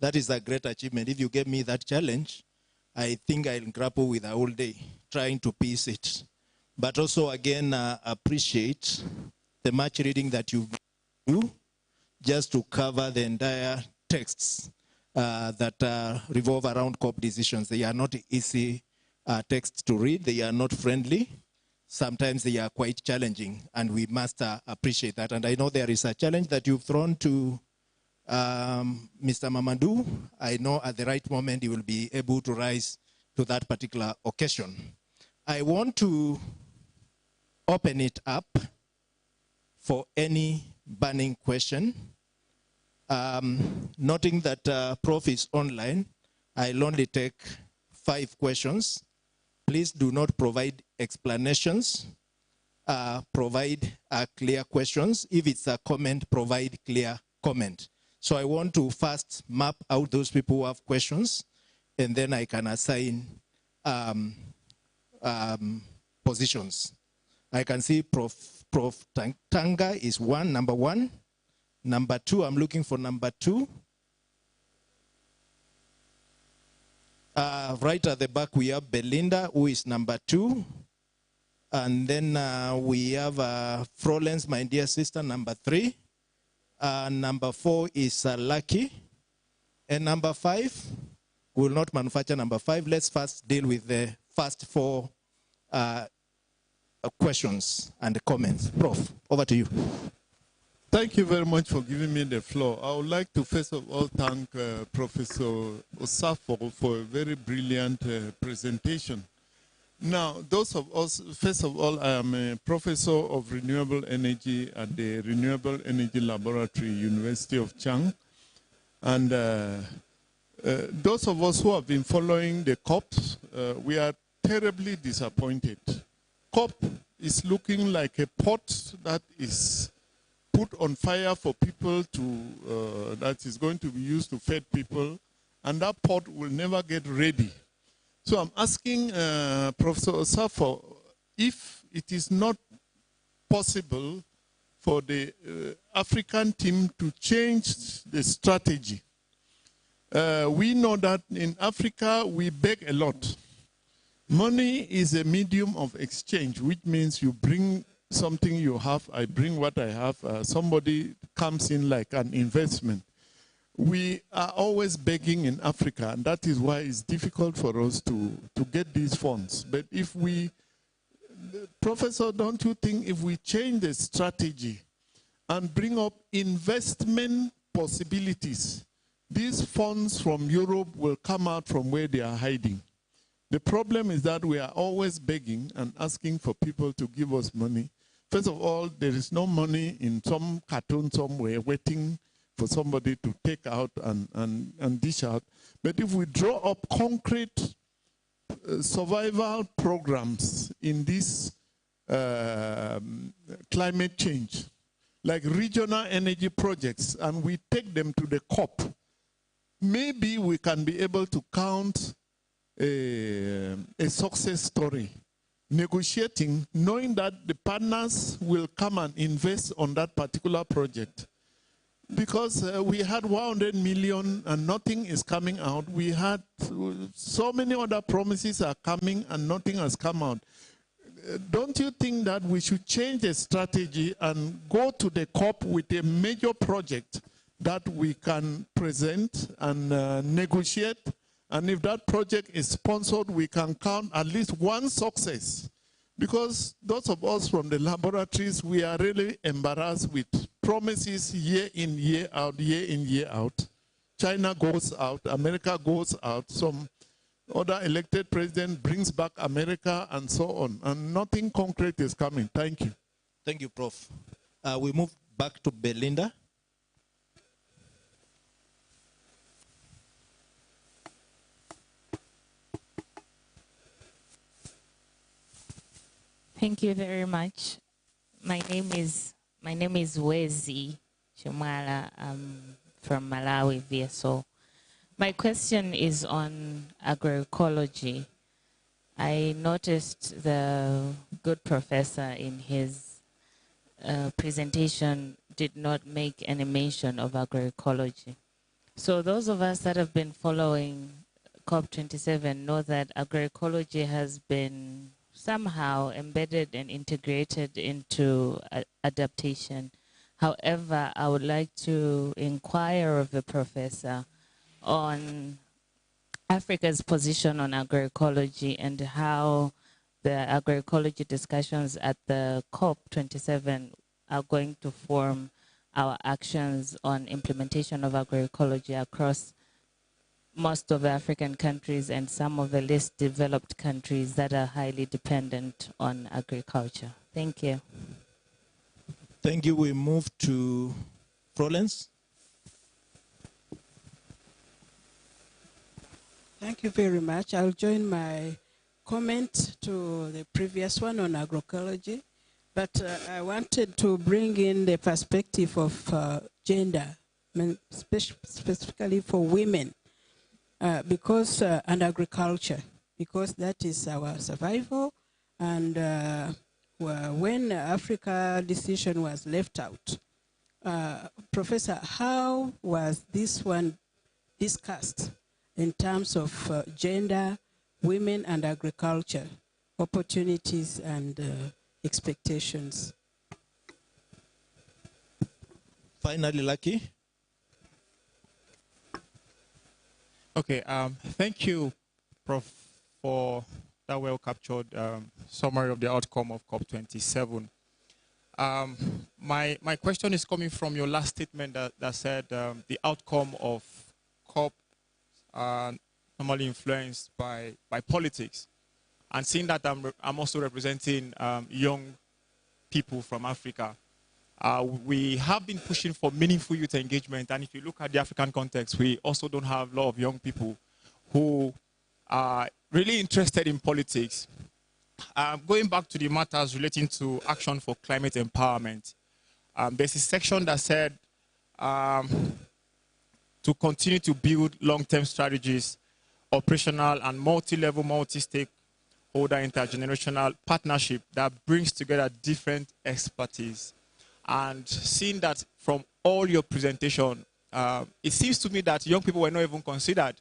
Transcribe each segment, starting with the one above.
That is a great achievement. If you gave me that challenge, I think I'll grapple with the whole day trying to piece it. But also, again, appreciate the much reading that you do just to cover the entire texts that revolve around COP decisions. They are not easy texts to read. They are not friendly. Sometimes they are quite challenging, and we must appreciate that. And I know there is a challenge that you've thrown to Mr. Mamadou. I know at the right moment he will be able to rise to that particular occasion. I want to open it up for any burning question. Noting that Prof is online, I'll only take 5 questions. Please do not provide explanations. Provide clear questions. If it's a comment, provide clear comment. So I want to first map out those people who have questions, and then I can assign positions. I can see Prof Tanga is number 1. Number 2, I'm looking for number 2. Right at the back, we have Belinda, who is number 2. And then we have Frolens, my dear sister, number 3. Number 4 is Lucky. And number 5, we will not manufacture number 5. Let's first deal with the first 4 questions and comments. Prof, over to you. Thank you very much for giving me the floor. I would like to first of all thank Professor Osafo for a very brilliant presentation. Now, those of us, first of all, I am a professor of renewable energy at the Renewable Energy Laboratory, University of Chang. And those of us who have been following the COPs, we are terribly disappointed. COP is looking like a pot that is put on fire for people to, that is going to be used to feed people, and that pot will never get ready. So I'm asking Professor Osafo if it is not possible for the African team to change the strategy. We know that in Africa, we beg a lot. Money is a medium of exchange, which means you bring something you have, I bring what I have, somebody comes in like an investment. We are always begging in Africa, and that is why it's difficult for us to get these funds. But if we, Professor, don't you think if we change the strategy and bring up investment possibilities, these funds from Europe will come out from where they are hiding? The problem is that we are always begging and asking for people to give us money. First of all, there is no money in some cartoon somewhere waiting for somebody to take out and dish out. But if we draw up concrete survival programs in this climate change, like regional energy projects, and we take them to the COP, maybe we can be able to count a success story. Negotiating, knowing that the partners will come and invest on that particular project. Because we had 100 million and nothing is coming out. We had so many other promises are coming and nothing has come out. Don't you think that we should change the strategy and go to the COP with a major project that we can present and negotiate? And if that project is sponsored, we can count at least one success. Because those of us from the laboratories, we are really embarrassed with promises year in, year out, year in, year out. China goes out, America goes out, some other elected president brings back America and so on. And nothing concrete is coming. Thank you. Thank you, Prof. We move back to Belinda. Thank you very much. My name is Wezi Shumala. I'm from Malawi, VSO. My question is on agroecology. I noticed the good professor in his presentation did not make any mention of agroecology. So those of us that have been following COP27 know that agroecology has been somehow embedded and integrated into adaptation. However, I would like to inquire of the professor on Africa's position on agroecology and how the agroecology discussions at the COP27 are going to form our actions on implementation of agroecology across most of the African countries and some of the least developed countries that are highly dependent on agriculture. Thank you. Thank you. We move to Florence. Thank you very much. I'll join my comment to the previous one on agroecology, but I wanted to bring in the perspective of gender, specifically for women, and agriculture, because that is our survival. And when Africa decision was left out, Professor, how was this one discussed in terms of gender, women, and agriculture, opportunities and expectations? Finally, Lucky. Okay, thank you, Prof, for that well-captured summary of the outcome of COP27. My question is coming from your last statement that said the outcome of COP normally influenced by politics. And seeing that I'm also representing young people from Africa, we have been pushing for meaningful youth engagement. And if you look at the African context, we also don't have a lot of young people who are really interested in politics. Going back to the matters relating to action for climate empowerment, there's a section that said to continue to build long-term strategies, operational and multi-level, multi-stakeholder intergenerational partnership that brings together different expertise. And seeing that from all your presentation, it seems to me that young people were not even considered.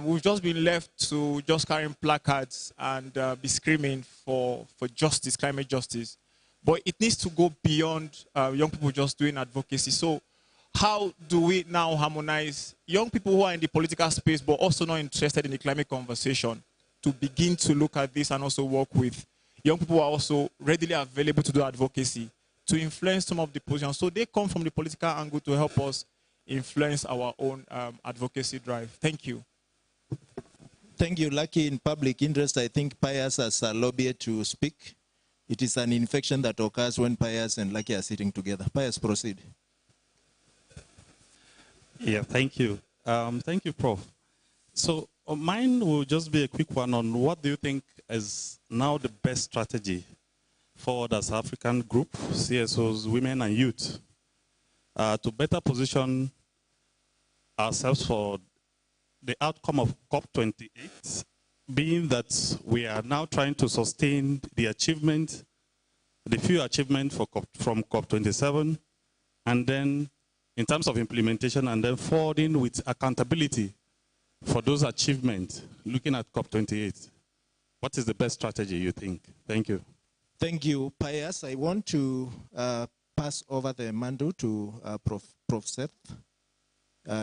We've just been left to just carrying placards and be screaming for justice, climate justice. But it needs to go beyond young people just doing advocacy. So how do we now harmonize young people who are in the political space but also not interested in the climate conversation to begin to look at this and also work with young people who are also readily available to do advocacy, to influence some of the positions. So they come from the political angle to help us influence our own advocacy drive. Thank you. Thank you. Lucky, in public interest, I think Pius has lobbied to speak. It is an infection that occurs when Pius and Lucky are sitting together. Pius, proceed. Yeah, thank you. Thank you, Prof. So mine will just be a quick one on what do you think is now the best strategy for the South African group, CSOs, women and youth, to better position ourselves for the outcome of COP28, being that we are now trying to sustain the achievement, the few achievements from COP27, and then in terms of implementation, and then forwarding with accountability for those achievements, looking at COP28. What is the best strategy, you think? Thank you. Thank you, Pius. I want to pass over the mantle to Prof. Seth,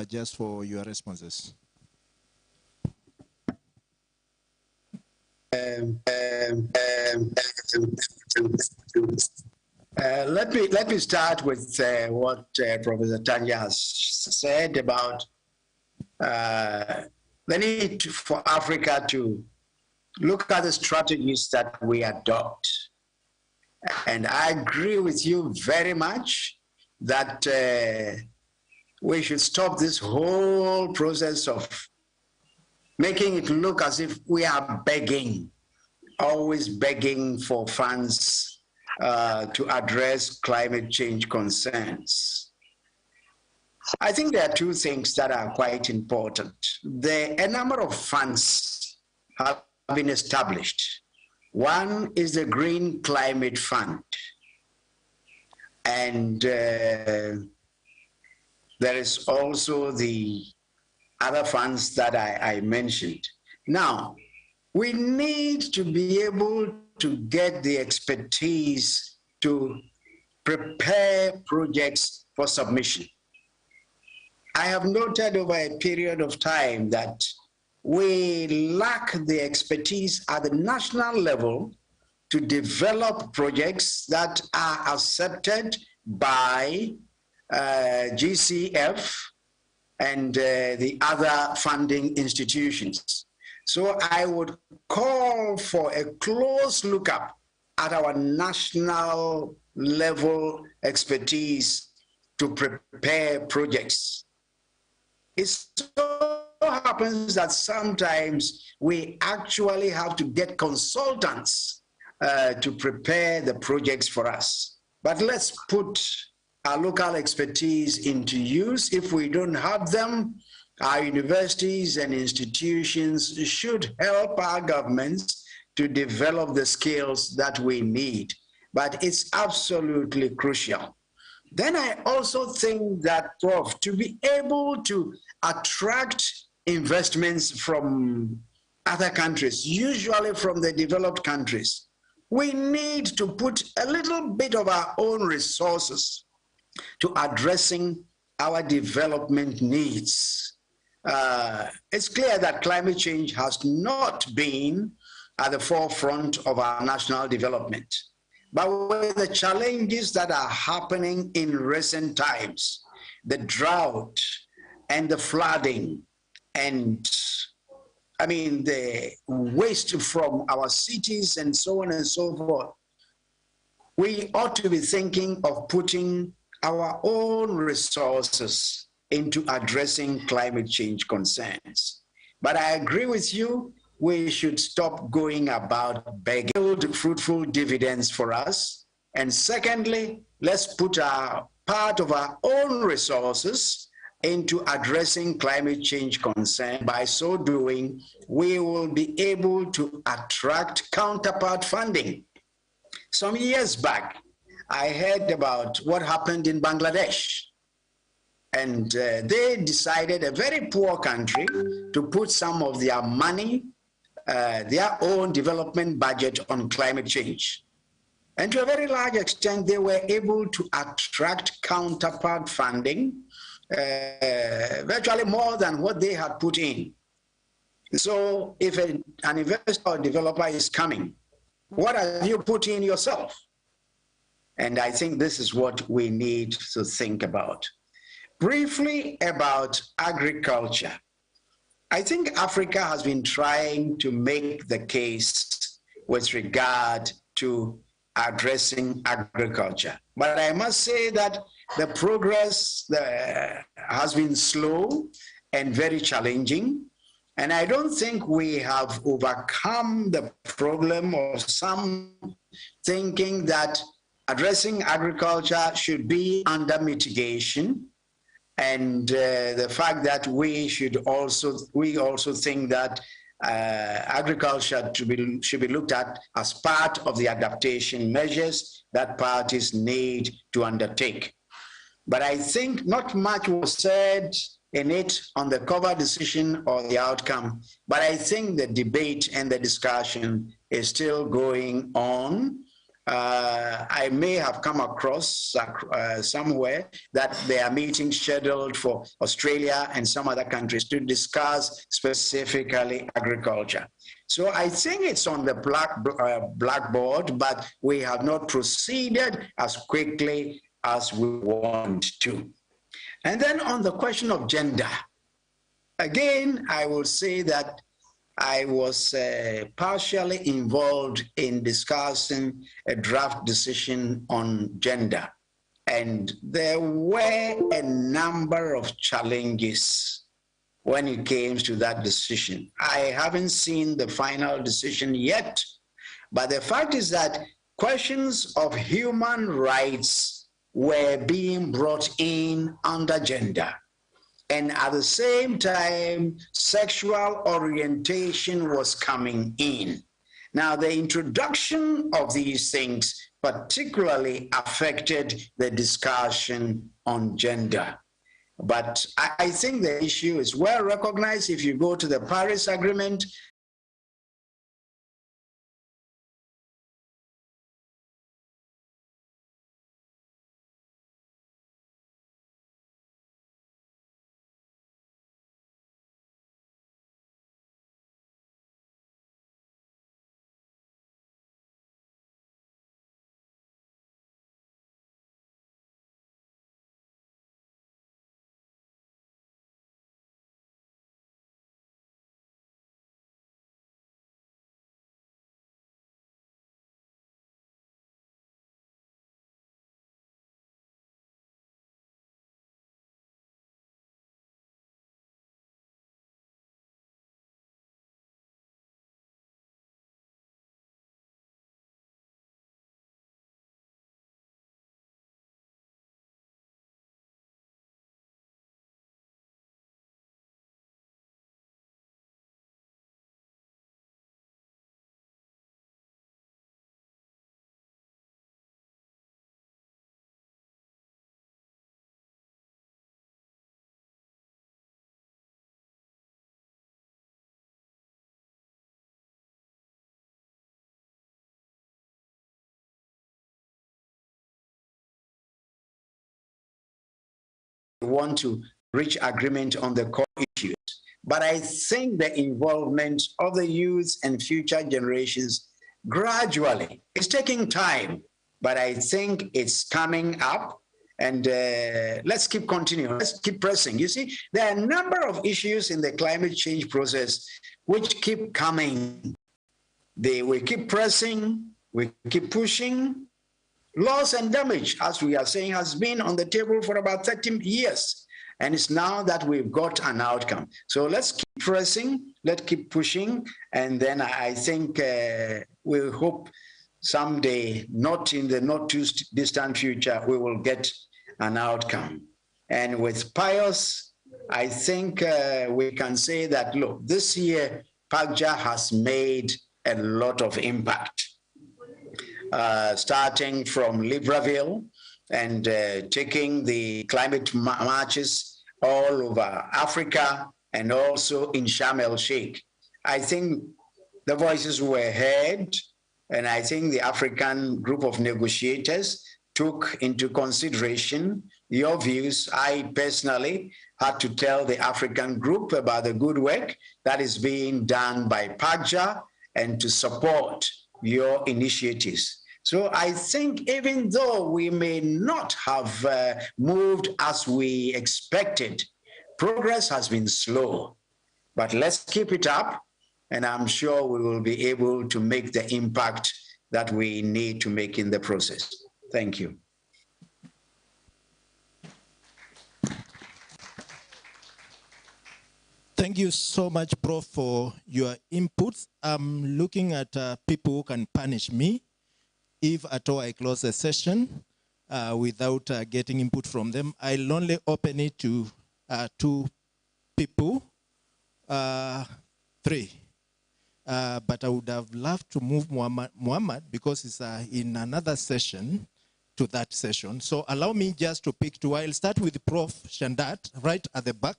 just for your responses. Let me start with what Professor Tanya has said about the need for Africa to look at the strategies that we adopt. And I agree with you very much that we should stop this whole process of making it look as if we are begging, always begging for funds to address climate change concerns. I think there are two things that are quite important. A number of funds have been established. One is the Green Climate Fund. And There is also the other funds that I mentioned. Now, we need to be able to get the expertise to prepare projects for submission. I have noted over a period of time that we lack the expertise at the national level to develop projects that are accepted by GCF and the other funding institutions. So I would call for a close lookup at our national level expertise to prepare projects. It so happens that sometimes we actually have to get consultants to prepare the projects for us. But let's put our local expertise into use. If we don't have them, our universities and institutions should help our governments to develop the skills that we need. But it's absolutely crucial. Then I also think that, Prof, to be able to attract investments from other countries, usually from the developed countries, we need to put a little bit of our own resources to addressing our development needs. It's clear that climate change has not been at the forefront of our national development. But with the challenges that are happening in recent times, the drought and the flooding and the waste from our cities and so on and so forth, we ought to be thinking of putting our own resources into addressing climate change concerns. But I agree with you, we should stop going about begging. Build fruitful dividends for us. And secondly, let's put our part of our own resources into addressing climate change concern. By so doing, we will be able to attract counterpart funding. Some years back, I heard about what happened in Bangladesh. And they decided, a very poor country, to put some of their money, their own development budget on climate change. And to a very large extent, they were able to attract counterpart funding, virtually more than what they had put in. So if an investor or developer is coming, what have you put in yourself? And I think this is what we need to think about. Briefly about agriculture. I think Africa has been trying to make the case with regard to addressing agriculture. But I must say that the progress has been slow and very challenging. And I don't think we have overcome the problem of some thinking that addressing agriculture should be under mitigation. And the fact that we also think that agriculture should be looked at as part of the adaptation measures that parties need to undertake. But I think not much was said in it on the cover decision or the outcome, but I think the debate and the discussion is still going on. I may have come across somewhere that there are meetings scheduled for Australia and some other countries to discuss specifically agriculture. So I think it's on the blackboard, but we have not proceeded as quickly as we want to. And then on the question of gender, again, I will say that I was partially involved in discussing a draft decision on gender. And there were a number of challenges when it came to that decision. I haven't seen the final decision yet, but the fact is that questions of human rights were being brought in under gender. And at the same time, sexual orientation was coming in. Now, the introduction of these things particularly affected the discussion on gender. But I think the issue is well recognized. If you go to the Paris Agreement, want to reach agreement on the core issues. But I think the involvement of the youth and future generations gradually, it's taking time, but I think it's coming up. And let's keep continuing, let's keep pressing. You see, there are a number of issues in the climate change process which keep coming. We keep pressing, we keep pushing. Loss and damage, as we are saying, has been on the table for about 30 years. And it's now that we've got an outcome. So let's keep pressing, let's keep pushing. And then I think we hope someday, not in the not too distant future, we will get an outcome. And with PIOS, I think we can say that, look, this year, PAGJA has made a lot of impact. Starting from Libreville and taking the climate marches all over Africa and also in Sharm el-Sheikh. I think the voices were heard, and I think the African group of negotiators took into consideration your views. I personally had to tell the African group about the good work that is being done by PAGJA and to support your initiatives. So I think even though we may not have moved as we expected, progress has been slow, but let's keep it up, and I'm sure we will be able to make the impact that we need to make in the process. Thank you. Thank you so much, Prof, for your inputs. I'm looking at people who can punish me if at all I close the session without getting input from them. I'll only open it to 2 people, 3. But I would have loved to move Muhammad because it's in another session to that session. So allow me just to pick 2. I'll start with Prof. Shandat right at the back.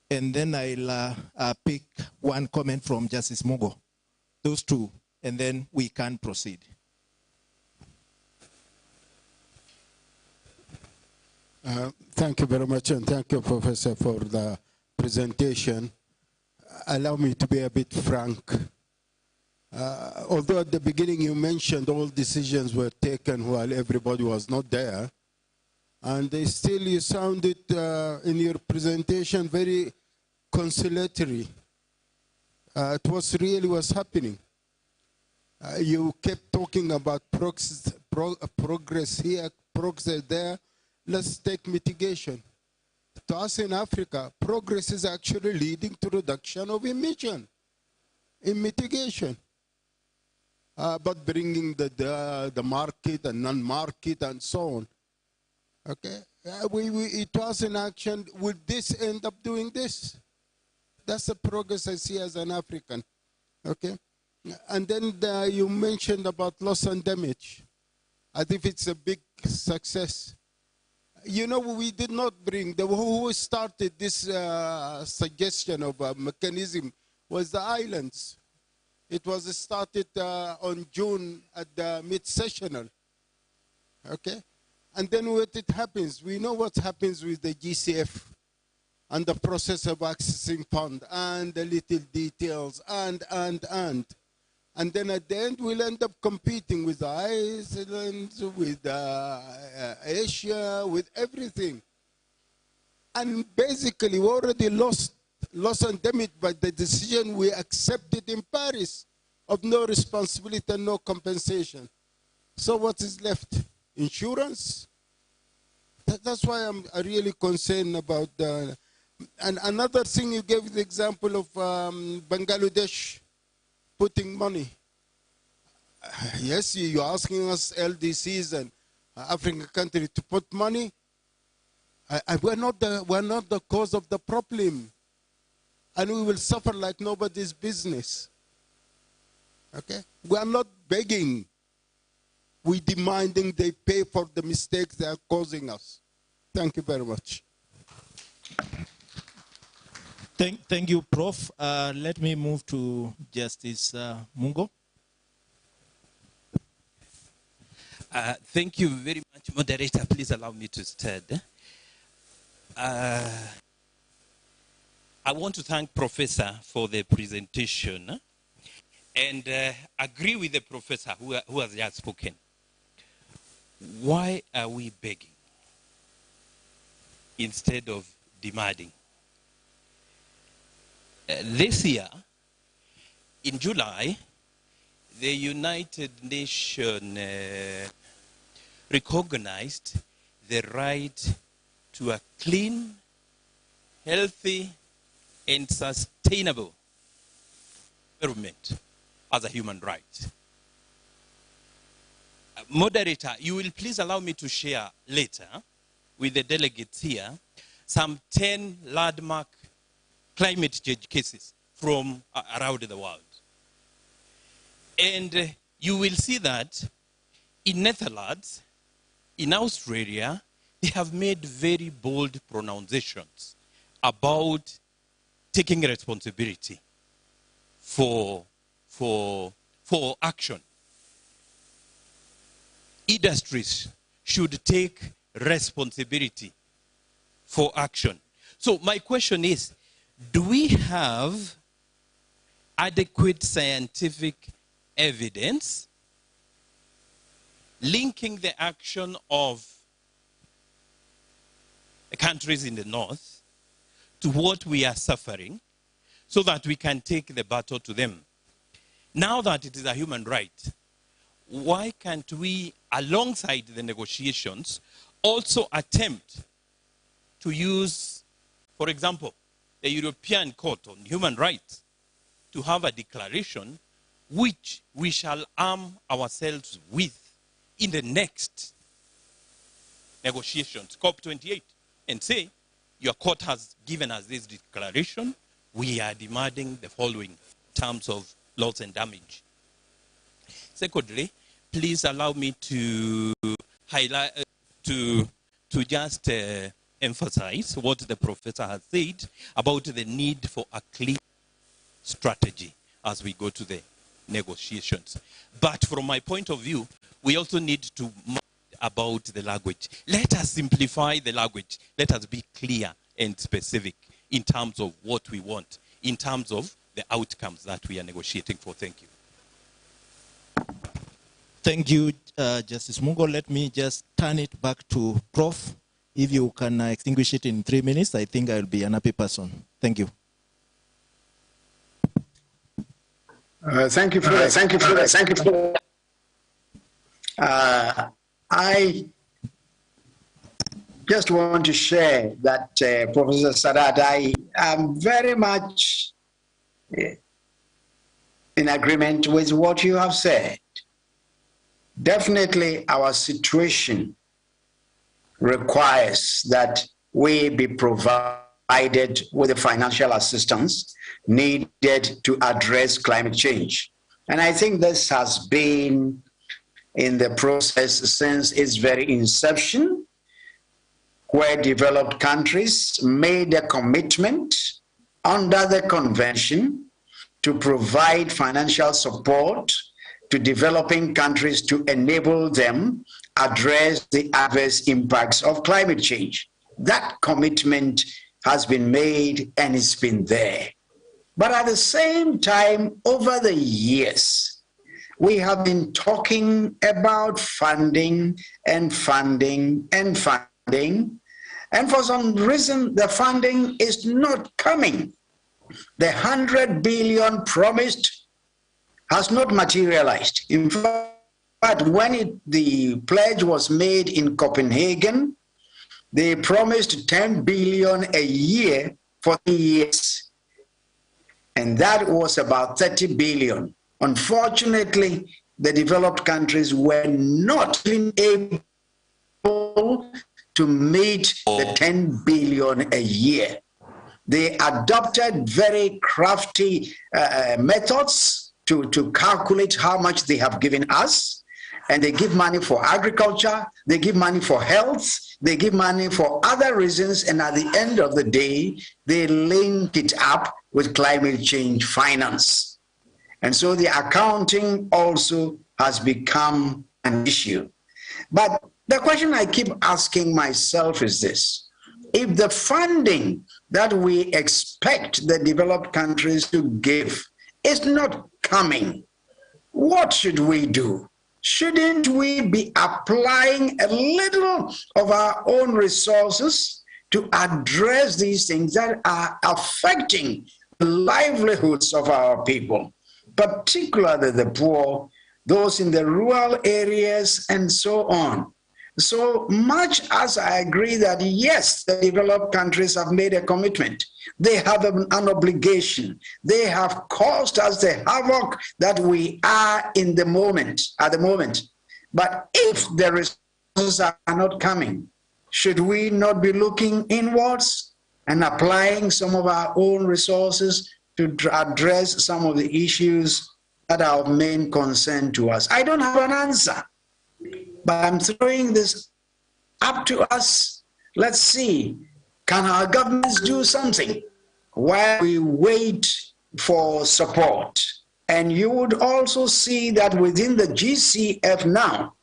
And then I'll pick 1 comment from Justice Mugo. Those 2, and then we can proceed. Thank you very much, and thank you, Professor, for the presentation. Allow me to be a bit frank. Although at the beginning you mentioned all decisions were taken while everybody was not there, and still you sounded in your presentation very conciliatory. It was really what's happening. You kept talking about progress here, progress there. Let's take mitigation. To us in Africa, progress is actually leading to reduction of emission in mitigation. But bringing the market and non-market and so on. Okay, it was in action. Would this end up doing this? That's the progress I see as an African. Okay, and then you mentioned about loss and damage. I think it's a big success. You know, we did not bring, who started this suggestion of a mechanism was the islands. It was started on June at the mid-sessional, okay? And then what it happens, we know what happens with the GCF and the process of accessing fund and the little details and then at the end we'll end up competing with Iceland, with Asia, with everything. And basically we already lost and damage by the decision we accepted in Paris of no responsibility and no compensation. So what is left? Insurance? That's why I'm really concerned about the, and another thing you gave the example of Bangladesh putting money. Yes, you're asking us LDCs and African countries to put money. We're not the cause of the problem. And we will suffer like nobody's business. Okay? We are not begging. We're demanding they pay for the mistakes they are causing us. Thank you very much. Thank you, Prof. Let me move to Justice Mungo. Thank you very much, moderator. Please allow me to start. I want to thank Professor for the presentation and agree with the professor who has just spoken. Why are we begging instead of demanding? This year, in July, the United Nations recognized the right to a clean, healthy, and sustainable environment as a human right. Moderator, you will please allow me to share later with the delegates here some 10 landmark climate change cases from around the world. And you will see that in Netherlands, in Australia, they have made very bold pronunciations about taking responsibility for action. Industries should take responsibility for action. So my question is, do we have adequate scientific evidence linking the action of the countries in the north to what we are suffering so that we can take the battle to them? Now that it is a human right, why can't we, alongside the negotiations, also attempt to use, for example, the European Court on Human Rights to have a declaration which we shall arm ourselves with in the next negotiations, COP28, and say, your court has given us this declaration, we are demanding the following terms of loss and damage. Secondly, please allow me to highlight, to just emphasize what the professor has said about the need for a clear strategy as we go to the negotiations. But from my point of view, we also need to mind about the language. Let us simplify the language. Let us be clear and specific in terms of what we want, in terms of the outcomes that we are negotiating for. Thank you. Thank you, Justice Mungo. Let me just turn it back to Prof. If you can extinguish it in 3 minutes, I think I'll be an happy person. Thank you. Thank you for that. Thank you for that. Thank you for that. I just want to share that, Professor Sadat, I am very much in agreement with what you have said. Definitely our situation requires that we be provided with the financial assistance needed to address climate change. And I think this has been in the process since its very inception. where developed countries made a commitment under the convention to provide financial support to developing countries to enable them address the adverse impacts of climate change. That commitment has been made and it's been there. But at the same time, over the years, we have been talking about funding and funding and funding. And for some reason, the funding is not coming. The 100 billion promised has not materialized. In fact, when the pledge was made in Copenhagen, they promised 10 billion a year for 3 years. And that was about 30 billion. Unfortunately, the developed countries were not able to meet the 10 billion a year. They adopted very crafty methods to calculate how much they have given us. And they give money for agriculture, they give money for health, they give money for other reasons, and at the end of the day, they link it up with climate change finance. And so the accounting also has become an issue. But the question I keep asking myself is this: if the funding that we expect the developed countries to give is not coming, what should we do? Shouldn't we be applying a little of our own resources to address these things that are affecting the livelihoods of our people, particularly the poor, those in the rural areas, and so on? So much as I agree that, yes, the developed countries have made a commitment, they have an obligation, they have caused us the havoc that we are at the moment. But if the resources are not coming, should we not be looking inwards and applying some of our own resources to address some of the issues that are of main concern to us? I don't have an answer, but I'm throwing this up to us. Let's see, can our governments do something while we wait for support? And you would also see that within the GCF now,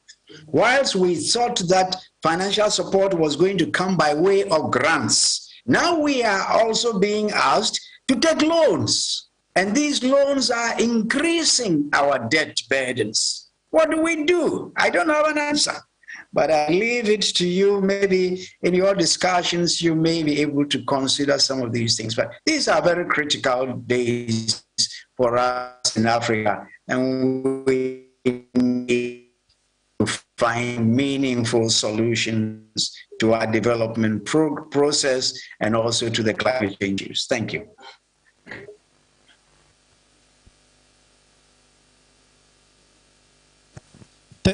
whilst we thought that financial support was going to come by way of grants, now we are also being asked to take loans. And these loans are increasing our debt burdens. What do we do? I don't have an answer, but I leave it to you. Maybe in your discussions, you may be able to consider some of these things. But these are very critical days for us in Africa, and we need to find meaningful solutions to our development process and also to the climate change issues. Thank you.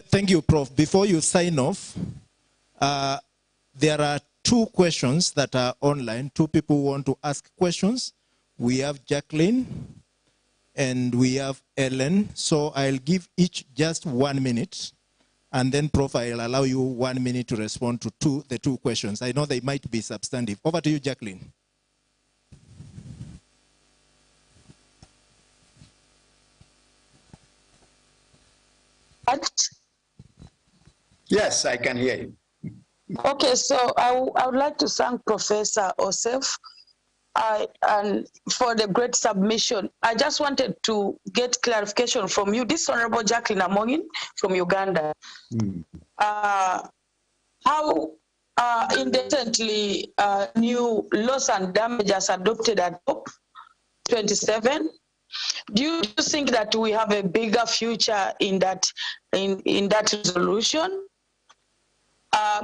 Thank you, Prof. Before you sign off, there are 2 questions that are online. 2 people want to ask questions. We have Jacqueline and we have Ellen. So I'll give each just 1 minute. And then, Prof, I'll allow you 1 minute to respond to the 2 questions. I know they might be substantive. Over to you, Jacqueline. Yes, I can hear you. Okay, so I would like to thank Professor Osef and for the great submission. I just wanted to get clarification from you. This Honorable Jacqueline Amongin from Uganda. How indecently new loss and damages adopted at COP27? Do you think that we have a bigger future in that resolution?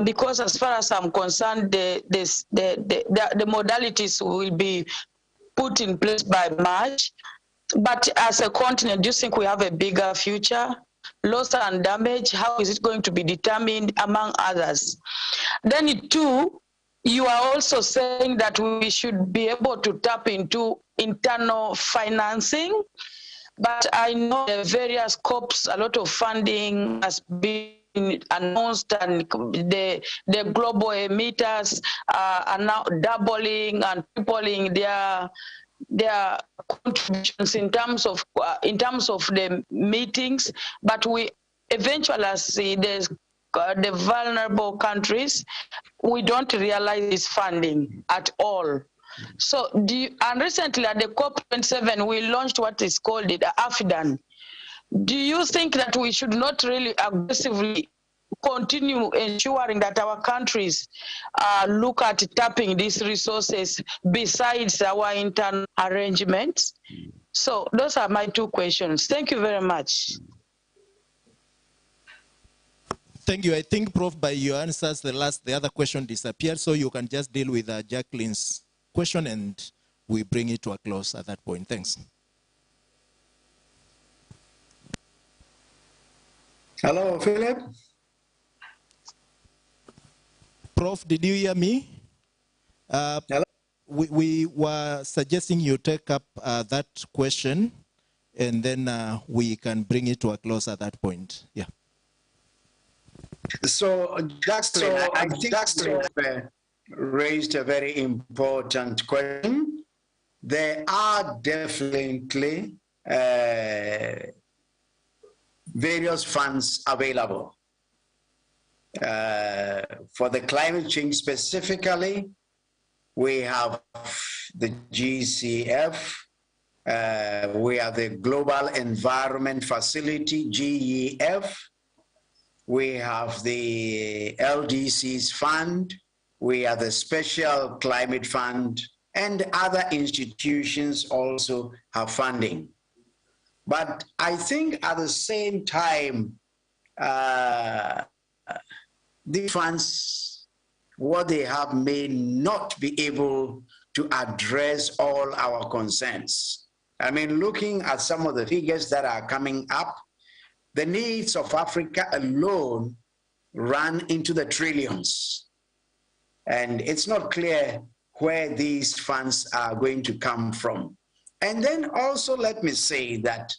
Because as far as I'm concerned, the modalities will be put in place by March. But as a continent, do you think we have a bigger future? Loss and damage, how is it going to be determined, among others? Then 2, you are also saying that we should be able to tap into internal financing. But I know the various COPs, a lot of funding has been been announced, and the global emitters are now doubling and tripling their contributions in terms of the meetings, but we eventually see the vulnerable countries, we don't realize this funding at all. So and recently at the COP27 we launched what is called the AFDAN. Do you think that we should not really aggressively continue ensuring that our countries look at tapping these resources besides our internal arrangements? So those are my two questions. Thank you very much. Thank you. I think, Prof, by your answers, the other question disappeared, so you can just deal with Jacqueline's question and we bring it to a close at that point. Thanks. Hello, Philip. Prof, did you hear me? Hello? We were suggesting you take up that question and then we can bring it to a close at that point. Yeah. So, Jacqueline, I think Jacqueline raised a very important question. There are definitely various funds available. For the climate change specifically, we have the GCF, we have the Global Environment Facility, GEF, we have the LDC's fund, we have the Special Climate Fund, and other institutions also have funding. But I think at the same time, the funds, what they have may not be able to address all our concerns. I mean, looking at some of the figures that are coming up, the needs of Africa alone run into the trillions. And it's not clear where these funds are going to come from. And then also let me say that,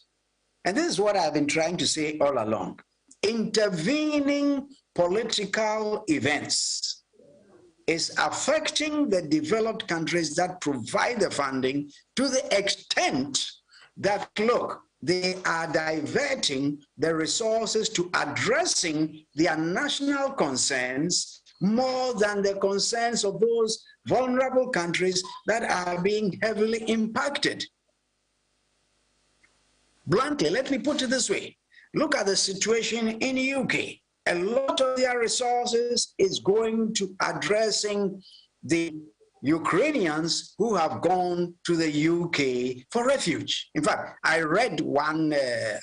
and this is what I've been trying to say all along, intervening political events is affecting the developed countries that provide the funding to the extent that, look, they are diverting the resources to addressing their national concerns more than the concerns of those vulnerable countries that are being heavily impacted. Bluntly, let me put it this way. Look at the situation in the UK. A lot of their resources is going to addressing the Ukrainians who have gone to the UK for refuge. In fact, I read one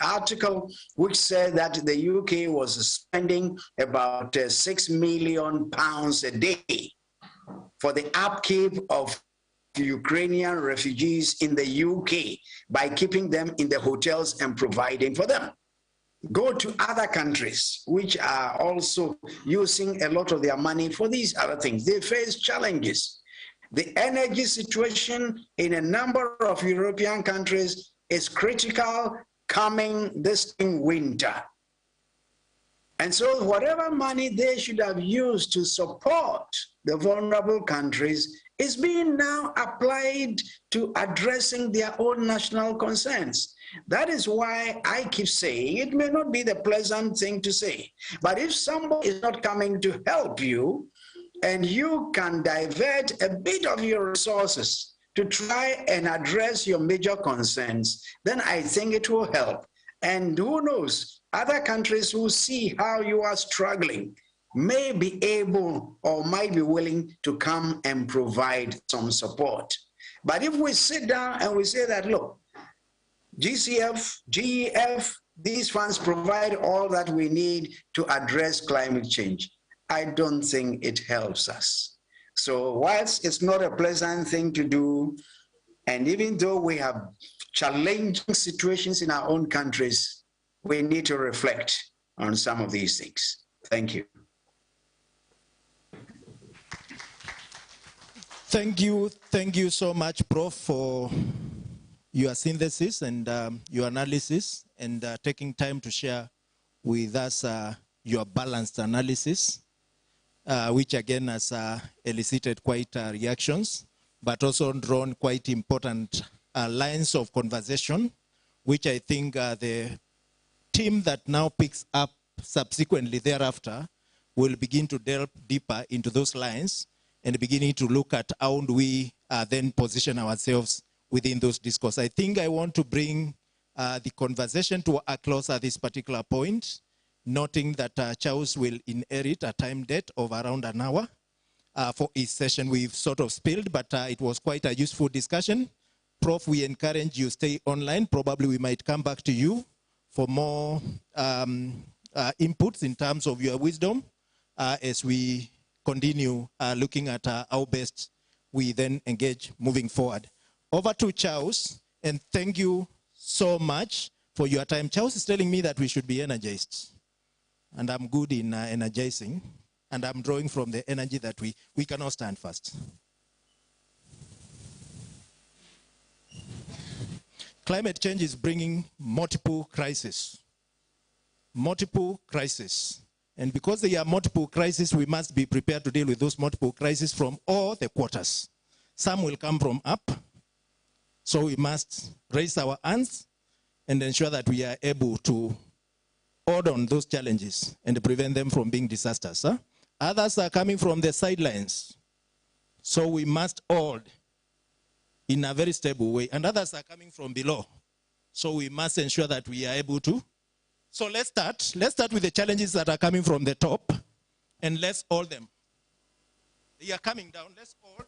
article which said that the UK was spending about £6 million a day for the upkeep of Ukrainian refugees in the UK by keeping them in the hotels and providing for them. Go to other countries which are also using a lot of their money for these other things. They face challenges. The energy situation in a number of European countries is critical coming this winter. And so whatever money they should have used to support the vulnerable countries is being now applied to addressing their own national concerns. That is why I keep saying it may not be the pleasant thing to say, but if somebody is not coming to help you and you can divert a bit of your resources to try and address your major concerns, then I think it will help. And who knows, other countries who see how you are struggling may be able or might be willing to come and provide some support. But if we sit down and we say that, look, GCF, GEF, these funds provide all that we need to address climate change, I don't think it helps us. So whilst it's not a pleasant thing to do, and even though we have challenging situations in our own countries, we need to reflect on some of these things. Thank you. Thank you so much, Prof, for your synthesis and your analysis and taking time to share with us your balanced analysis, which again has elicited quite reactions, but also drawn quite important lines of conversation, which I think the team that now picks up subsequently thereafter will begin to delve deeper into those lines and beginning to look at how do we then position ourselves within those discourse. I think I want to bring the conversation to a close at this particular point, noting that Charles will inherit a time debt of around an hour for each session. We've sort of spilled, but it was quite a useful discussion. Prof, we encourage you stay online. Probably we might come back to you for more inputs in terms of your wisdom as we continue looking at how best we then engage moving forward. Over to Charles, and thank you so much for your time. Charles is telling me that we should be energized, and I'm good in energizing, and I'm drawing from the energy that we cannot stand fast. Climate change is bringing multiple crises. Multiple crises. And because there are multiple crises, we must be prepared to deal with those multiple crises from all the quarters. Some will come from up, so we must raise our hands and ensure that we are able to hold on those challenges and prevent them from being disasters. Others are coming from the sidelines, so we must hold in a very stable way. And others are coming from below, so we must ensure that we are able to. So let's start. Let's start with the challenges that are coming from the top, and let's hold them. They are coming down. Let's hold.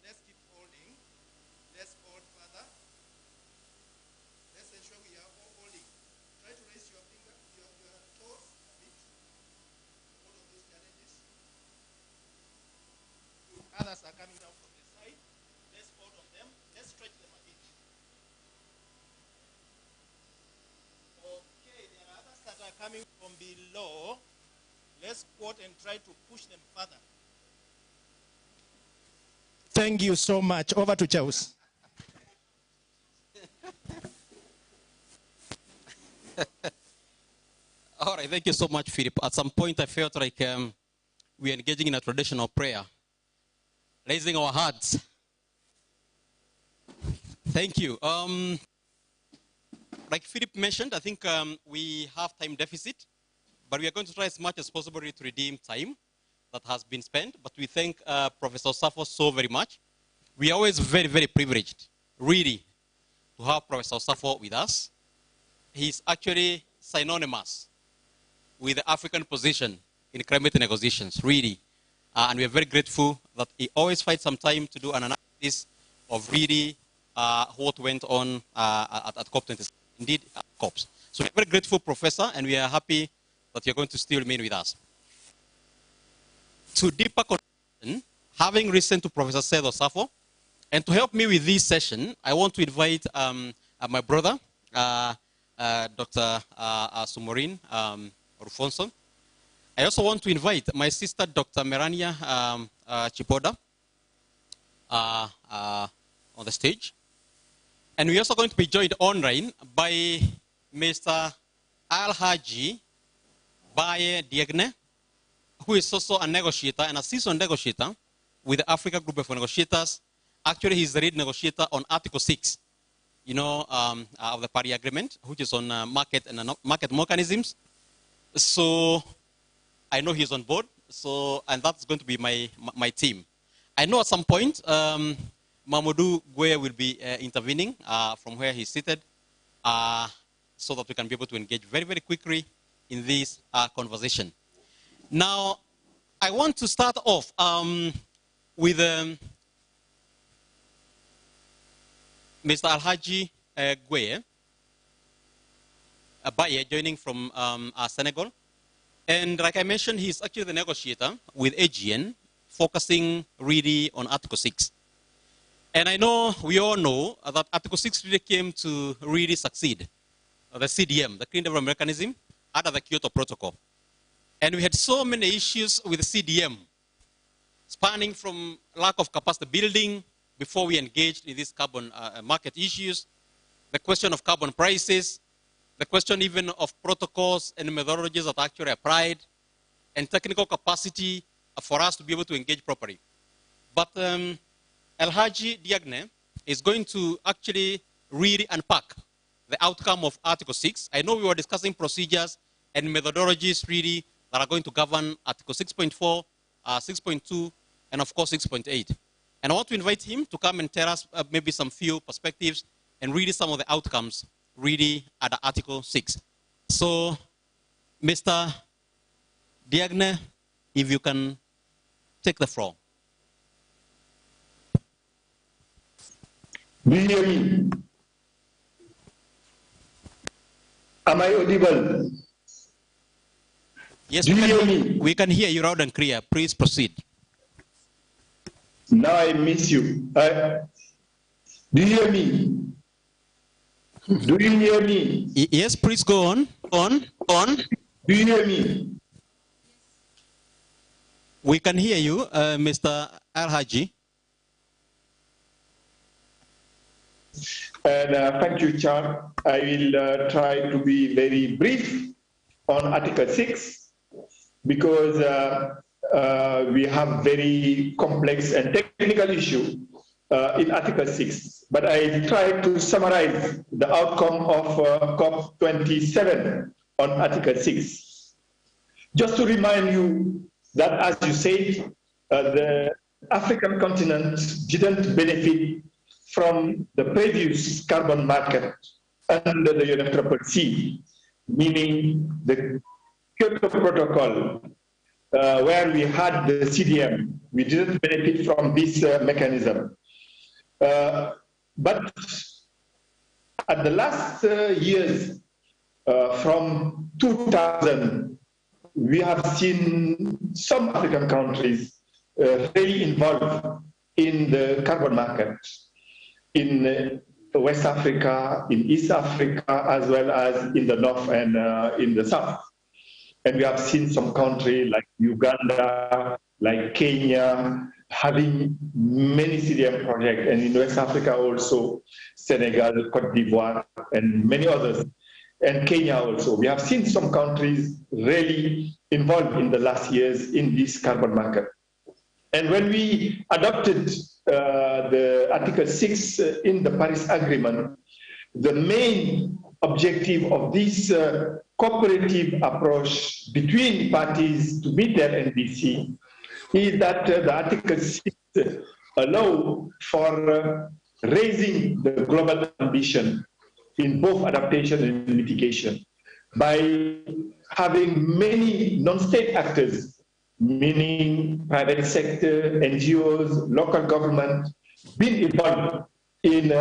Let's keep holding. Let's hold further. Let's ensure we are all holding. Try to raise your finger, your toes a bit. All of those challenges. Good. Others are coming down from the side. Let's hold on them. Let's stretch them a bit. Okay, there are others that are coming from below. Let's squat and try to push them further. Thank you so much. Over to Charles. All right, thank you so much, Philip. At some point, I felt like we are engaging in a traditional prayer, raising our hearts. Thank you. Like Philip mentioned, I think we have time deficit, but we are going to try as much as possible to redeem time that has been spent. But we thank Professor Osafo so very much. We are always very, very privileged, really, to have Professor Osafo with us. He's actually synonymous with the African position in climate negotiations, really. And we are very grateful that he always finds some time to do an analysis of really what went on at COP27, indeed COPs. So we're very grateful, Professor, and we are happy that you're going to still remain with us. To deeper conversation, having listened to Professor Seth Osafo, and to help me with this session, I want to invite my brother, Dr. Sumorin Rufonso. I also want to invite my sister, Dr. Merania Chipoda, on the stage. And we're also going to be joined online by Mr. Al-Haji Baye Diegne, who is also a negotiator and a seasoned negotiator with the Africa Group of Negotiators. Actually, he's the lead negotiator on Article 6, you know, of the Paris Agreement, which is on market and market mechanisms. So I know he's on board. So, and that's going to be my team. I know at some point, Mamadou Gueye will be intervening from where he's seated, so that we can be able to engage very, very quickly in this conversation. Now, I want to start off with Mr. Al-Haji Gueye, Baye, joining from Senegal. And like I mentioned, he's actually the negotiator with AGN, focusing really on Article 6. And I know, we all know that Article 6 really came to really succeed the CDM, the Clean Development Mechanism, under the Kyoto Protocol. And we had so many issues with the CDM, spanning from lack of capacity building before we engaged in these carbon market issues, the question of carbon prices, the question even of protocols and methodologies that are actually applied, and technical capacity for us to be able to engage properly. But Alhaji Diagne is going to actually really unpack the outcome of Article 6. I know we were discussing procedures and methodologies really that are going to govern Article 6.4, 6.2, and of course 6.8. And I want to invite him to come and tell us maybe some few perspectives and really some of the outcomes really at Article 6. So, Mr. Diagne, if you can take the floor. Do you hear me? Am I audible? Yes, do you hear me? We can hear you loud and clear. Please proceed. Now I miss you. Do you hear me? Do you hear me? Yes, please go on. On. Do you hear me? We can hear you, Mr. Alhaji. And thank you, Chair. I will try to be very brief on Article 6 because we have very complex and technical issue in Article 6. But I try to summarize the outcome of COP27 on Article 6. Just to remind you that, as you said, the African continent didn't benefit from the previous carbon market under the UNFCCC, meaning the Kyoto Protocol, where we had the CDM. We didn't benefit from this mechanism. But at the last years, from 2000, we have seen some African countries really involved in the carbon market, in West Africa, in East Africa, as well as in the North and in the South. And we have seen some countries like Uganda, like Kenya, having many CDM projects, and in West Africa also, Senegal, Cote d'Ivoire, and many others, and Kenya also. We have seen some countries really involved in the last years in this carbon market. And when we adopted the Article 6 in the Paris Agreement, the main objective of this cooperative approach between parties to meet their NDC is that the Article 6 allow for raising the global ambition in both adaptation and mitigation by having many non-state actors, meaning private sector, NGOs, local government, being involved in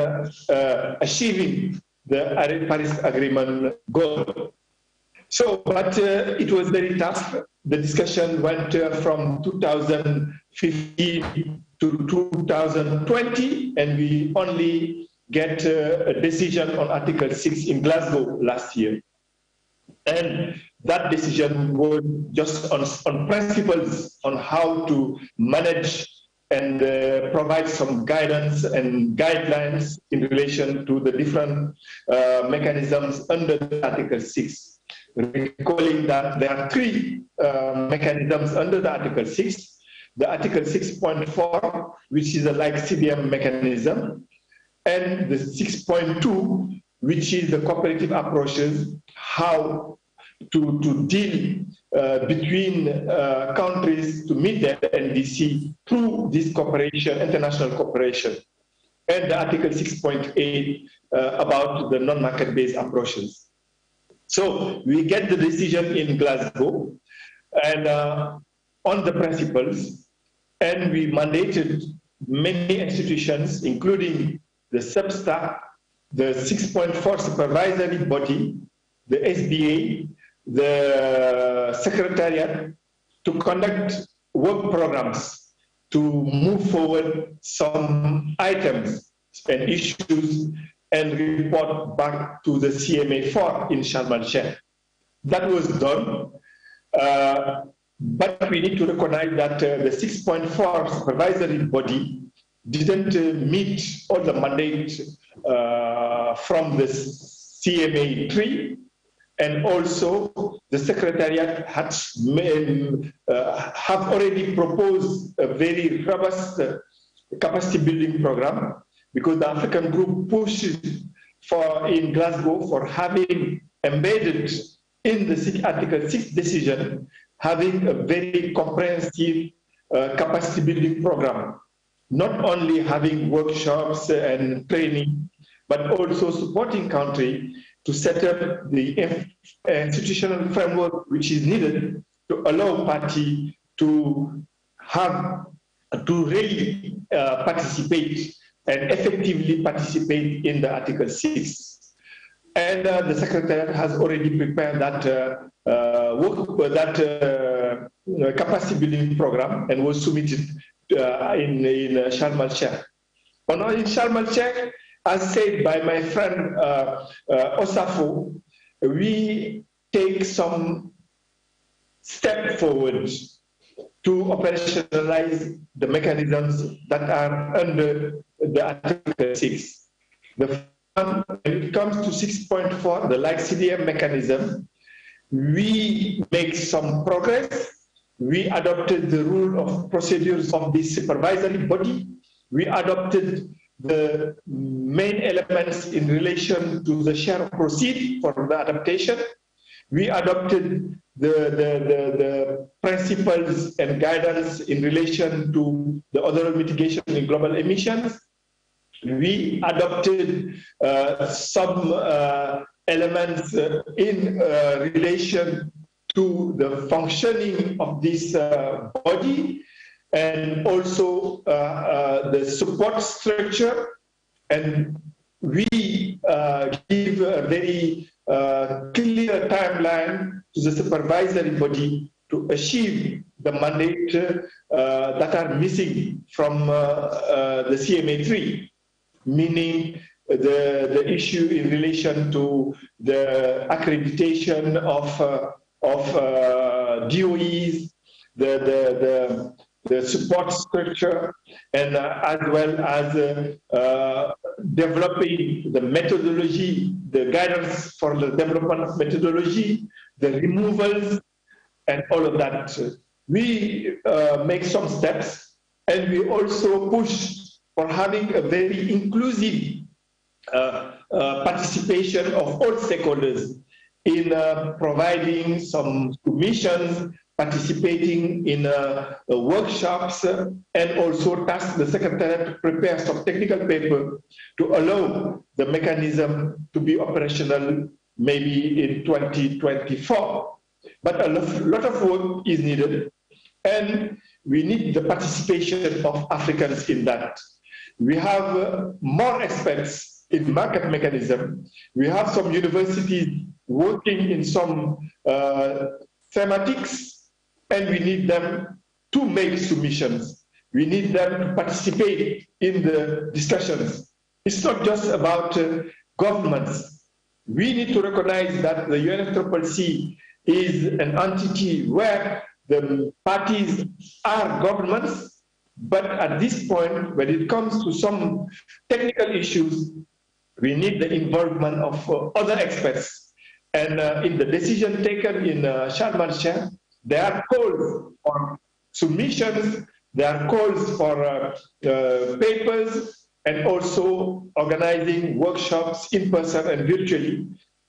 achieving the Paris Agreement goal. So, but it was very tough. The discussion went from 2015 to 2020, and we only get a decision on Article 6 in Glasgow last year. And that decision was just on principles on how to manage and provide some guidance and guidelines in relation to the different mechanisms under Article 6. Recalling that there are three mechanisms under the Article 6. The Article 6.4, which is a like CDM mechanism, and the 6.2, which is the cooperative approaches, how to deal between countries to meet the NDC through this cooperation, international cooperation, and the Article 6.8 about the non-market-based approaches. So we get the decision in Glasgow and on the principles, and we mandated many institutions, including the SUBSTA, the 6.4 supervisory body, the SBA, the Secretariat, to conduct work programs to move forward some items and issues and report back to the CMA4 in Sharm el-Sheikh. That was done, but we need to recognize that the 6.4 supervisory body didn't meet all the mandate from the CMA3 And also, the Secretariat have already proposed a very robust capacity building program, because the African group pushes in Glasgow for having embedded in the Article 6 decision, having a very comprehensive capacity building program, not only having workshops and training, but also supporting country to set up the institutional framework which is needed to allow party to really participate and effectively participate in the Article 6. And the Secretariat has already prepared that capacity building program and was submitted in Sharm el-Sheikh. In Sharm el-Sheikh, as said by my friend Osafo, we take some step forward to operationalize the mechanisms that are under the Article 6. When it comes to 6.4, the like CDM mechanism, we make some progress. We adopted the rule of procedures of the supervisory body. We adopted the main elements in relation to the share of proceeds for the adaptation. We adopted the principles and guidance in relation to the other mitigation in global emissions. We adopted some elements in relation to the functioning of this body, and also the support structure. And we give a very clear timeline to the supervisory body to achieve the mandate that are missing from the CMA3, meaning the issue in relation to the accreditation of DOEs, the support structure, and as well as developing the methodology, the guidance for the development of methodology, the removals, and all of that. We make some steps, and we also push for having a very inclusive participation of all stakeholders in providing some submissions, participating in workshops, and also task the Secretariat to prepare some technical paper to allow the mechanism to be operational maybe in 2024. But a lot of work is needed, and we need the participation of Africans in that. We have more experts in market mechanism. We have some universities working in some thematics, and we need them to make submissions. We need them to participate in the discussions. It's not just about governments. We need to recognize that the UNFCCC is an entity where the parties are governments, but at this point, when it comes to some technical issues, we need the involvement of other experts. And in the decision taken in Sharm el-Sheikh, there are calls for submissions, there are calls for papers, and also organizing workshops in person and virtually,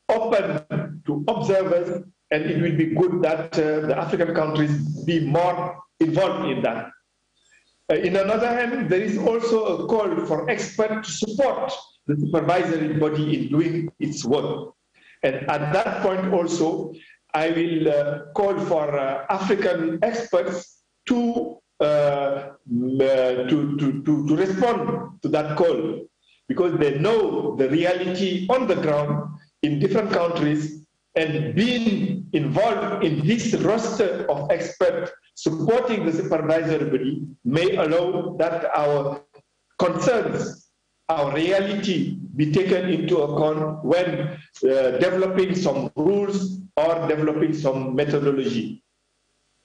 open to observers, and it will be good that the African countries be more involved in that. In another hand, there is also a call for experts to support the supervisory body in doing its work. And at that point also, I will call for African experts to respond to that call, because they know the reality on the ground in different countries, and being involved in this roster of experts supporting the supervisory body may allow that our concerns, our reality be taken into account when developing some rules or developing some methodology.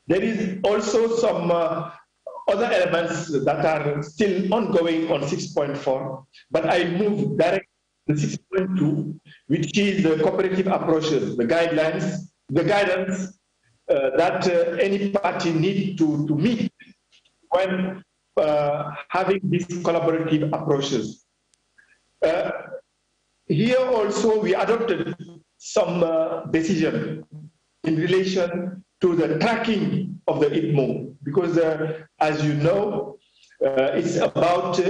There is also some other elements that are still ongoing on 6.4, but I move directly the 6.2, which is the cooperative approaches, the guidelines, the guidance that any party need to meet when having these collaborative approaches. Here also we adopted some decision in relation to the tracking of the IPMO, because as you know, it's about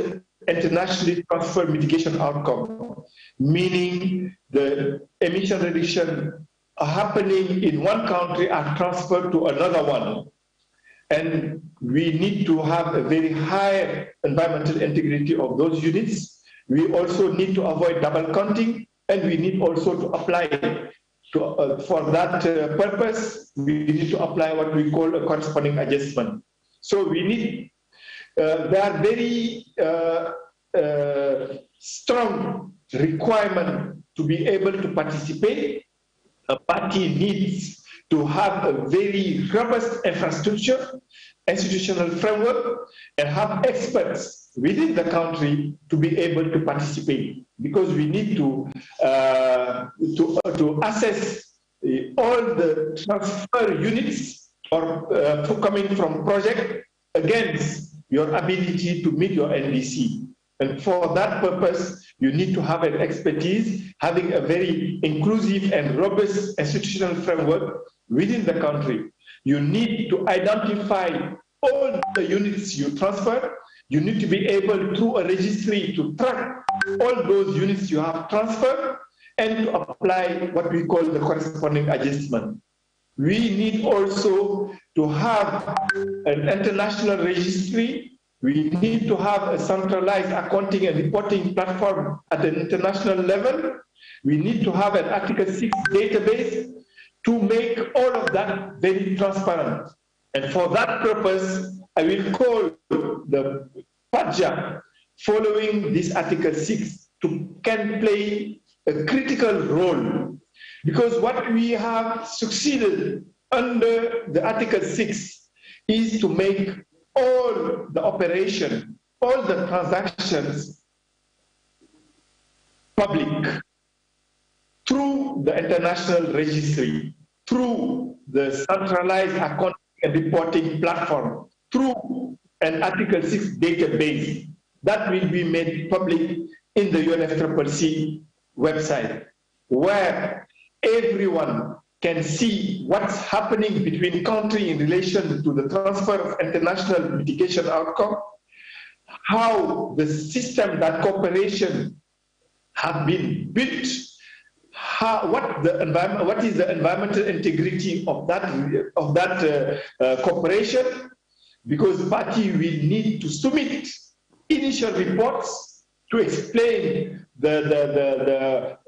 internationally transferred mitigation outcome, meaning the emission reduction happening in one country are transferred to another one. And we need to have a very high environmental integrity of those units. We also need to avoid double counting, and we need also to apply for that purpose, we need to apply what we call a corresponding adjustment. So we need, there are very strong requirement to be able to participate. A party needs to have a very robust infrastructure, institutional framework, and have experts within the country to be able to participate, because we need to assess all the transfer units or coming from project against your ability to meet your NDC. And for that purpose, you need to have an expertise, having a very inclusive and robust institutional framework within the country. You need to identify all the units you transfer. You need to be able, through a registry, to track all those units you have transferred and to apply what we call the corresponding adjustment. We need also to have an international registry. We need to have a centralized accounting and reporting platform at an international level. We need to have an Article 6 database to make all of that very transparent. And for that purpose, I will call the PADJA following this Article 6 can play a critical role, because what we have succeeded under the Article 6 is to make all the operation, all the transactions public through the international registry, through the centralized accounting and reporting platform, through an Article 6 database that will be made public in the UNFCCC website, where everyone can see what's happening between countries in relation to the transfer of international mitigation outcome, how the system, that cooperation have been built, what is the environmental integrity of that cooperation, because party will need to submit initial reports to explain the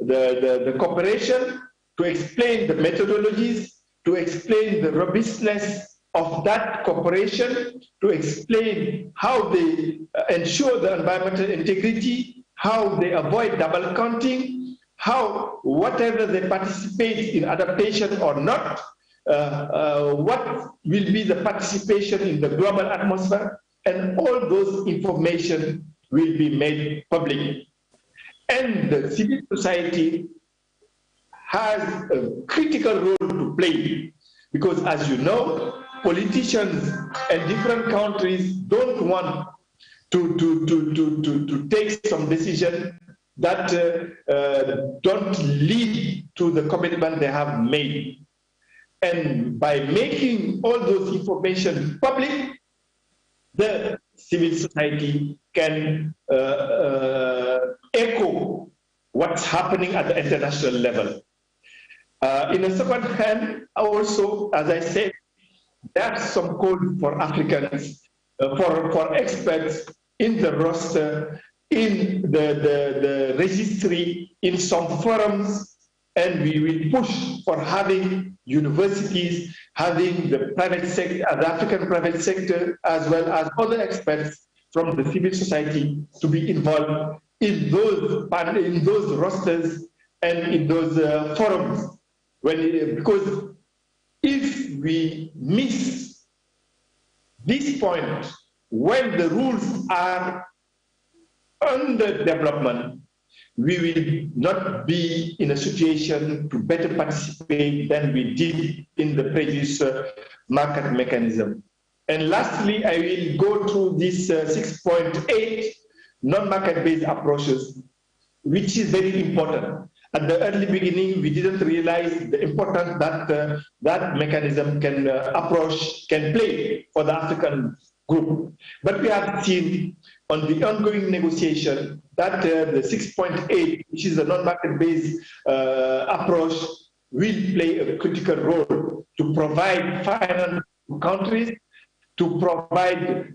cooperation, to explain the methodologies, to explain the robustness of that cooperation, to explain how they ensure the environmental integrity, how they avoid double counting, how whatever they participate in adaptation or not, what will be the participation in the global atmosphere, and all those information will be made public. And the civil society has a critical role to play, because as you know, politicians in different countries don't want to take some decision that don't lead to the commitment they have made. And by making all those information public, the civil society can echo what's happening at the international level. In a second hand, also, as I said, there's some call for Africans, for experts in the roster, in the registry, in some forums, and we will push for having universities, having the private sector, the African private sector, as well as other experts from the civil society to be involved in those rosters and in those forums. Because if we miss this point, when the rules are under development, we will not be in a situation to better participate than we did in the previous market mechanism. And lastly, I will go through this 6.8 non-market-based approaches, which is very important. At the early beginning, we didn't realize the importance that that mechanism can play for the African group. But we have seen on the ongoing negotiation that the 6.8, which is a non-market-based approach, will play a critical role to provide finance to countries, to provide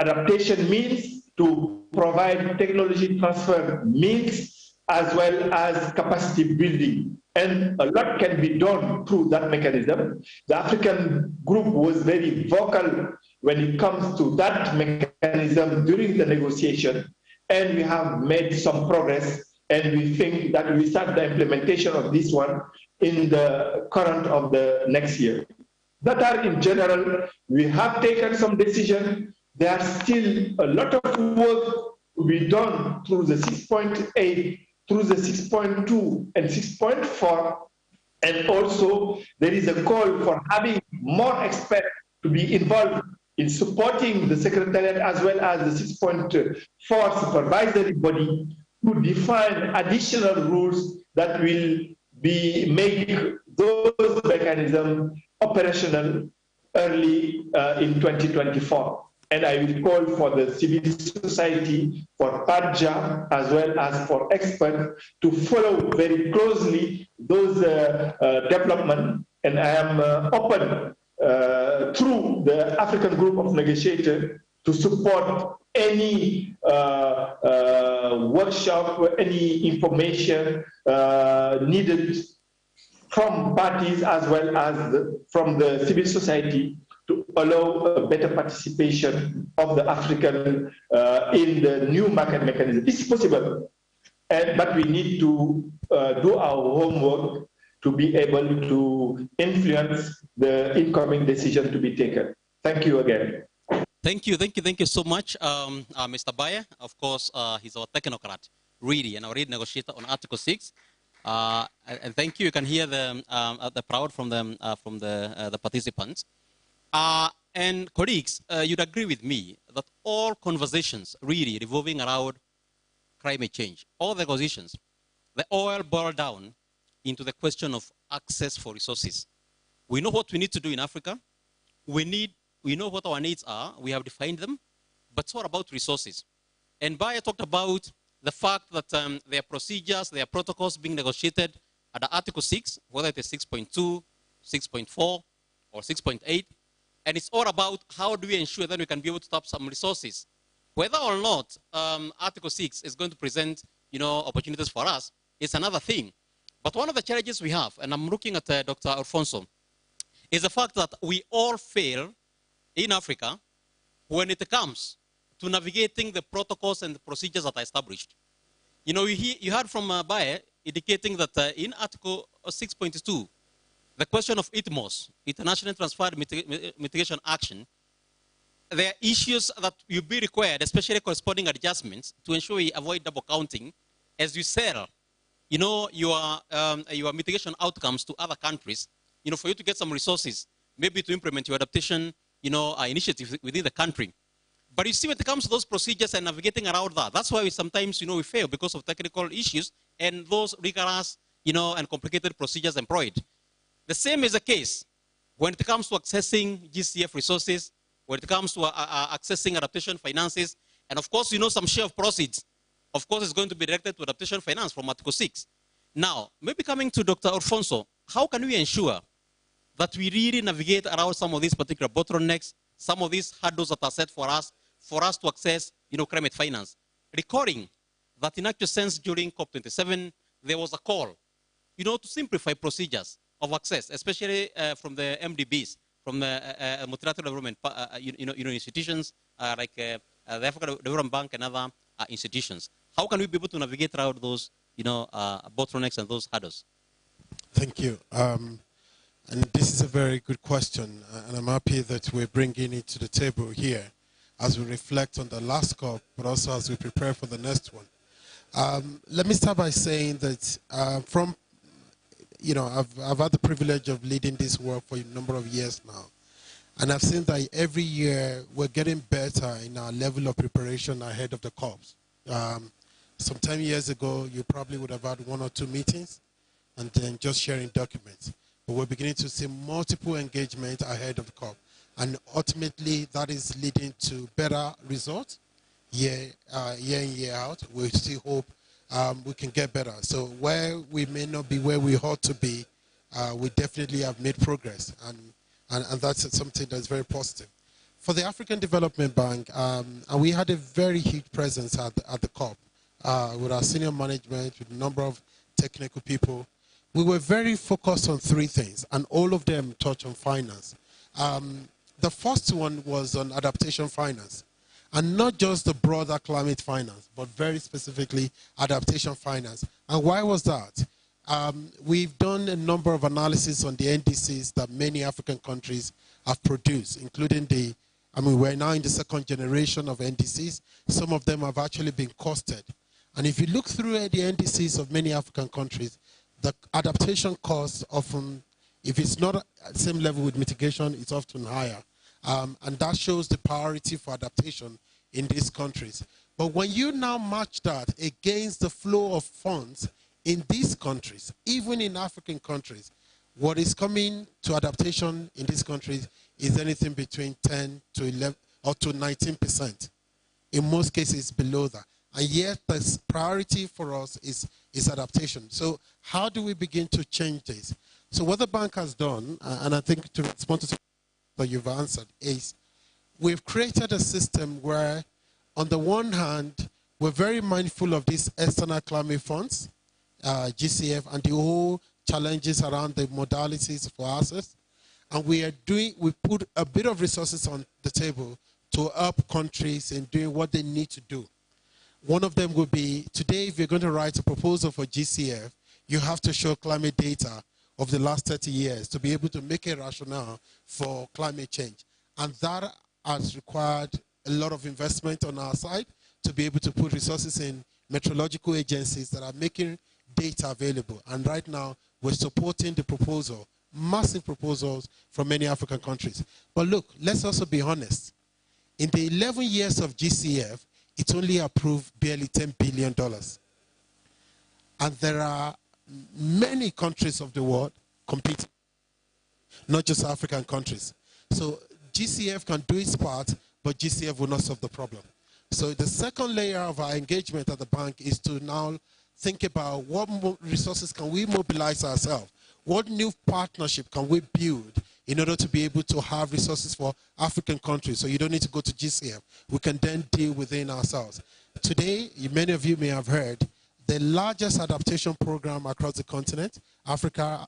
adaptation means, to provide technology transfer means, as well as capacity building. And a lot can be done through that mechanism. The African group was very vocal when it comes to that mechanism during the negotiation, and we have made some progress, and we think that we start the implementation of this one in the current of the next year. That are in general, we have taken some decision. There are still a lot of work to be done through the 6.8, through the 6.2 and 6.4, and also there is a call for having more experts to be involved in supporting the Secretariat as well as the 6.4 supervisory body to define additional rules that will make those mechanisms operational early in 2024. And I will call for the civil society, for PADJA, as well as for experts to follow very closely those developments. And I am open through the African group of negotiators to support any workshop or any information needed from parties as well as from the civil society to allow a better participation of the African in the new market mechanism. It's possible, but we need to do our homework to be able to influence the incoming decision to be taken. Thank you again. Thank you so much, Mr. Baye. Of course, he's our technocrat, really, and our lead negotiator on Article 6. And thank you. You can hear the proud from the participants. And colleagues, you'd agree with me that all conversations really revolving around climate change, all the negotiations, they all boil down into the question of access for resources. We know what we need to do in Africa. We know what our needs are. We have defined them. But it's all about resources. And Baye talked about the fact that there are procedures, there are protocols being negotiated at the Article 6, whether it is 6.2, 6.4, or 6.8. And it's all about how do we ensure that we can be able to tap some resources. Whether or not Article 6 is going to present, opportunities for us, it's another thing. But one of the challenges we have, and I'm looking at Dr. Alfonso, is the fact that we all fail in Africa when it comes to navigating the protocols and the procedures that are established. You heard from Baye indicating that in Article 6.2, the question of ITMOS, International Transfer Mitigation Action, there are issues that will be required, especially corresponding adjustments, to ensure we avoid double counting as you sell, your mitigation outcomes to other countries, for you to get some resources, maybe to implement your adaptation, initiative within the country. But you see, when it comes to those procedures and navigating around that, that's why we sometimes, we fail because of technical issues and those rigorous, and complicated procedures employed. The same is the case when it comes to accessing GCF resources, when it comes to accessing adaptation finances, and of course, some share of proceeds, of course, is going to be directed to adaptation finance from Article 6. Now, maybe coming to Dr. Alfonso, how can we ensure that we really navigate around some of these particular bottlenecks, some of these hurdles that are set for us to access, climate finance? Recalling that in actual sense during COP27, there was a call, to simplify procedures of access, especially from the MDBs, from the multilateral development, institutions like the African Development Bank and other institutions. How can we be able to navigate around those, bottlenecks and those hurdles? Thank you. And this is a very good question, and I'm happy that we're bringing it to the table here as we reflect on the last COP, but also as we prepare for the next one. Let me start by saying that I've had the privilege of leading this work for a number of years now. And I've seen that every year we're getting better in our level of preparation ahead of the COPs. Some 10 years ago, you probably would have had 1 or 2 meetings and then just sharing documents. But we're beginning to see multiple engagement ahead of the COP. And ultimately, that is leading to better results year in, year out. We still hope we can get better. So where we may not be where we ought to be, we definitely have made progress. And that's something that's very positive. For the African Development Bank, and we had a very huge presence at the COP with our senior management, with a number of technical people. We were very focused on 3 things, and all of them touch on finance. The first one was on adaptation finance, and not just the broader climate finance, but very specifically adaptation finance. And why was that? We've done a number of analysis on the NDCs that many African countries have produced, including we're now in the 2nd generation of NDCs. Some of them have actually been costed. And if you look through the NDCs of many African countries, the adaptation costs often, if it's not at the same level with mitigation, it's often higher. And that shows the priority for adaptation in these countries. But when you now match that against the flow of funds in these countries, even in African countries, what is coming to adaptation in these countries is anything between 10 to 11 or to 19%. In most cases, below that. And yet, the priority for us is adaptation. So how do we begin to change this? So what the bank has done, and I think to respond to that you've answered, is we've created a system where, on the one hand, we're very mindful of these external climate funds, GCF, and the whole challenges around the modalities for access. And we put a bit of resources on the table to help countries in doing what they need to do. One of them would be, today, if you're going to write a proposal for GCF, you have to show climate data of the last 30 years to be able to make a rationale for climate change. And that has required a lot of investment on our side to be able to put resources in meteorological agencies that are making data available. And right now, we're supporting the proposal, massive proposals from many African countries. But look, let's also be honest. In the 11 years of GCF, it's only approved barely $10 billion. And there are many countries of the world competing, not just African countries. So GCF can do its part, but GCF will not solve the problem. So the second layer of our engagement at the bank is to now think about what resources can we mobilize ourselves? What new partnership can we build in order to be able to have resources for African countries? So you don't need to go to GCF. We can then deal within ourselves. Today, many of you may have heard, the largest adaptation program across the continent, Africa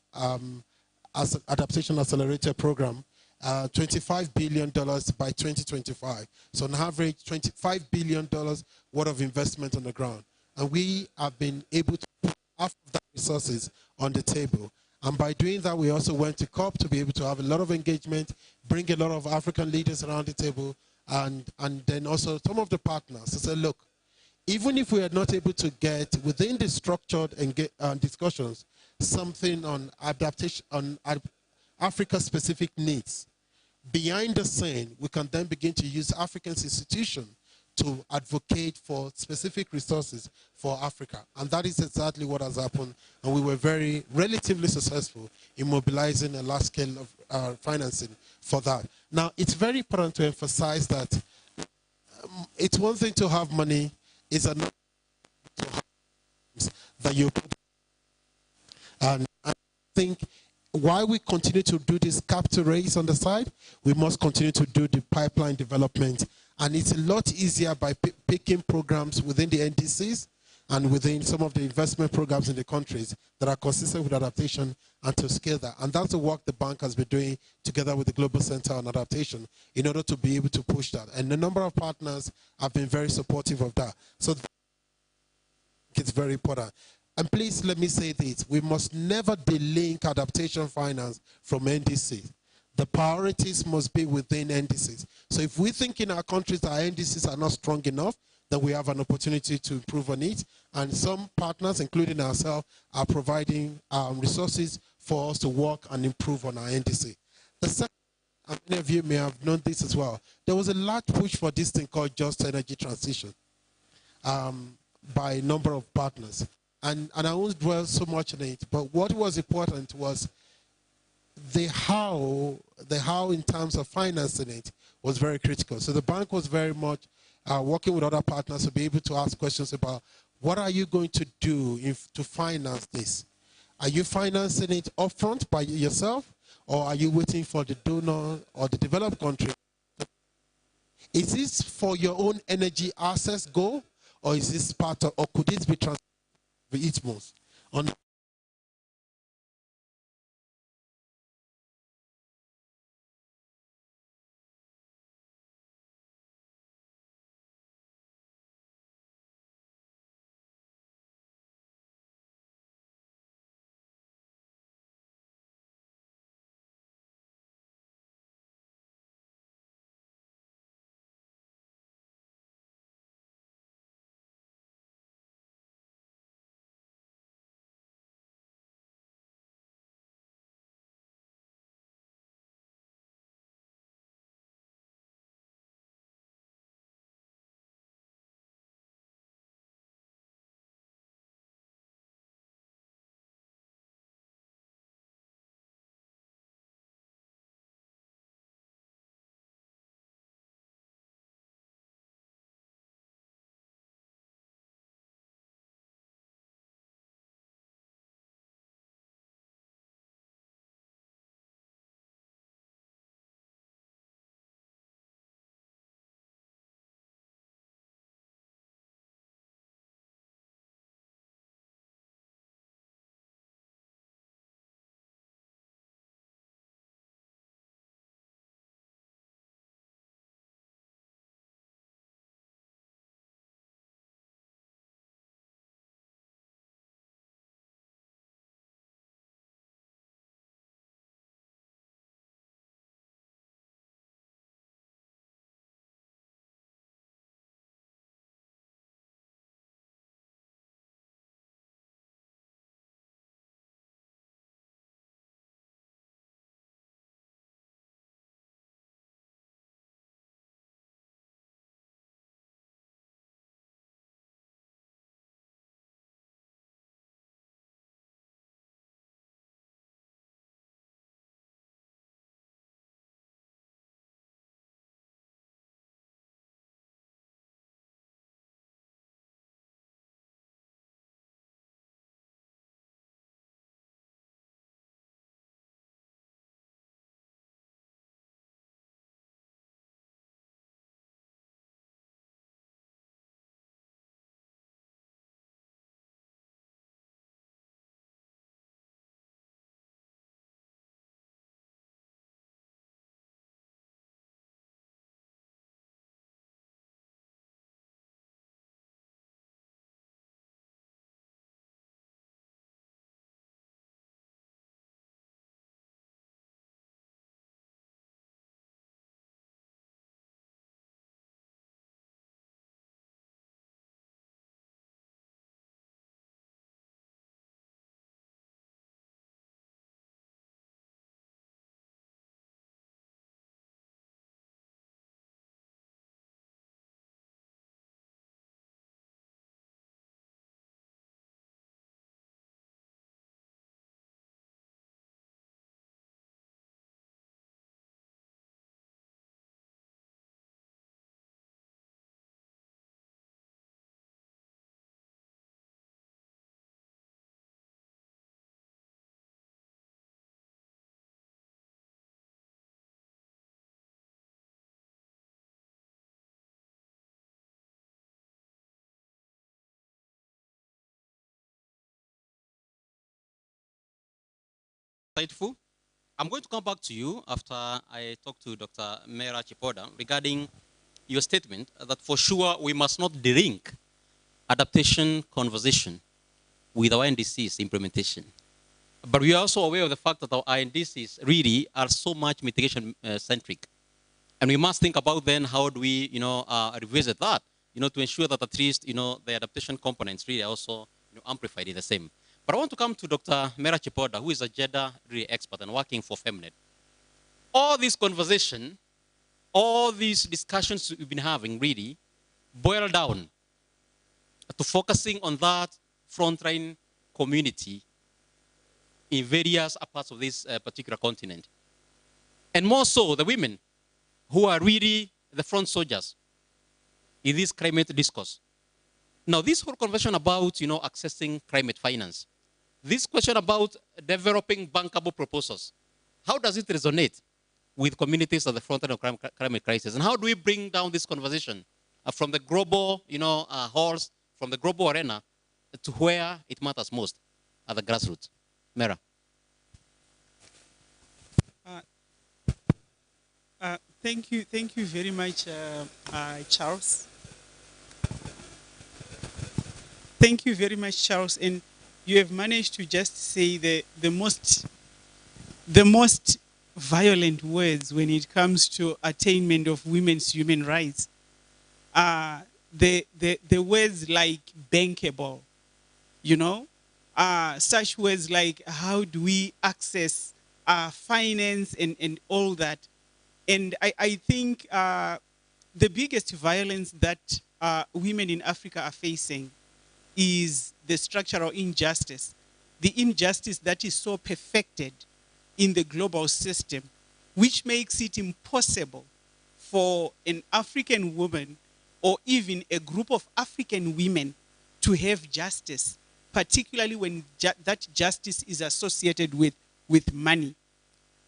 Adaptation Accelerator Program, $25 billion by 2025. So on average, $25 billion worth of investment on the ground. And we have been able to put half of that resources on the table. And by doing that, we also went to COP to be able to have a lot of engagement, bring a lot of African leaders around the table, and then also some of the partners to say, look, even if we are not able to get within the structured discussions something on adaptation, on Africa-specific needs, behind the scene, we can then begin to use African institutions to advocate for specific resources for Africa. And that is exactly what has happened. And we were relatively successful in mobilizing a large scale of financing for that. Now, it's very important to emphasize that it's one thing to have money, it's another to have that you put. And I think while we continue to do this capital raise on the side, we must continue to do the pipeline development. And it's a lot easier by picking programs within the NDCs and within some of the investment programs in the countries that are consistent with adaptation and to scale that. And that's the work the bank has been doing together with the Global Center on Adaptation in order to be able to push that. And a number of partners have been very supportive of that. So it's very important. And please let me say this, we must never delink adaptation finance from NDC. The priorities must be within NDCs. So if we think in our countries our NDCs are not strong enough that we have an opportunity to improve on it. And some partners, including ourselves, are providing resources for us to work and improve on our NDC. The second, and many of you may have known this as well, there was a large push for this thing called just energy transition by a number of partners. And I won't dwell so much on it, but what was important was the how in terms of financing it was very critical. So the bank was very much working with other partners to be able to ask questions about what are you going to do to finance this? Are you financing it upfront by yourself, or are you waiting for the donor or the developed country? Is this for your own energy access goal, or is this part of, or could it be transferred to ITMOS? Insightful. I'm going to come back to you after I talk to Dr. Mera Chipoda regarding your statement that for sure we must not de-link adaptation conversation with our NDC's implementation. But we are also aware of the fact that our NDCs really are so much mitigation centric. And we must think about then how do we revisit that to ensure that at least, the adaptation components really are also amplified in the same. But I want to come to Dr. Mera Chipoda, who is a gender really expert and working for Femnet. All this conversation, all these discussions we've been having really boil down to focusing on that frontline community in various parts of this particular continent. And more so, the women who are really the front soldiers in this climate discourse. Now, this whole conversation about, accessing climate finance, this question about developing bankable proposals, how does it resonate with communities at the front end of climate crisis? And how do we bring down this conversation from the global, halls, from the global arena to where it matters most, at the grassroots? Mera. Thank you very much, Charles. Thank you very much, Charles. And you have managed to just say the most violent words when it comes to attainment of women's human rights. The words like bankable, such words like how do we access finance and all that. And I think the biggest violence that women in Africa are facing is the structural injustice, the injustice that is so perfected in the global system, which makes it impossible for an African woman or even a group of African women to have justice, particularly when that justice is associated with money.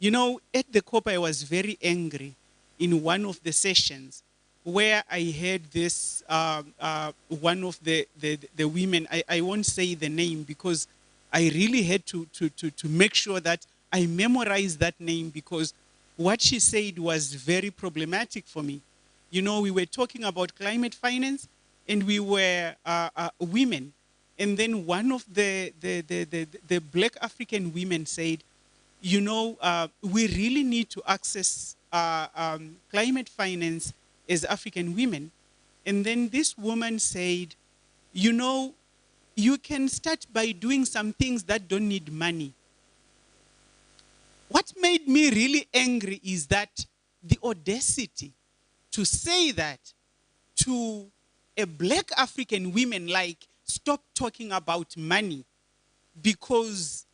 At the COP, I was very angry in one of the sessions where I heard this, one of the women, I won't say the name because I really had to make sure that I memorized that name, because what she said was very problematic for me. We were talking about climate finance and we were women. And then one of the Black African women said, we really need to access climate finance as African women. And then this woman said, you can start by doing some things that don't need money. What made me really angry is that the audacity to say that to a Black African woman, like, stop talking about money because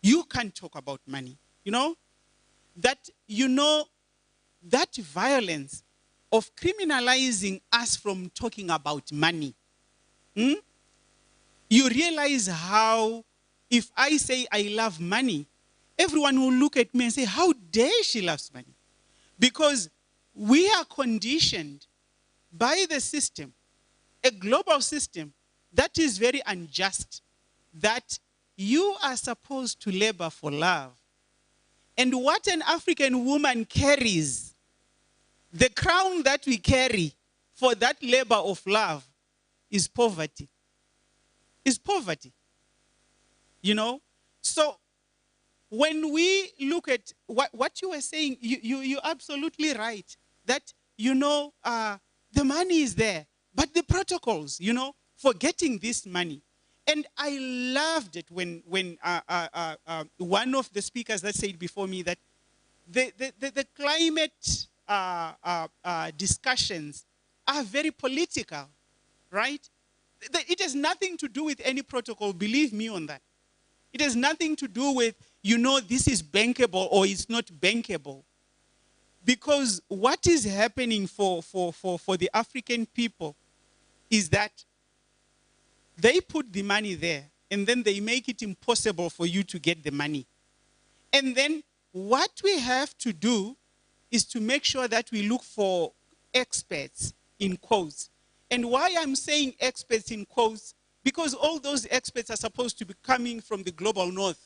you can't talk about money. That violence of criminalizing us from talking about money. You realize how, if I say I love money, everyone will look at me and say, how dare she loves money? Because we are conditioned by the system, a global system that is very unjust, that you are supposed to labor for love. And what an African woman carries, the crown that we carry for that labor of love, is poverty. Is poverty. So when we look at what you were saying, you're absolutely right. That, the money is there, but the protocols, for getting this money. And I loved it when one of the speakers that said before me that the climate discussions are very political, right? It has nothing to do with any protocol, believe me on that. It has nothing to do with, this is bankable or it's not bankable. Because what is happening for the African people is that they put the money there and then they make it impossible for you to get the money. And then what we have to do is to make sure that we look for experts, in quotes. And why I'm saying experts in quotes, because all those experts are supposed to be coming from the global north.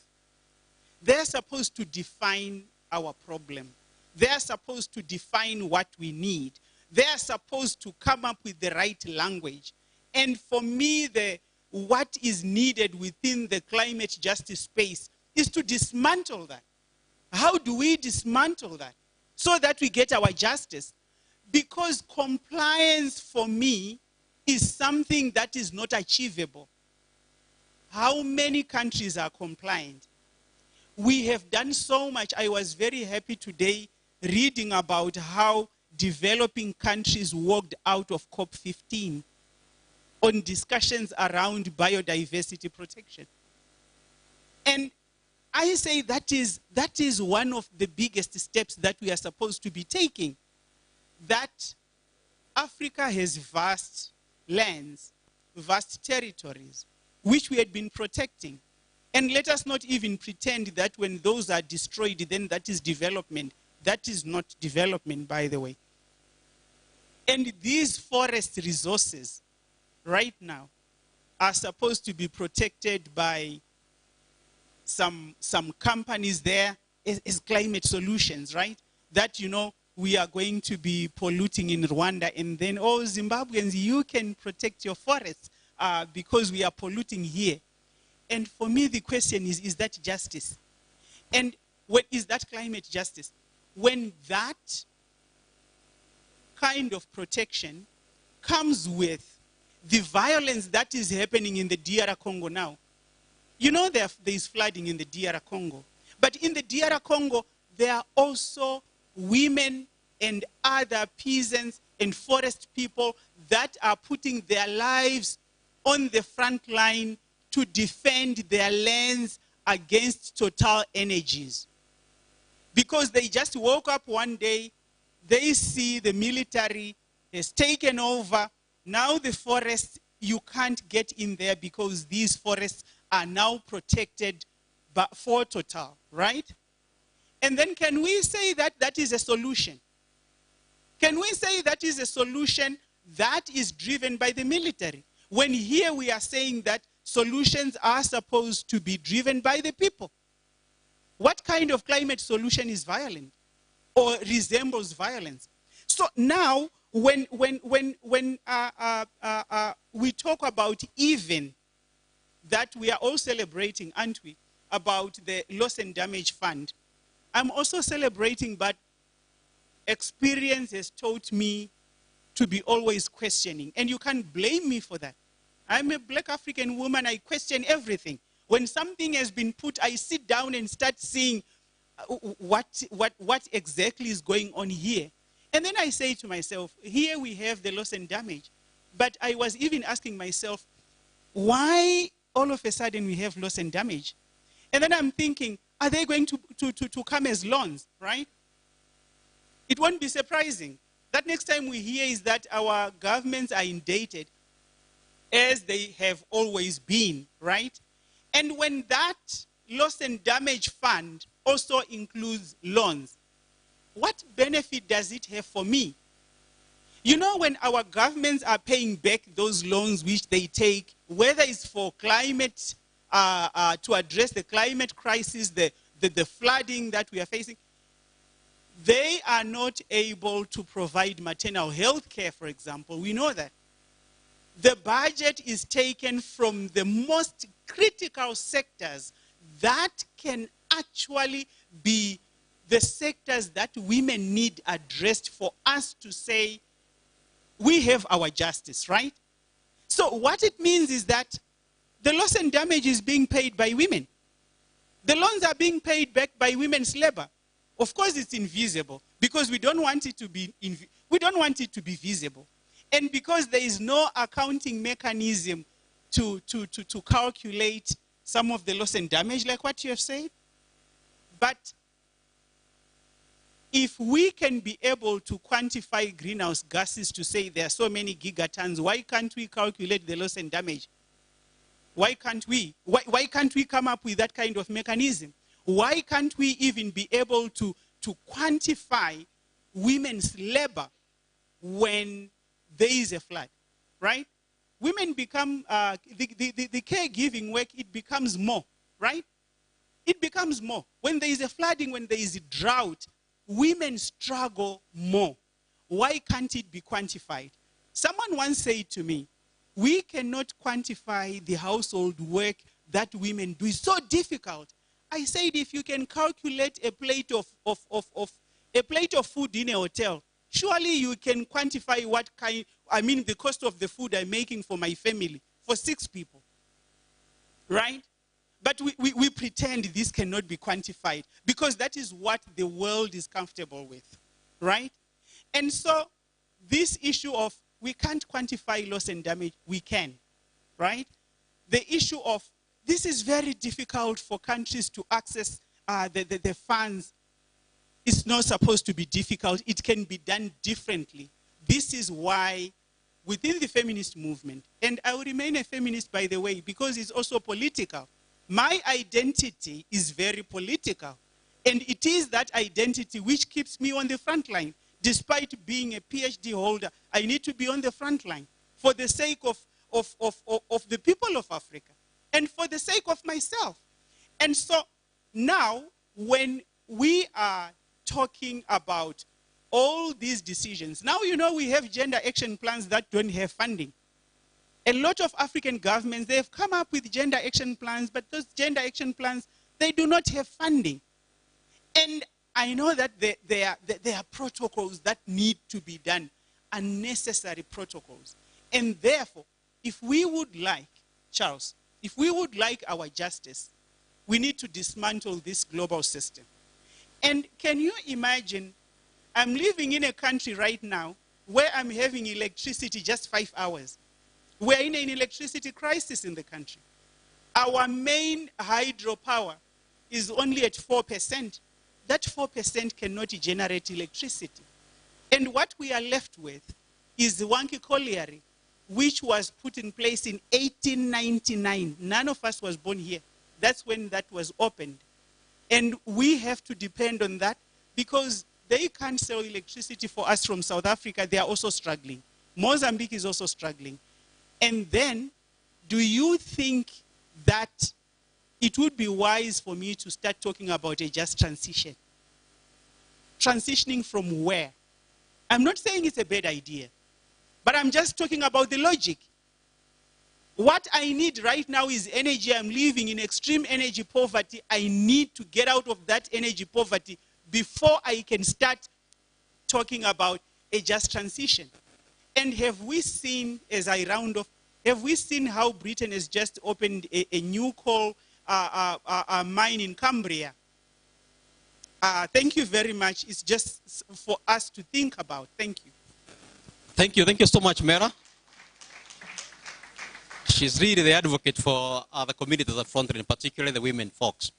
They're supposed to define our problem. They're supposed to define what we need. They're supposed to come up with the right language. And for me, what is needed within the climate justice space is to dismantle that. How do we dismantle that? So that we get our justice. Because compliance for me is something that is not achievable. How many countries are compliant? We have done so much. I was very happy today reading about how developing countries walked out of COP15 on discussions around biodiversity protection. And I say that is one of the biggest steps that we are supposed to be taking. That Africa has vast lands, vast territories, which we had been protecting. And let us not even pretend that when those are destroyed, then that is development. That is not development, by the way. And these forest resources, right now, are supposed to be protected by some companies there as climate solutions, right? That, you know, we are going to be polluting in Rwanda, and then, oh, Zimbabweans, you can protect your forests because we are polluting here. And for me, the question is that justice? And what is that climate justice? When that kind of protection comes with the violence that is happening in the DR Congo now. You know there is flooding in the DR Congo. But in the DR Congo, there are also women and other peasants and forest people that are putting their lives on the front line to defend their lands against Total Energies. Because they just woke up one day, they see the military has taken over. Now the forests, you can't get in there because these forests are now protected for Total, right? And then can we say that that is a solution? Can we say that is a solution that is driven by the military? When here we are saying that solutions are supposed to be driven by the people. What kind of climate solution is violent or resembles violence? So now, when we talk about even that we are all celebrating, aren't we, about the loss and damage fund, I'm also celebrating, but experience has taught me to be always questioning. And you can't blame me for that. I'm a black African woman, I question everything. When something has been put, I sit down and start seeing what exactly is going on here. And then I say to myself, here we have the loss and damage. But I was even asking myself, why all of a sudden we have loss and damage? And then I'm thinking, are they going to come as loans, right? It won't be surprising. That next time we hear is that our governments are indebted, as they have always been, right? And when that loss and damage fund also includes loans, what benefit does it have for me? You know, when our governments are paying back those loans which they take, whether it's for climate, to address the climate crisis, the flooding that we are facing, they are not able to provide maternal health care, for example. We know that. The budget is taken from the most critical sectors that can actually be the sectors that women need addressed for us to say, we have our justice, right? So what it means is that the loss and damage is being paid by women. The loans are being paid back by women's labor. Of course, it's invisible because we don't want it to be visible. And because there is no accounting mechanism to calculate some of the loss and damage, like what you have said. But if we can be able to quantify greenhouse gases to say there are so many gigatons, why can't we calculate the loss and damage? Why can't we? Why can't we come up with that kind of mechanism? Why can't we even be able to quantify women's labor when there is a flood, right? Women become, the caregiving work, it becomes more, right? It becomes more. When there is a flooding, when there is a drought, women struggle more. Why can't it be quantified? Someone once said to me, we cannot quantify the household work that women do. It's so difficult. I said, if you can calculate a plate of food in a hotel, surely you can quantify what kind, the cost of the food I'm making for my family, for 6 people, right? But we pretend this cannot be quantified because that is what the world is comfortable with, right? And so this issue of we can't quantify loss and damage, we can, right? The issue of this is very difficult for countries to access the funds. It's not supposed to be difficult. It can be done differently. This is why within the feminist movement, and I will remain a feminist, by the way, because it's also political. My identity is very political. And it is that identity which keeps me on the front line. Despite being a PhD holder, I need to be on the front line for the sake of the people of Africa and for the sake of myself. And so now, when we are talking about all these decisions, now you know we have gender action plans that don't have funding. A lot of African governments, they have come up with gender action plans, but those gender action plans, they do not have funding. And I know that there are protocols that need to be done, unnecessary protocols. And therefore, if we would like, Charles, if we would like our justice, we need to dismantle this global system. And can you imagine, I'm living in a country right now where I'm having electricity just 5 hours. We're in an electricity crisis in the country. Our main hydropower is only at 4%. That 4% cannot generate electricity. And what we are left with is the Wanki Colliery, which was put in place in 1899. None of us was born here. That's when that was opened. And we have to depend on that because they can't sell electricity for us from South Africa. They are also struggling. Mozambique is also struggling. And then, do you think that it would be wise for me to start talking about a just transition? Transitioning from where? I'm not saying it's a bad idea, but I'm just talking about the logic. What I need right now is energy. I'm living in extreme energy poverty. I need to get out of that energy poverty before I can start talking about a just transition. And have we seen, as I round off, have we seen how Britain has just opened a new coal mine in Cumbria? Thank you very much. It's just for us to think about. Thank you. Thank you. Thank you so much, Mera. She's really the advocate for the communities at front, in particular the women folks.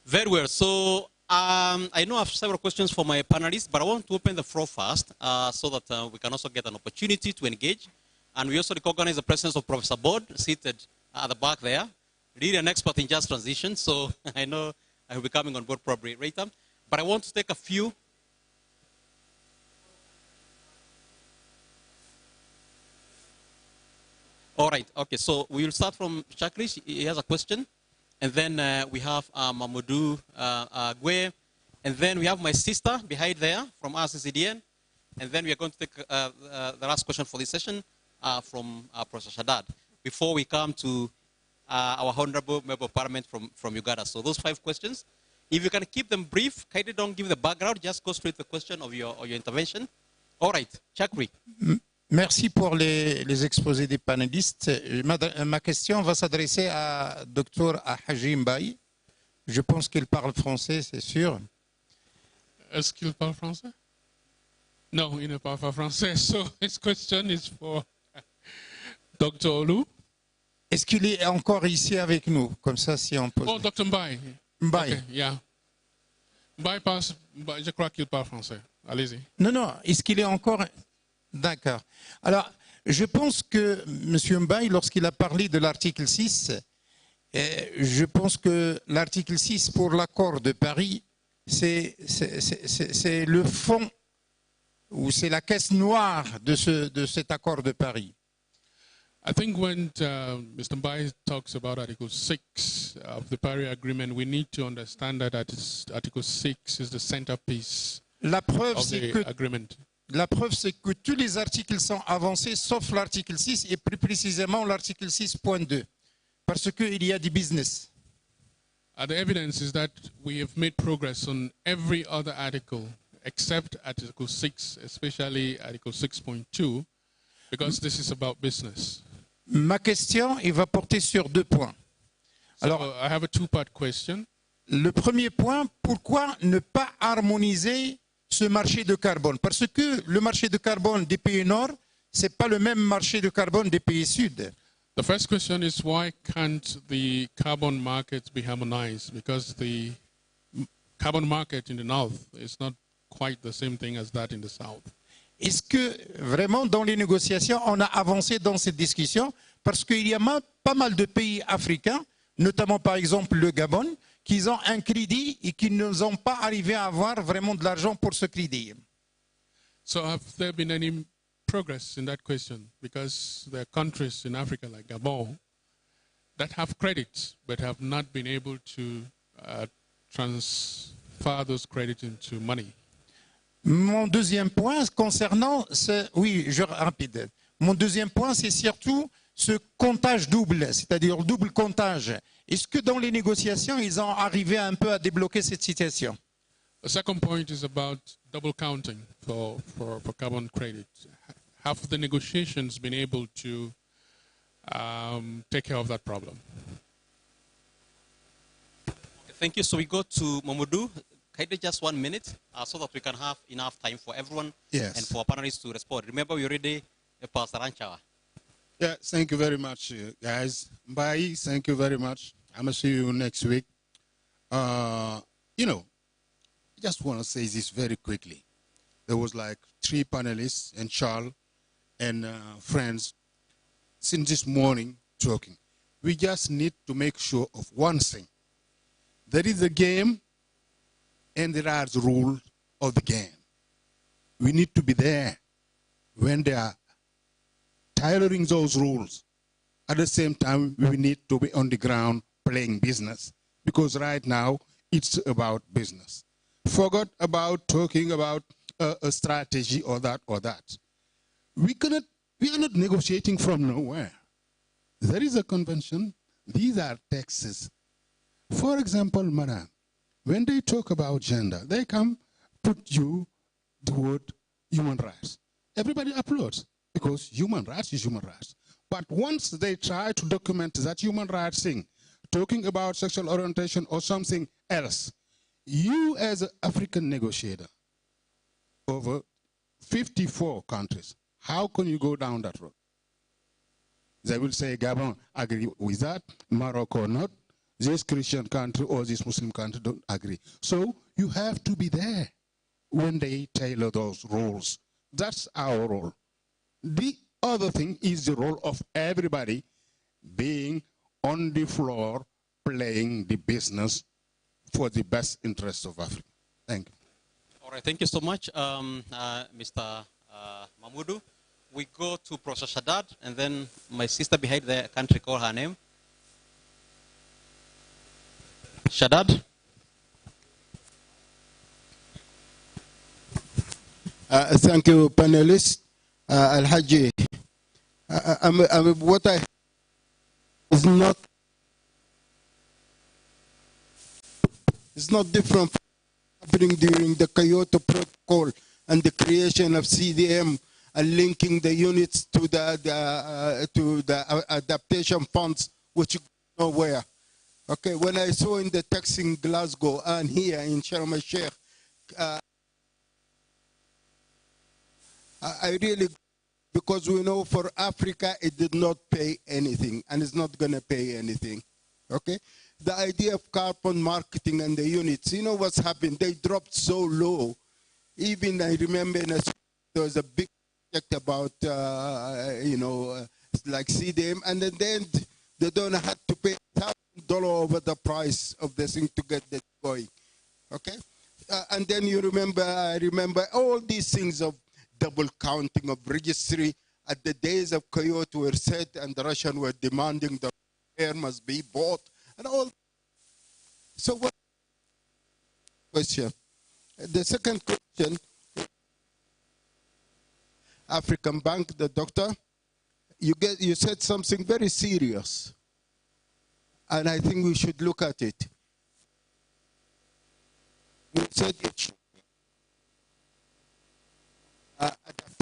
Very well. So I know I have several questions for my panelists, but I want to open the floor first so that we can also get an opportunity to engage. And we also recognize the presence of Professor Bod, seated at the back there, really an expert in just transition. So I know I will be coming on board probably later. But I want to take a few. All right, okay, so we will start from Chakri. He has a question. And then we have Mamadou Gwe. And then we have my sister behind there from RCCDN. And then we are going to take the last question for this session from Professor Shaddad before we come to our Honorable Member of Parliament from Uganda. So those 5 questions, if you can keep them brief, kindly don't give the background, just go straight to the question of your intervention. All right, Chakri. Merci pour les exposés des panélistes. Ma question va s'adresser à Dr. Haji Mbaye. Je pense qu'il parle français, c'est sûr. Est-ce qu'il parle français? No, il ne parle pas français. So his question is for Dr. Olu. Est-ce qu'il est encore ici avec nous? Comme ça, si on pose... Oh, Dr. Mbaye. Mbaye. Okay, yeah. Mbaye parle, je crois qu'il parle français. Allez-y. Non, est-ce qu'il est encore... D'accord. Alors, je pense que M. Mbaye, lorsqu'il a parlé de l'article 6, je pense que l'article 6 pour l'accord de Paris, c'est le fond, ou c'est la caisse noire de cet accord de Paris. I think when Mr. Mbaye talks about Article 6 of the Paris Agreement, we need to understand that Article 6 is the centerpiece of the agreement. La preuve, c'est que tous les articles sont avancés, sauf l'article 6, et plus précisément l'article 6.2, parce qu'il y a du business. The evidence is that we have made progress on every other article except Article 6, especially Article 6.2, because this is about business. Ma question, il va porter sur 2 points. Alors, I have a two-part question. Le premier point, pourquoi ne pas harmoniser ce marché de carbone? Parce que le marché de carbone des pays nord, ce n'est pas le même marché de carbone des pays sud. The first question is, why can't the carbon markets be harmonized? Because the carbon market in the north is not quite the same thing as that in the south. Est-ce que vraiment dans les négociations, on a avancé dans cette discussion? Parce qu'il y a pas mal de pays africains, notamment par exemple le Gabon, qui ont un crédit et qui ne sont pas arrivés à avoir vraiment de l'argent pour ce crédit. So have there been any progress in that question? Because there are countries in Africa like Gabon that have credits but have not been able to transfer those credits into money. Mon deuxième point concernant oui, rapide. Mon deuxième point, c'est surtout ce comptage double, c'est-à-dire le double comptage. Est-ce que dans les négociations, ils ont arrivé un peu à débloquer cette situation? The second point is about double counting for carbon credits. Have the negotiations been able to take care of that problem? Thank you. So we go to Mamadou. Kindly just 1 minute so that we can have enough time for everyone and for our panelists to respond. Remember, we already passed Ranchawa. Yeah, thank you very much, guys. Bye. Thank you very much. I'm going to see you next week. You know, I just want to say this very quickly. There was like 3 panelists and Charles and friends since this morning talking. We just need to make sure of one thing. There is a game and there are the rules of the game. We need to be there when they are tailoring those rules. At the same time, we need to be on the ground playing business, because right now it's about business. Forget about talking about a strategy or that or that. We are not negotiating from nowhere. There is a convention. These are texts. For example, madam, when they talk about gender, they come put you the word human rights. Everybody applauds because human rights is human rights. But once they try to document that human rights thing, talking about sexual orientation or something else, you as an African negotiator over 54 countries, how can you go down that road? They will say Gabon agree with that, Morocco not, this Christian country or this Muslim country don't agree. So you have to be there when they tailor those rules. That's our role. The other thing is the role of everybody being on the floor playing the business for the best interests of Africa. Thank you. All right, thank you so much, Mr. Mamadou. We go to Professor Shaddad, and then my sister behind there, I can't recall her name. Shaddad. Thank you, panelists. Al-Haji, what I is not different from happening during the Kyoto Protocol and the creation of CDM and linking the units to the adaptation funds, which go nowhere. Okay, when I saw in the text in Glasgow and here in Sharm el-Sheikh, I really, because we know for Africa it did not pay anything and it's not going to pay anything. Okay, the idea of carbon marketing and the units, you know what's happened? They dropped so low. Even I remember there was a big project about like CDM, and then they don't have to pay $1,000 over the price of the thing to get that going. Okay, and then I remember all these things of double counting of registry at the days of Kyoto were set, and the Russians were demanding the air must be bought and all. So what question? The second question, African Bank, the doctor, you said something very serious, and I think we should look at it. You said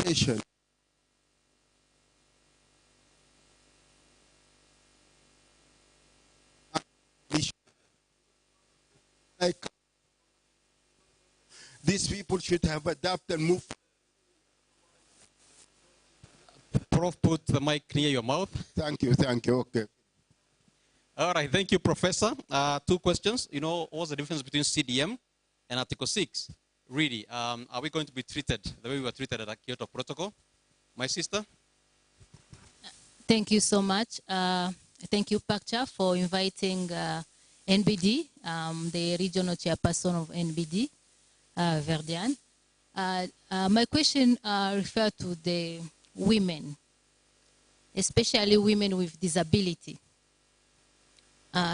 nation. Like, these people should have adapted and moved. Prof, put the mic near your mouth. Thank you, okay. All right, thank you, Professor. Two questions. You know, what's the difference between CDM and Article 6? Really, are we going to be treated the way we were treated at the Kyoto Protocol? My sister? Thank you so much. Thank you, Pakcha, for inviting NBD, the regional chairperson of NBD, Verdian. My question refers to the women, especially women with disability.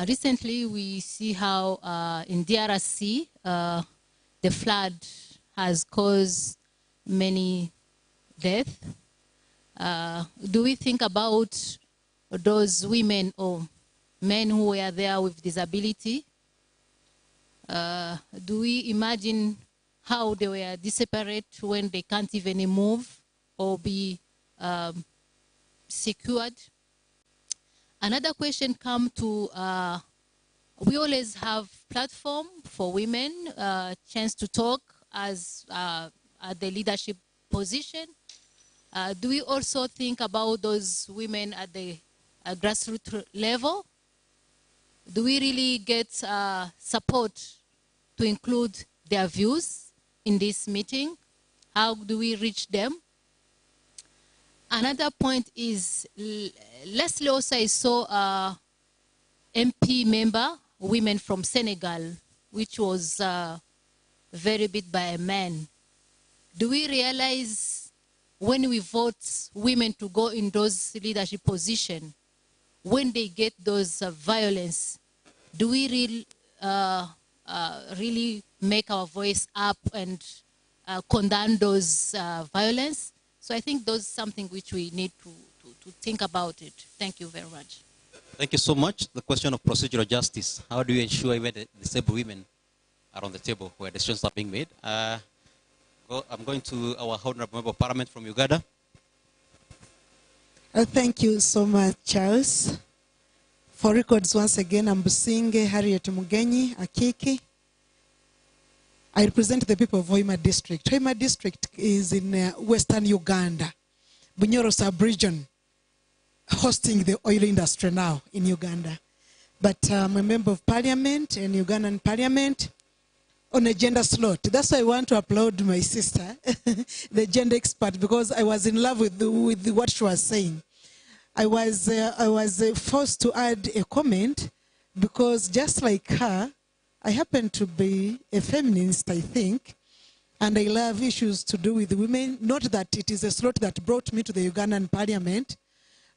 Recently, we see how in DRC, the flood has caused many deaths. Do we think about those women or men who were there with disability? Do we imagine how they were disparate when they can't even move or be secured? Another question comes to, we always have platform for women, chance to talk as at the leadership position. Do we also think about those women at the grassroots level? Do we really get support to include their views in this meeting? How do we reach them? Another point is, lastly also I saw a MP member, women from Senegal, which was very bit by a man. Do we realize when we vote women to go in those leadership positions, when they get those violence, do we really make our voice up and condemn those violence? So I think those something which we need to think about it. Thank you very much. Thank you so much. The question of procedural justice. How do you ensure even the disabled women are on the table where decisions are being made? I'm going to our Honorable Member of Parliament from Uganda. Thank you so much, Charles. For records, once again, I'm Businge Harriet Mugenyi Akiki. I represent the people of Hoima District. Hoima District is in Western Uganda, Bunyoro sub-region, hosting the oil industry now in Uganda. But I'm a member of parliament in Ugandan parliament on a gender slot. That's why I want to applaud my sister, the gender expert, because I was in love with what she was saying. I was forced to add a comment because just like her, I happen to be a feminist, I think, and I love issues to do with women. Not that it is a slot that brought me to the Ugandan parliament,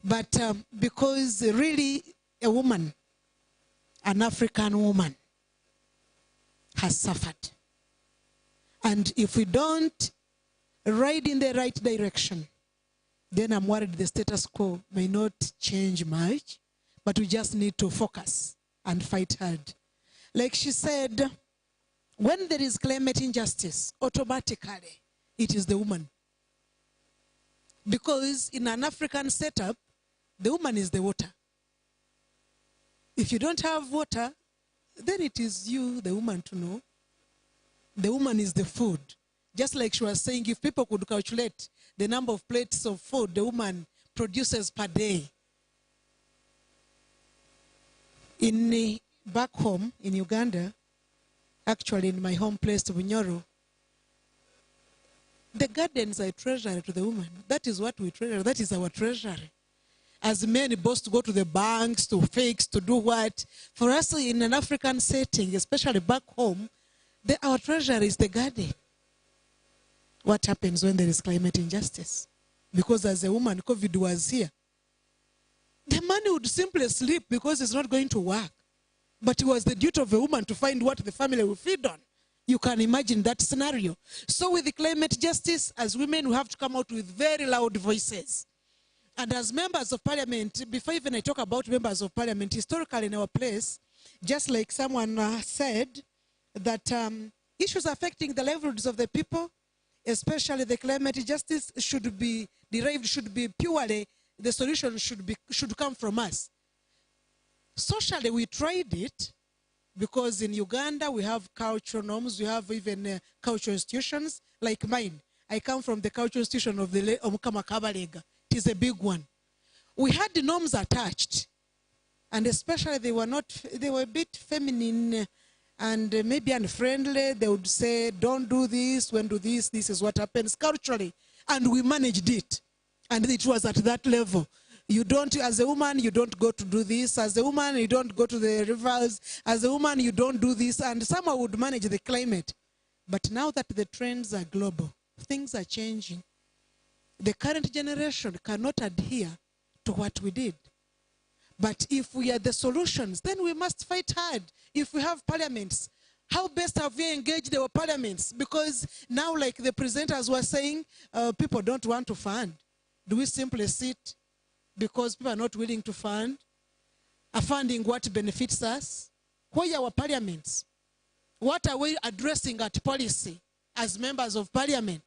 but because really a woman, an African woman, has suffered. And if we don't ride in the right direction, then I'm worried the status quo may not change much, but we just need to focus and fight hard. Like she said, when there is climate injustice, automatically it is the woman. Because in an African setup, the woman is the water. If you don't have water, then it is you, the woman, to know. The woman is the food. Just like she was saying, if people could calculate the number of plates of food the woman produces per day. Back home in Uganda, actually in my home place, Bunyoro, the gardens are treasury to the woman. That is what we treasure. That is our treasury. As men both to go to the banks, to fix, to do what. For us in an African setting, especially back home, our treasure is the garden. What happens when there is climate injustice? Because as a woman, COVID was here. The man would simply sleep because it's not going to work. But it was the duty of a woman to find what the family will feed on. You can imagine that scenario. So with the climate justice, as women, we have to come out with very loud voices. And as members of parliament, before even I talk about members of parliament, historically in our place, just like someone said, that issues affecting the livelihoods of the people, especially the climate justice should be derived, should be purely, the solution should come from us. Socially, we tried it because in Uganda we have cultural norms, we have even cultural institutions like mine. I come from the cultural institution of the Omukama Kabalega. It is a big one. We had the norms attached, and especially they were a bit feminine and maybe unfriendly. They would say, don't do this, when do this is what happens culturally. And we managed it. And it was at that level. You don't, as a woman, you don't go to do this. As a woman, you don't go to the rivers. As a woman, you don't do this. And someone would manage the climate. But now that the trends are global, things are changing. The current generation cannot adhere to what we did. But if we are the solutions, then we must fight hard. If we have parliaments, how best have we engaged our parliaments? Because now, like the presenters were saying, people don't want to fund. Do we simply sit because people are not willing to fund? Are funding what benefits us? Where are our parliaments? What are we addressing at policy as members of parliament?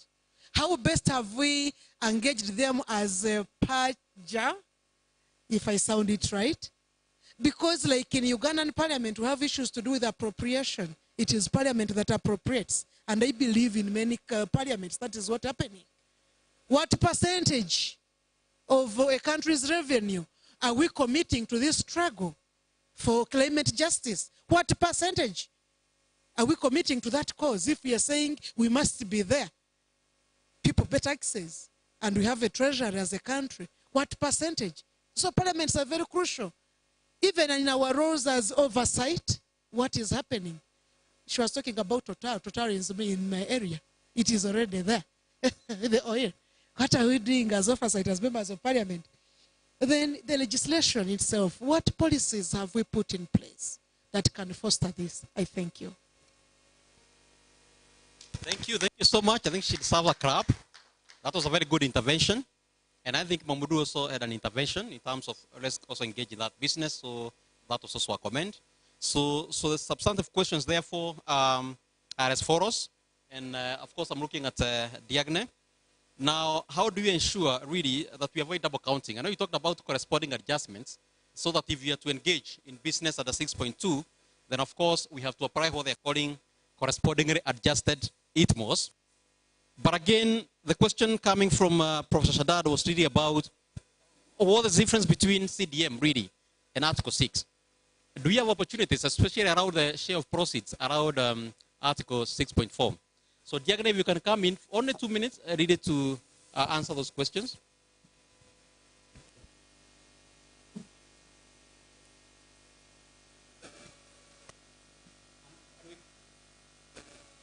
How best have we engaged them as a paja, if I sound it right? Because like in Ugandan parliament, we have issues to do with appropriation. It is parliament that appropriates. And I believe in many parliaments, that is what's happening. What percentage of a country's revenue are we committing to this struggle for climate justice? What percentage are we committing to that cause? If we are saying we must be there, people pay taxes, and we have a treasury as a country, what percentage? So parliaments are very crucial. Even in our roles as oversight, what is happening? She was talking about Total. Total is in my area. It is already there. The oil. What are we doing as oversight, as members of parliament? Then the legislation itself, what policies have we put in place that can foster this? I thank you. Thank you so much. I think she deserves a clap. That was a very good intervention. And I think Mamudu also had an intervention in terms of let's also engage in that business. So that was also a comment. So the substantive questions, therefore, are as follows. And of course, I'm looking at Diagne. Now, how do you ensure really that we avoid double counting? I know you talked about corresponding adjustments, so that if you are to engage in business at the 6.2, then of course we have to apply what they're calling correspondingly adjusted ITMOs. But again, the question coming from Professor Shaddad was really about what is the difference between CDM really and Article 6. Do you have opportunities, especially around the share of proceeds, around Article 6.4? So Diagne, if you can come in, only 2 minutes, ready to answer those questions.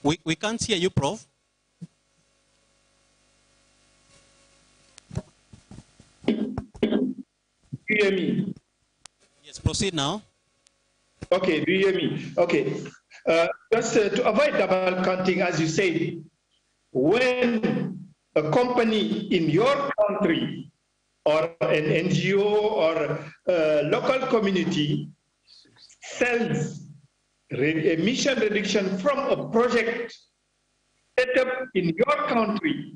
We can't hear you, Prof. Do you hear me? Yes, proceed now. Okay, do you hear me? Okay. Just to avoid double counting, as you said, when a company in your country or an NGO or a local community sells emission reduction from a project set up in your country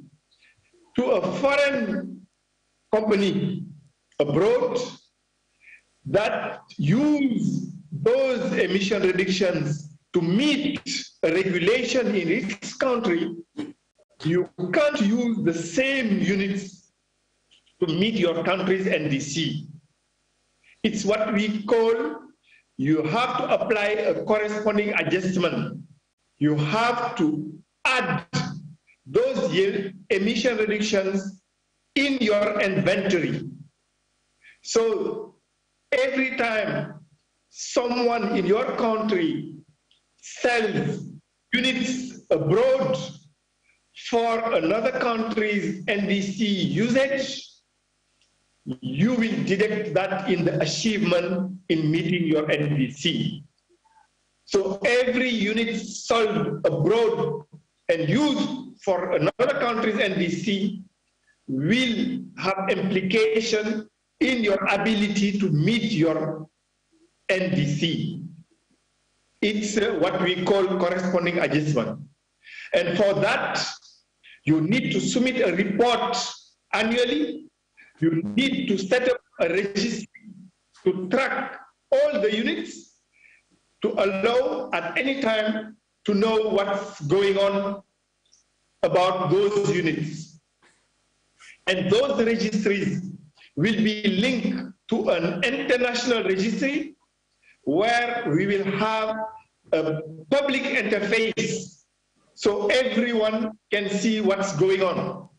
to a foreign company abroad that use those emission reductions to meet a regulation in its country, you can't use the same units to meet your country's NDC. It's what we call, you have to apply a corresponding adjustment. You have to add those emission reductions in your inventory. So every time someone in your country sells units abroad for another country's NDC usage, you will deduct that in the achievement in meeting your NDC. So every unit sold abroad and used for another country's NDC will have implication in your ability to meet your NDC. It's what we call corresponding adjustment. And for that, You need to submit a report annually. You need to set up a registry to track all the units, to allow at any time to know what's going on about those units. And those registries will be linked to an international registry where we will have a public interface so everyone can see what's going on.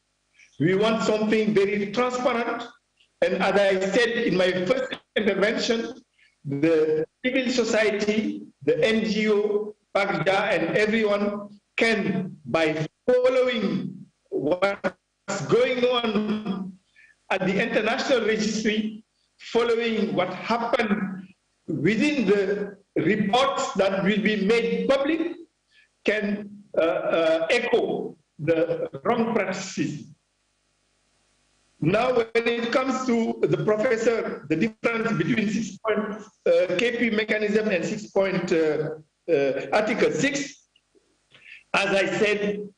We want something very transparent. And as I said in my first intervention, the civil society, the NGO, PACJA, and everyone can, by following what's going on at the international registry, following what happened within the reports that will be made public, can echo the wrong practices. Now, when it comes to the professor, the difference between 6-point KP mechanism and 6-point Article 6, as I said,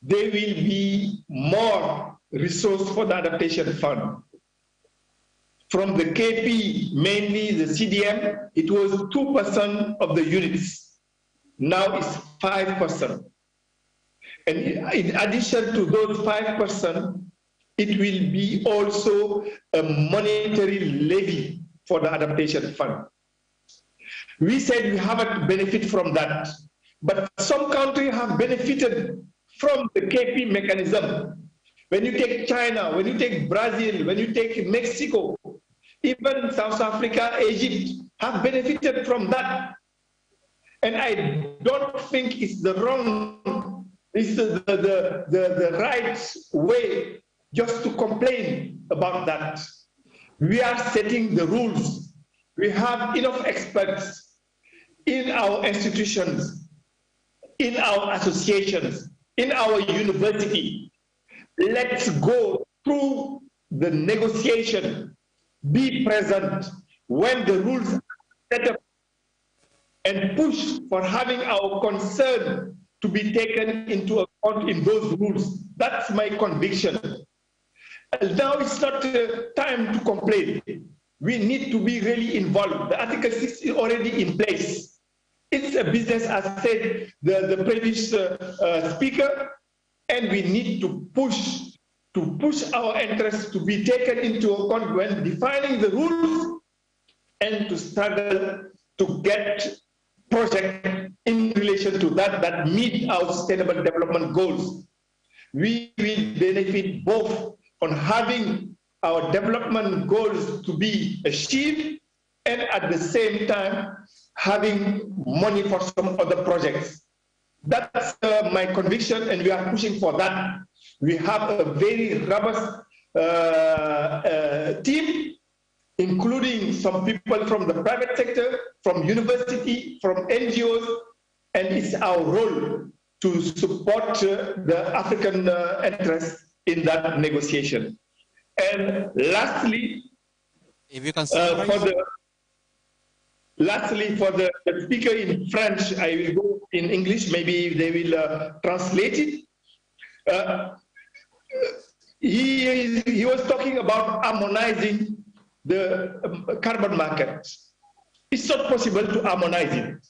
there will be more resource for the adaptation fund. From the KP, mainly the CDM, it was 2% of the units. Now it's 5%. And in addition to those 5%, it will be also a monetary levy for the adaptation fund. We said we haven't benefited from that, but some countries have benefited from the KP mechanism. When you take China, when you take Brazil, when you take Mexico, even South Africa, Egypt have benefited from that. And I don't think it's the right way just to complain about that. We are setting the rules. We have enough experts in our institutions, in our associations, in our university. Let's go through the negotiation, be present when the rules are set up, and push for having our concern to be taken into account in those rules. That's my conviction. Now it's not time to complain. We need to be really involved. The Article 6 is already in place. It's a business, as said the previous speaker, and we need to push our interests to be taken into account when defining the rules and to struggle to get projects in relation to that meet our sustainable development goals. We will benefit both on having our development goals to be achieved and at the same time having money for some other projects. That's my conviction, and we are pushing for that. We have a very robust team, including some people from the private sector, from university, from NGOs, and it's our role to support the African interests in that negotiation. And lastly, if you can lastly, for the speaker in French, I will go in English, maybe they will translate it. He was talking about harmonizing the carbon market. It's not possible to harmonize it.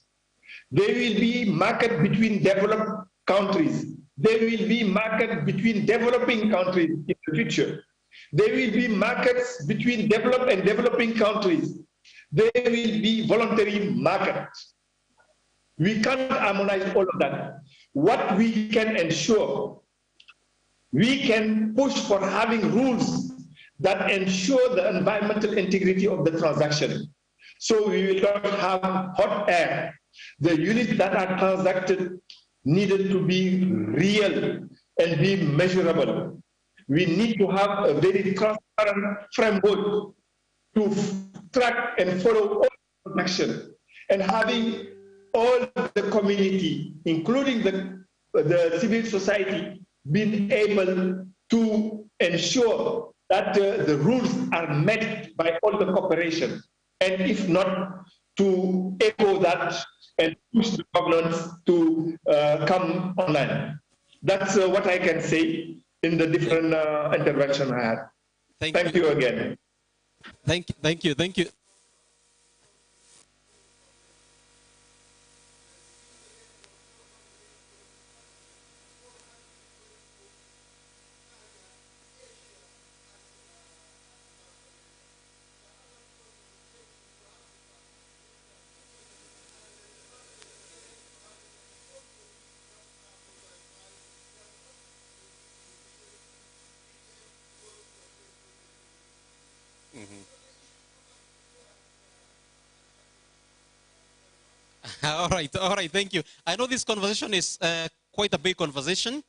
There will be market between developed countries. There will be market between developing countries in the future. There will be markets between developed and developing countries. There will be voluntary markets. We can't harmonize all of that. What we can ensure, we can push for having rules that ensure the environmental integrity of the transaction. So we will not have hot air. The units that are transacted needed to be real and be measurable. We need to have a very transparent framework to track and follow all transactions, and having all the community, including the civil society, being able to ensure that the rules are met by all the cooperation, and if not, to echo that and push the governments to come online. That's what I can say in the different intervention I had. Thank you again. Thank you. All right, thank you. I know this conversation is quite a big conversation,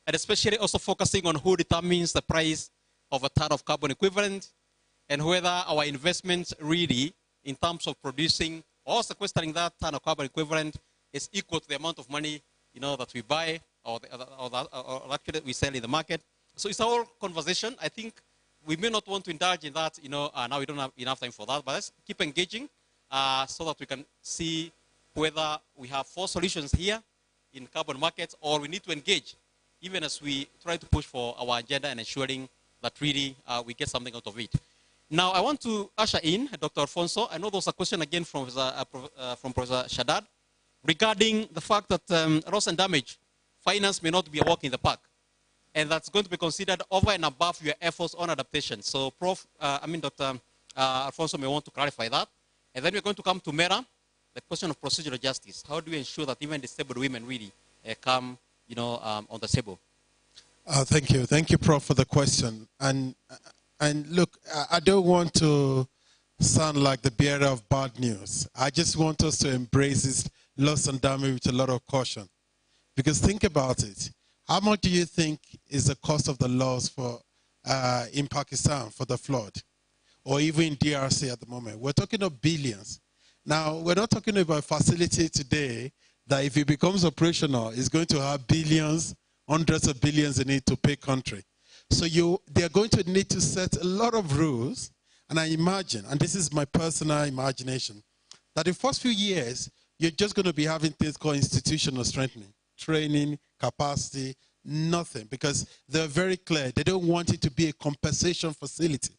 and especially also focusing on who determines the price of a ton of carbon equivalent, and whether our investments really, in terms of producing or sequestering that ton of carbon equivalent, is equal to the amount of money, that we buy or that we sell in the market. So it's our conversation. I think we may not want to indulge in that, now we don't have enough time for that, but let's keep engaging so that we can see whether we have 4 solutions here in carbon markets, or we need to engage even as we try to push for our agenda and ensuring that really we get something out of it. Now, I want to usher in Dr. Alfonso. I know there was a question again from Professor Shaddad regarding the fact that loss and damage finance may not be a walk in the park, and that's going to be considered over and above your efforts on adaptation. So, Dr. Alfonso may want to clarify that. And then we're going to come to Mera, the question of procedural justice. How do we ensure that even disabled women really come, on the table? Thank you, Prof, for the question. And look, I don't want to sound like the bearer of bad news. I just want us to embrace this loss and damage with a lot of caution. Because think about it. How much do you think is the cost of the loss for in Pakistan for the flood, or even in DRC at the moment? We're talking of billions. Now, we're not talking about a facility today that if it becomes operational, is going to have billions, hundreds of billions in it to pay country. So they're going to need to set a lot of rules. And I imagine, and this is my personal imagination, that the first few years, you're just going to be having things called institutional strengthening, training, capacity, nothing, because they're very clear. They don't want it to be a compensation facility.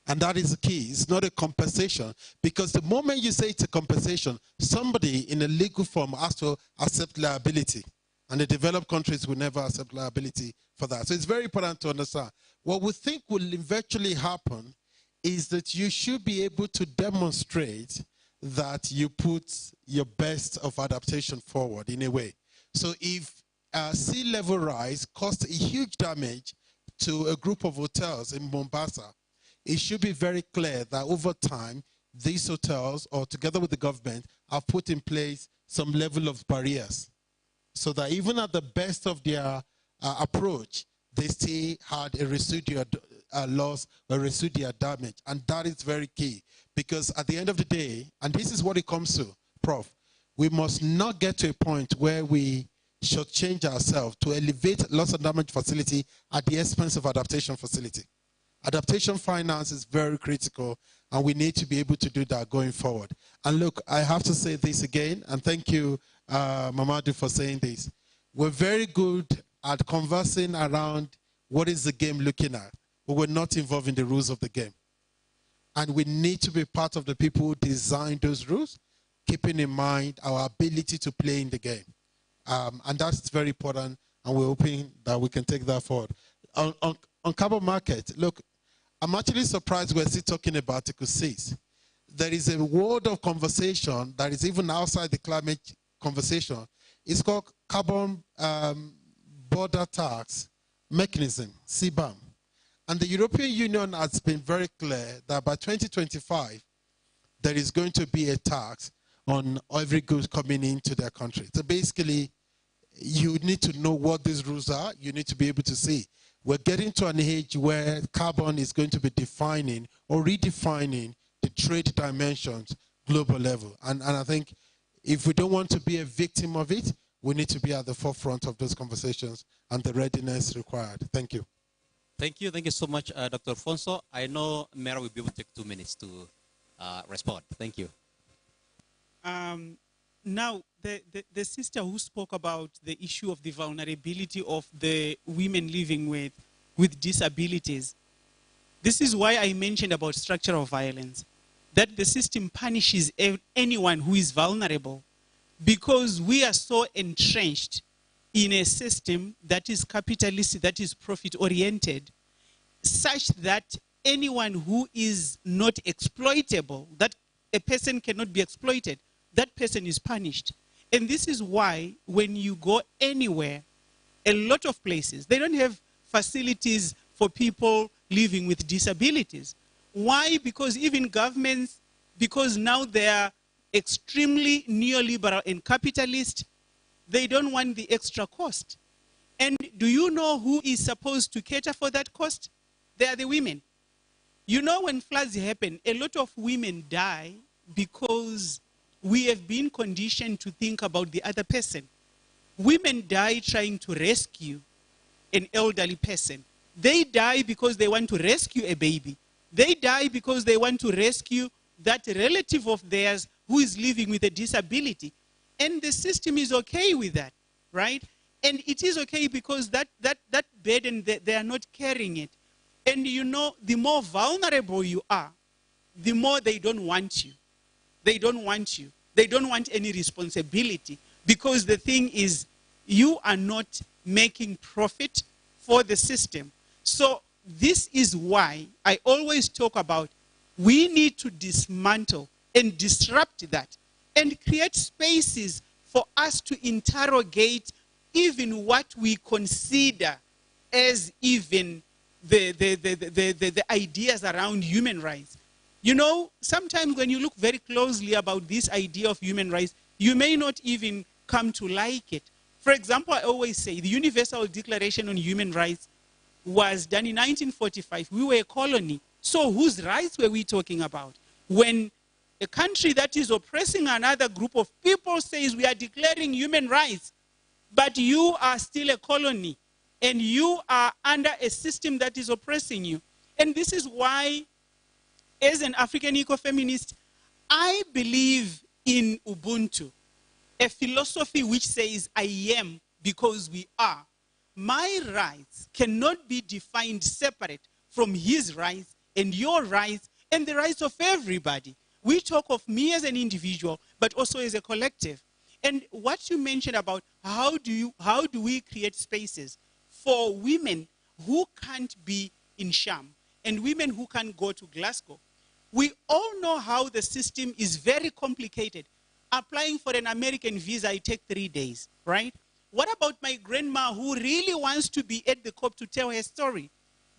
And that is the key. It's not a compensation, because the moment you say it's a compensation, somebody in a legal form has to accept liability. And the developed countries will never accept liability for that. So it's very important to understand. What we think will eventually happen is that you should be able to demonstrate that you put your best of adaptation forward in a way. So if sea level rise caused a huge damage to a group of hotels in Mombasa, it should be very clear that over time, these hotels, or together with the government, have put in place some level of barriers, so that even at the best of their approach, they still had a residual loss or residual damage. And that is very key, because at the end of the day, and this is what it comes to, Prof, we must not get to a point where we should change ourselves to elevate loss and damage facility at the expense of adaptation facility. Adaptation finance is very critical, and we need to be able to do that going forward. And look, I have to say this again, and thank you, Mamadou, for saying this. We're very good at conversing around what is the game looking at, but we're not involved in the rules of the game. And we need to be part of the people who design those rules, keeping in mind our ability to play in the game. And that's very important, and we're hoping that we can take that forward. On carbon market, look, I'm actually surprised we're still talking about Article 6. There is a world of conversation that is even outside the climate conversation. It's called Carbon Border Tax Mechanism, CBAM. And the European Union has been very clear that by 2025, there is going to be a tax on every good coming into their country. So basically, you need to know what these rules are. You need to be able to see. We're getting to an age where carbon is going to be defining or redefining the trade dimensions global level. And I think if we don't want to be a victim of it, we need to be at the forefront of those conversations and the readiness required. Thank you. Thank you. Thank you so much, Dr. Alfonso. I know Mera will be able to take 2 minutes to respond. Thank you. Now, the sister who spoke about the issue of the vulnerability of the women living with disabilities, this is why I mentioned about structural violence, that the system punishes anyone who is vulnerable, because we are so entrenched in a system that is capitalist, that is profit-oriented, such that anyone who is not exploitable, that a person cannot be exploited, that person is punished. And this is why when you go anywhere, a lot of places, they don't have facilities for people living with disabilities. Why? Because even governments, because now they are extremely neoliberal and capitalist, they don't want the extra cost. And do you know who is supposed to cater for that cost? They are the women. You know, when floods happen, a lot of women die because we have been conditioned to think about the other person. Women die trying to rescue an elderly person. They die because they want to rescue a baby. They die because they want to rescue that relative of theirs who is living with a disability. And the system is okay with that, right? And it is okay because that burden, they are not carrying it. And you know, the more vulnerable you are, the more they don't want you. They don't want you. They don't want any responsibility, because the thing is, you are not making profit for the system. So this is why I always talk about we need to dismantle and disrupt that and create spaces for us to interrogate even what we consider as even the ideas around human rights. You know, sometimes when you look very closely about this idea of human rights, you may not even come to like it. For example, I always say the Universal Declaration on Human Rights was done in 1945. We were a colony. So whose rights were we talking about? When a country that is oppressing another group of people says we are declaring human rights, but you are still a colony and you are under a system that is oppressing you. And this is why, as an African ecofeminist, I believe in Ubuntu, a philosophy which says I am because we are. My rights cannot be defined separate from his rights and your rights and the rights of everybody. We talk of me as an individual, but also as a collective. And what you mentioned about how do we create spaces for women who can't be in Sham and women who can't go to Glasgow. We all know how the system is very complicated. Applying for an American visa, it takes 3 days, right? What about my grandma who really wants to be at the COP to tell her story?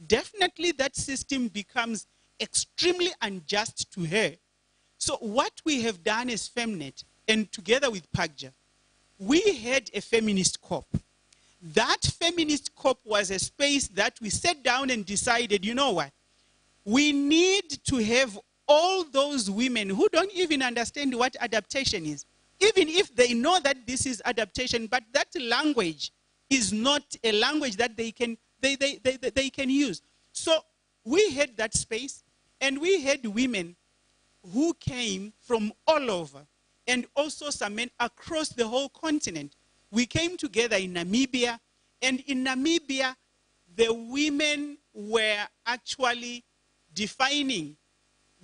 Definitely that system becomes extremely unjust to her. So what we have done as Femnet, and together with PAGJA, we had a feminist COP. That feminist COP was a space that we sat down and decided, you know what? We need to have all those women who don't even understand what adaptation is, even if they know that this is adaptation, but that language is not a language that they can use. So we had that space, and we had women who came from all over, and also some men across the whole continent. We came together in Namibia, and in Namibia, the women were actually defining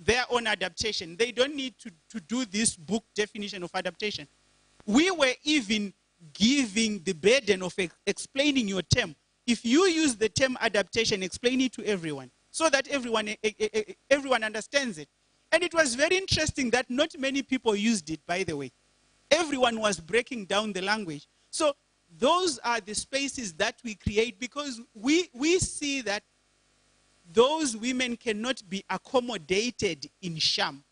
their own adaptation. They don't need to do this book definition of adaptation. We were even giving the burden of explaining your term. If you use the term adaptation, explain it to everyone so that everyone understands it. And it was very interesting that not many people used it, by the way. Everyone was breaking down the language. So those are the spaces that we create, because we see that those women cannot be accommodated in Sham.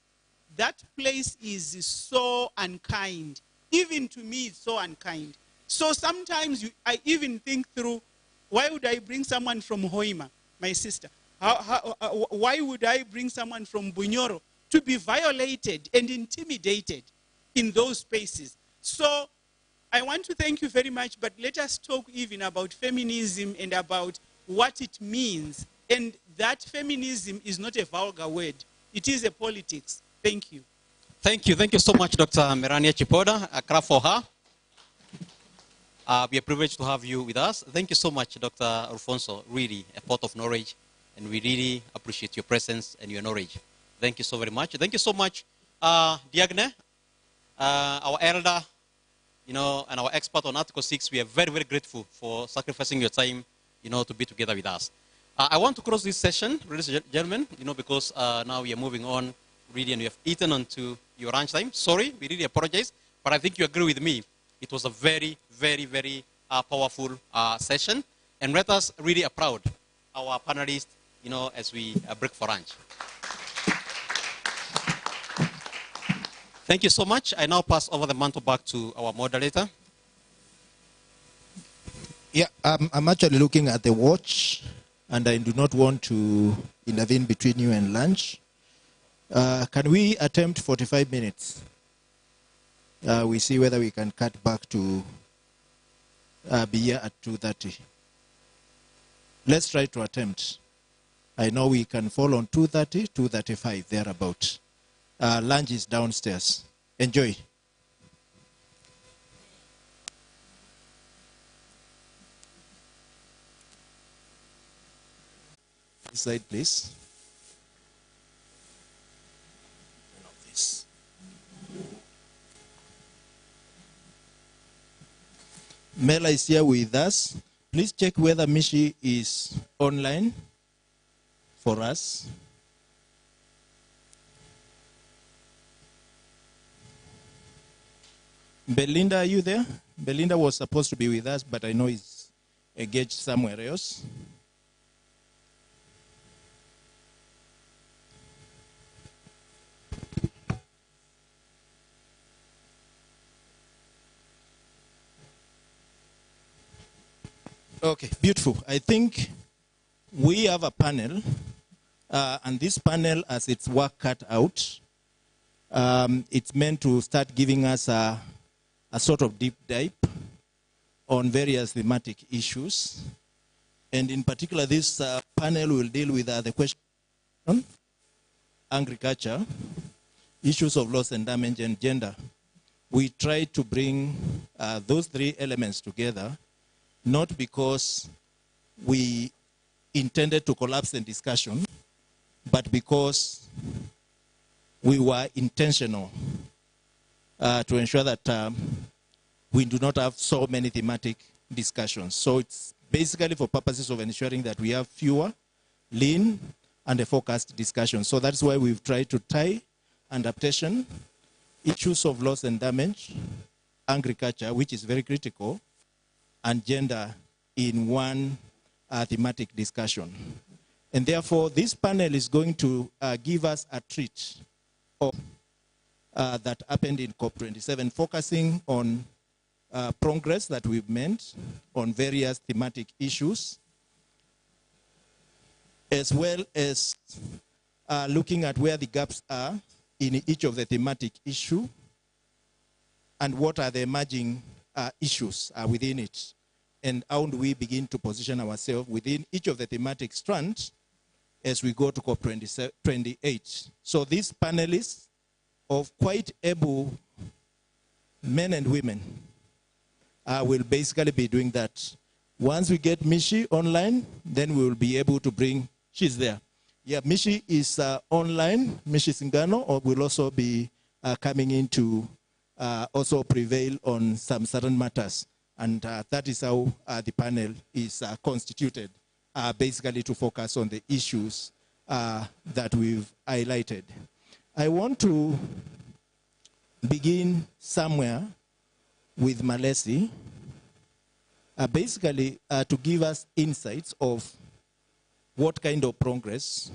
That place is so unkind. Even to me, it's so unkind. So sometimes I even think through, why would I bring someone from Hoima, my sister? Why would I bring someone from Bunyoro to be violated and intimidated in those spaces? So I want to thank you very much, but let us talk even about feminism and about what it means. And that feminism is not a vulgar word. It is a politics. Thank you. Thank you so much, Dr. Merania Chipoda. A clap for her. We are privileged to have you with us. Thank you so much, Dr. Alfonso. Really a pot of knowledge, and we really appreciate your presence and your knowledge. Thank you so very much. Thank you so much, Diagne, our elder, and our expert on Article 6. We are very, very grateful for sacrificing your time, to be together with us. I want to close this session, ladies and gentlemen, because now we are moving on, really, and we have eaten onto your lunch time. Sorry, we really apologize, but I think you agree with me. It was a very, very, very powerful session, and let us really applaud our panelists, as we break for lunch. Thank you so much. I now pass over the mantle back to our moderator. Yeah, I'm actually looking at the watch, and I do not want to intervene between you and lunch. Can we attempt 45 minutes? We see whether we can cut back to be here at 2:30. Let's try to attempt. I know we can fall on 2:30, 2:35, thereabout. Lunch is downstairs. Enjoy. This side, please. This. Mela is here with us. Please check whether Mishi is online for us. Belinda, are you there? Belinda was supposed to be with us, but I know he's engaged somewhere else. Okay, beautiful. I think we have a panel, and this panel has its work cut out. It's meant to start giving us a sort of deep dive on various thematic issues. And in particular, this panel will deal with the question on agriculture, issues of loss and damage, and gender. We try to bring those three elements together, not because we intended to collapse the discussion, but because we were intentional to ensure that we do not have so many thematic discussions. So it's basically for purposes of ensuring that we have fewer, lean, and a focused discussion. So that's why we've tried to tie adaptation, issues of loss and damage, agriculture, which is very critical, and gender in one thematic discussion. And therefore, this panel is going to give us a treat of that happened in COP27, focusing on progress that we've made on various thematic issues, as well as looking at where the gaps are in each of the thematic issue and what are the emerging issues within it, and how do we begin to position ourselves within each of the thematic strands as we go to COP28. So these panelists of quite able men and women will basically be doing that. Once we get Mishi online, then we will be able to bring, she's there. Yeah, Mishi is online. Mishi Singano will also be coming in to also prevail on some certain matters. And that is how the panel is constituted, basically to focus on the issues that we've highlighted. I want to begin somewhere with Malesi, basically to give us insights of what kind of progress,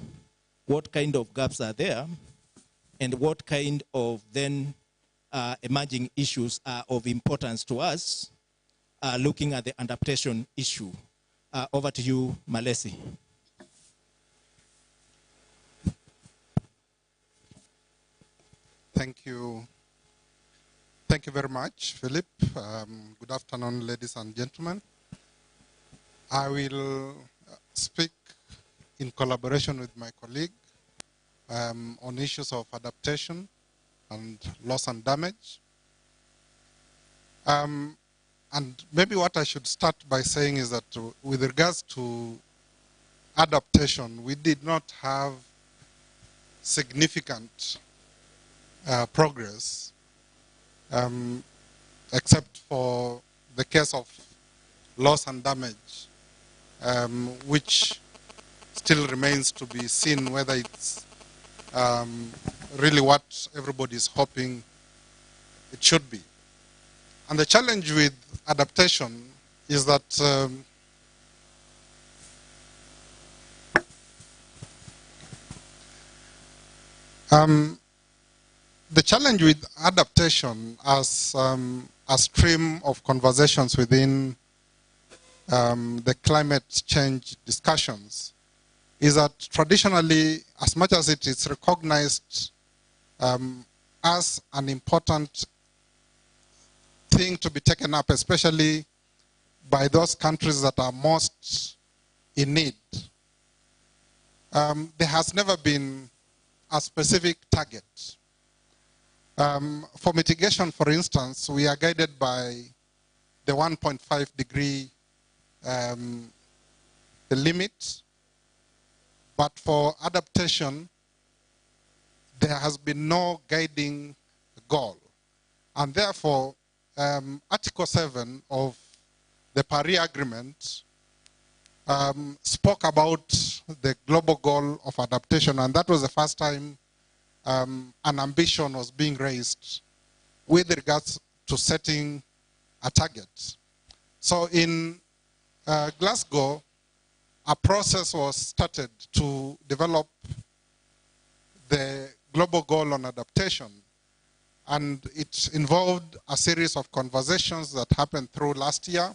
what kind of gaps are there, and what kind of then emerging issues are of importance to us, looking at the adaptation issue. Over to you, Malesi. Thank you. Thank you very much, Philip. Good afternoon, ladies and gentlemen. I will speak in collaboration with my colleague on issues of adaptation and loss and damage. And maybe what I should start by saying is that with regards to adaptation, we did not have significant progress, except for the case of loss and damage, which still remains to be seen whether it's really what everybody is hoping it should be. And the challenge with adaptation is that the challenge with adaptation as a stream of conversations within the climate change discussions is that traditionally, as much as it is recognized as an important thing to be taken up, especially by those countries that are most in need, there has never been a specific target. For mitigation, for instance, we are guided by the 1.5 degree the limit, but for adaptation, there has been no guiding goal. And therefore, Article 7 of the Paris Agreement spoke about the global goal of adaptation, and that was the first time an ambition was being raised with regards to setting a target. So in Glasgow, a process was started to develop the global goal on adaptation, and it involved a series of conversations that happened through last year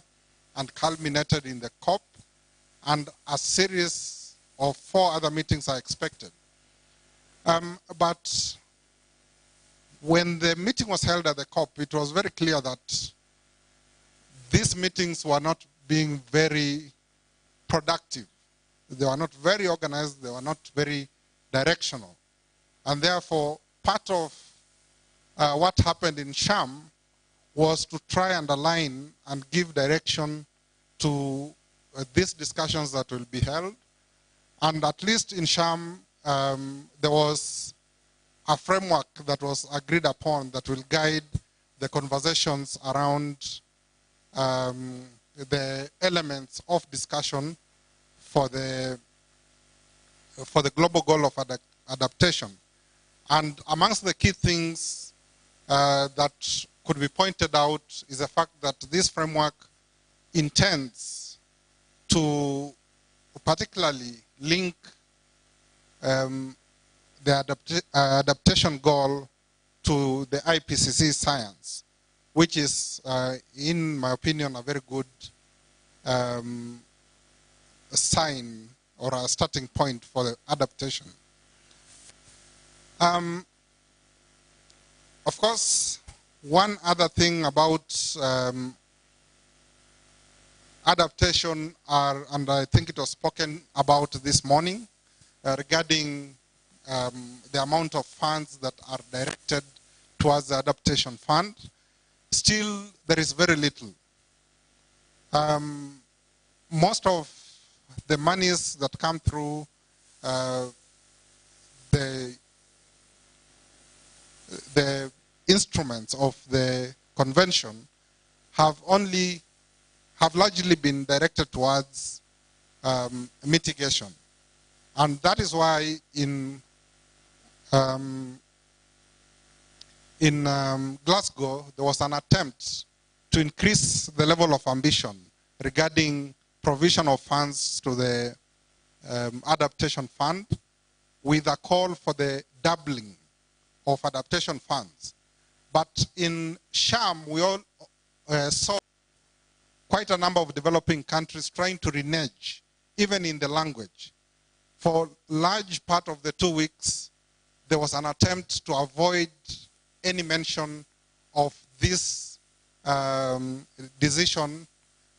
and culminated in the COP, and a series of 4 other meetings are expected. But when the meeting was held at the COP, it was very clear that these meetings were not being very productive. They were not very organized, they were not very directional. And therefore, part of what happened in Sham was to try and align and give direction to these discussions that will be held. And at least in Sham, there was a framework that was agreed upon that will guide the conversations around the elements of discussion for the global goal of adaptation. And amongst the key things that could be pointed out is the fact that this framework intends to particularly link the adaptation goal to the IPCC science, which is, in my opinion, a very good sign or a starting point for the adaptation. Of course, one other thing about adaptation and I think it was spoken about this morning, regarding the amount of funds that are directed towards the adaptation fund. Still, there is very little. Most of the monies that come through the instruments of the convention have largely been directed towards mitigation. And that is why in Glasgow, there was an attempt to increase the level of ambition regarding provision of funds to the adaptation fund, with a call for the doubling of adaptation funds. But in Sham, we all saw quite a number of developing countries trying to renege, even in the language. For large part of the 2 weeks, there was an attempt to avoid any mention of this decision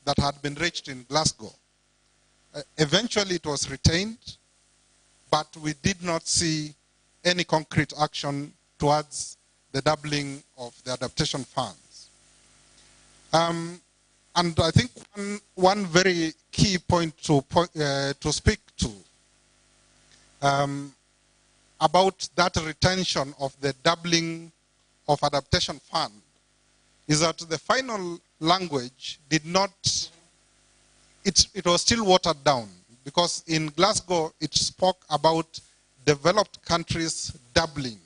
that had been reached in Glasgow. Eventually it was retained, but we did not see any concrete action towards the doubling of the adaptation funds. And I think one very key point to speak to about that retention of the doubling of adaptation fund is that the final language did not, it was still watered down, because in Glasgow it spoke about developed countries doubling.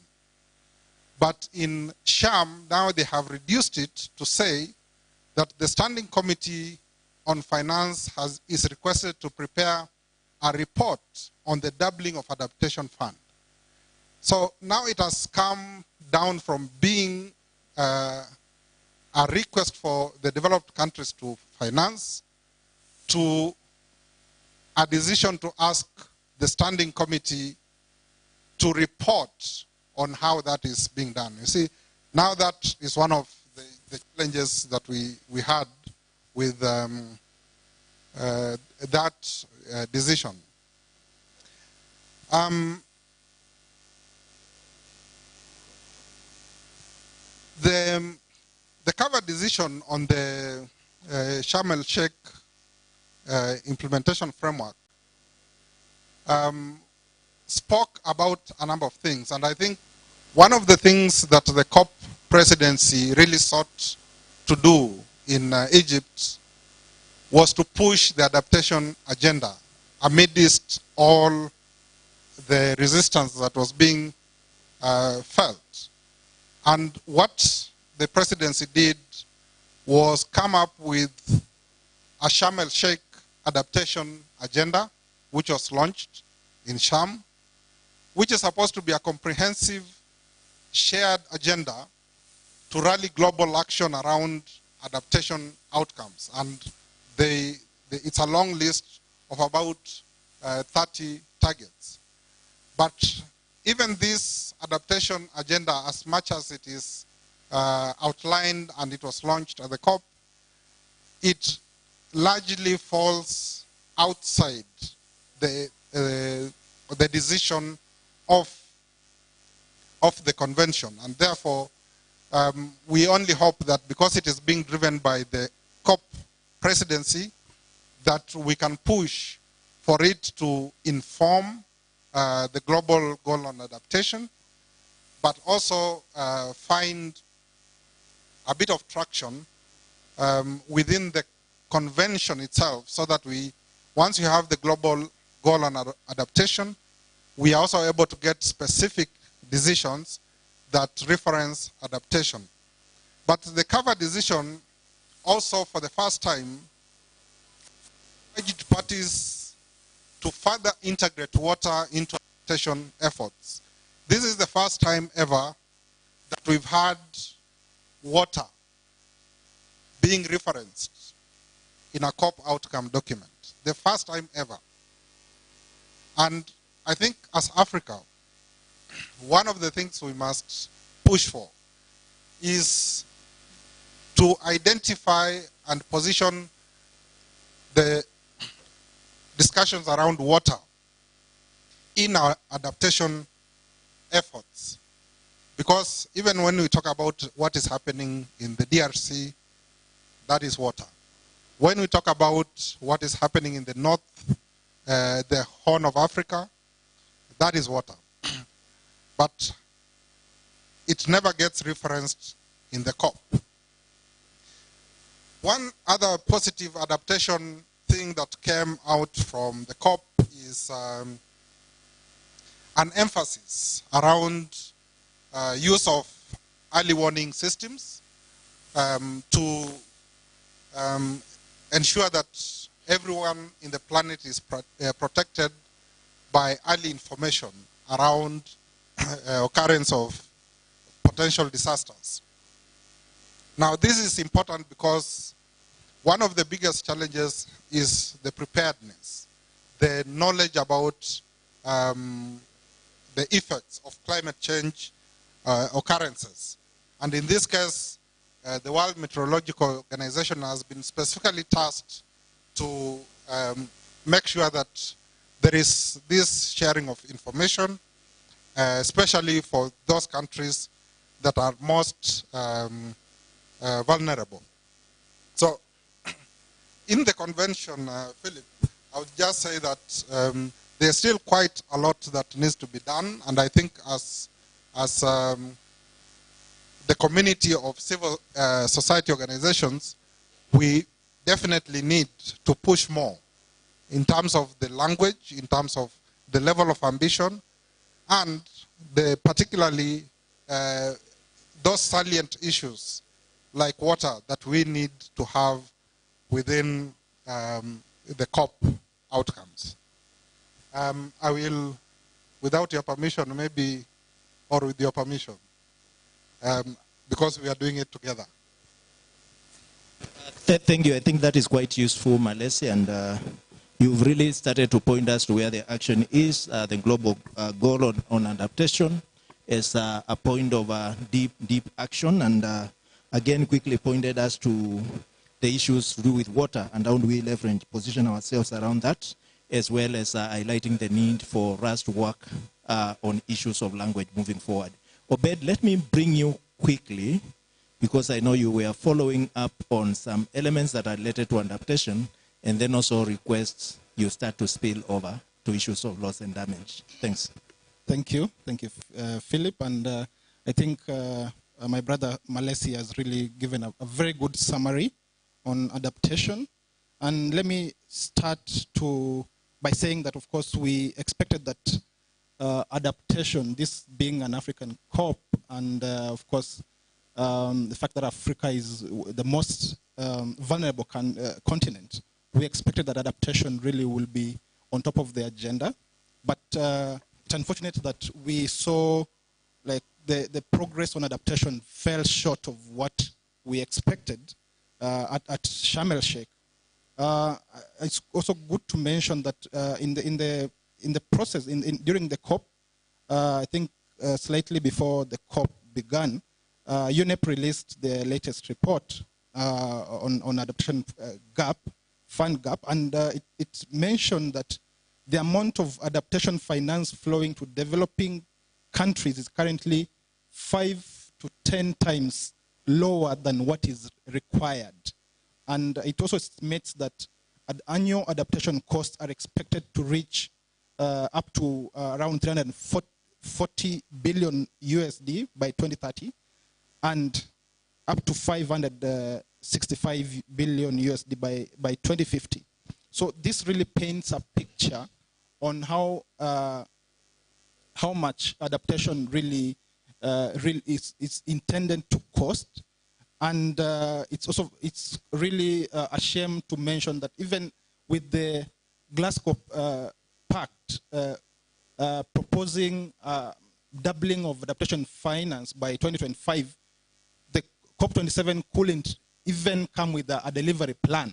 But in Sham, now they have reduced it to say that the Standing Committee on Finance is requested to prepare a report on the doubling of adaptation fund. So now it has come down from being a request for the developed countries to finance to a decision to ask the Standing Committee to report on how that is being done. You see, now that is one of the challenges that we had with that decision. The cover decision on the Sharm el-Sheikh implementation framework spoke about a number of things, and I think one of the things that the COP presidency really sought to do in Egypt was to push the adaptation agenda amidst all the resistance that was being felt. And what the presidency did was come up with a Sharm el-Sheikh adaptation agenda, which was launched in Sham, which is supposed to be a comprehensive shared agenda to rally global action around adaptation outcomes. And it's a long list of about 30 targets. But even this adaptation agenda, as much as it is outlined and it was launched at the COP, it largely falls outside the decision of the convention. And therefore, we only hope that because it is being driven by the COP presidency, that we can push for it to inform the global goal on adaptation, but also find a bit of traction within the convention itself, so that once you have the global goal on adaptation, we are also able to get specific decisions that reference adaptation. But the cover decision also, for the first time, urged parties to further integrate water into adaptation efforts. This is the first time ever that we've had water being referenced in a COP outcome document. The first time ever. And I think as Africa, one of the things we must push for is to identify and position the discussions around water in our adaptation efforts. Because even when we talk about what is happening in the DRC, that is water. When we talk about what is happening in the north, the Horn of Africa, that is water. But it never gets referenced in the COP. One other positive adaptation thing that came out from the COP is an emphasis around use of early warning systems to ensure that everyone in the planet is protected by early information around occurrence of potential disasters. Now, this is important because one of the biggest challenges is the preparedness, the knowledge about the effects of climate change occurrences. And in this case, the World Meteorological Organization has been specifically tasked to make sure that there is this sharing of information, especially for those countries that are most vulnerable. So in the convention, Philip, I would just say that there's still quite a lot that needs to be done, and I think as the community of civil society organizations, we definitely need to push more in terms of the language, in terms of the level of ambition, and particularly those salient issues like water that we need to have within the COP outcomes. I will, without your permission, maybe, or with your permission, because we are doing it together. Thank you. I think that is quite useful, Malesi, and you've really started to point us to where the action is. The global goal on adaptation is a point of deep action, and again quickly pointed us to the issues to do with water and how do we leverage, position ourselves around that, as well as highlighting the need for us to work on issues of language moving forward. Obed, let me bring you quickly, because I know you were following up on some elements that are related to adaptation, and then also requests you start to spill over to issues of loss and damage. Thanks. Thank you, Philip. And I think my brother Malesi has really given a very good summary on adaptation. And let me start by saying that, of course, we expected that adaptation, this being an African COP, and of course, the fact that Africa is the most vulnerable continent, we expected that adaptation really will be on top of the agenda. But it's unfortunate that we saw like the progress on adaptation fell short of what we expected at Sharm el-Sheikh. It's also good to mention that in the process during the COP, I think slightly before the COP began, UNEP released the latest report on adaptation fund gap, and it mentioned that the amount of adaptation finance flowing to developing countries is currently 5 to 10 times lower than what is required. And it also estimates that annual adaptation costs are expected to reach up to around 340 billion USD by 2030, and up to 565 billion USD by 2050. So this really paints a picture on how much adaptation really is intended to cost. And it's really a shame to mention that even with the Glasgow Pact proposing doubling of adaptation finance by 2025, the COP27 couldn't even come with a delivery plan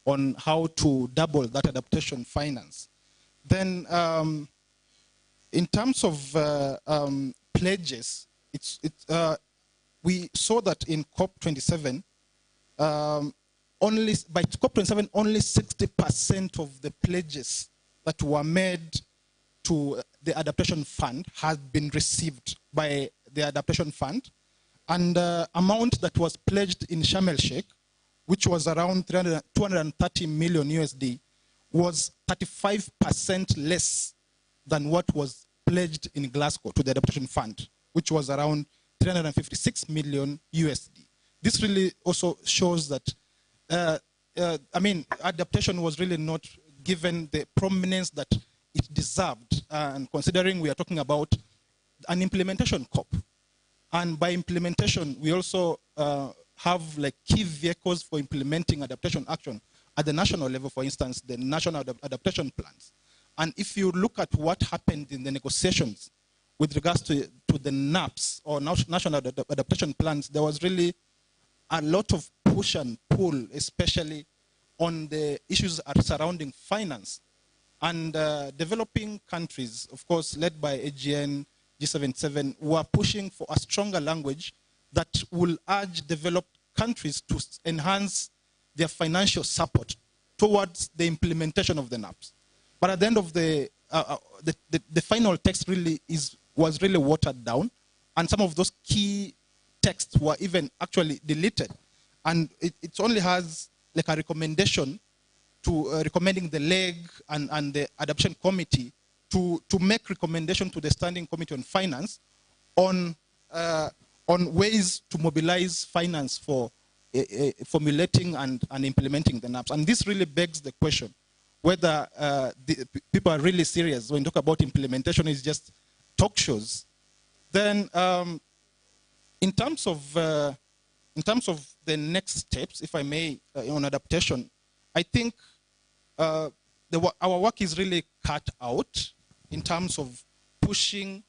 on how to double that adaptation finance. Then in terms of pledges, we saw that in COP27, by COP27, only 60% of the pledges that were made to the adaptation fund had been received by the adaptation fund, and the amount that was pledged in Sharm el-Sheikh, which was around 230 million USD, was 35% less than what was pledged in Glasgow to the adaptation fund, which was around 356 million USD. This really also shows that, adaptation was really not given the prominence that it deserved, and considering we are talking about an implementation COP. And by implementation, we also have like key vehicles for implementing adaptation action at the national level, for instance, the national adaptation plans. And if you look at what happened in the negotiations with regards to the NAPs, or national adaptation plans, there was really a lot of push and pull, especially on the issues surrounding finance. And developing countries, of course, led by AGN, G77, were pushing for a stronger language that will urge developed countries to enhance their financial support towards the implementation of the NAPs. But at the end of the final text really was really watered down, and some of those key texts were even actually deleted. And it only has like a recommendation to recommending the leg and the adoption committee to make recommendation to the Standing Committee on Finance on ways to mobilize finance for formulating and implementing the NAPs. And this really begs the question whether people are really serious when you talk about implementation is just talk shows. Then in terms of the next steps, if I may, on adaptation, I think our work is really cut out in terms of pushing,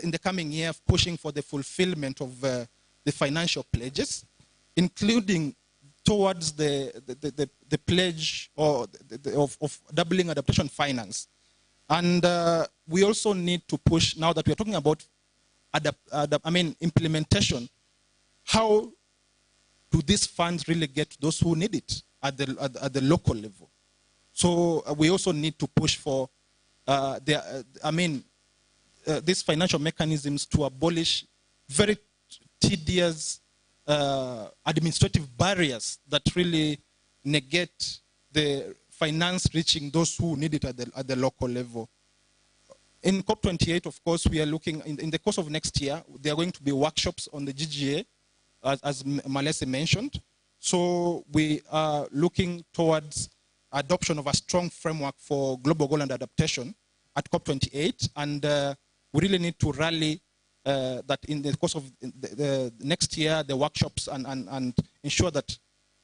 in the coming year, pushing for the fulfillment of the financial pledges, including towards the pledge of doubling adaptation finance. And we also need to push, now that we're talking about implementation, how do these funds really get to those who need it at the local level? So we also need to push for these financial mechanisms to abolish very tedious administrative barriers that really negate the finance reaching those who need it at the local level. In COP28, of course, we are looking, in the course of next year, there are going to be workshops on the GGA, as Malese mentioned. So we are looking towards adoption of a strong framework for global goal and adaptation at COP28. And we really need to rally that in the course of the next year, the workshops, and ensure that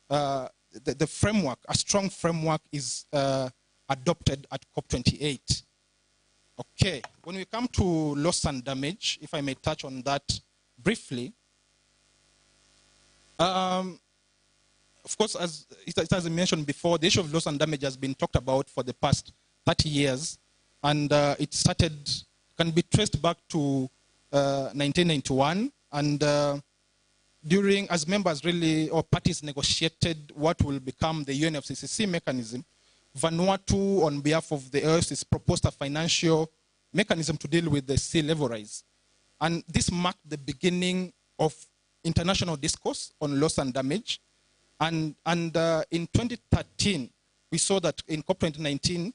the framework, a strong framework, is adopted at COP28. Okay, when we come to loss and damage, if I may touch on that briefly. Of course, as I mentioned before, the issue of loss and damage has been talked about for the past 30 years. And it can be traced back to 1991. And as members really, or parties negotiated what will become the UNFCCC mechanism, Vanuatu, on behalf of the OASIS, proposed a financial mechanism to deal with the sea level rise. And this marked the beginning of international discourse on loss and damage. And in 2013, we saw that in COP2019,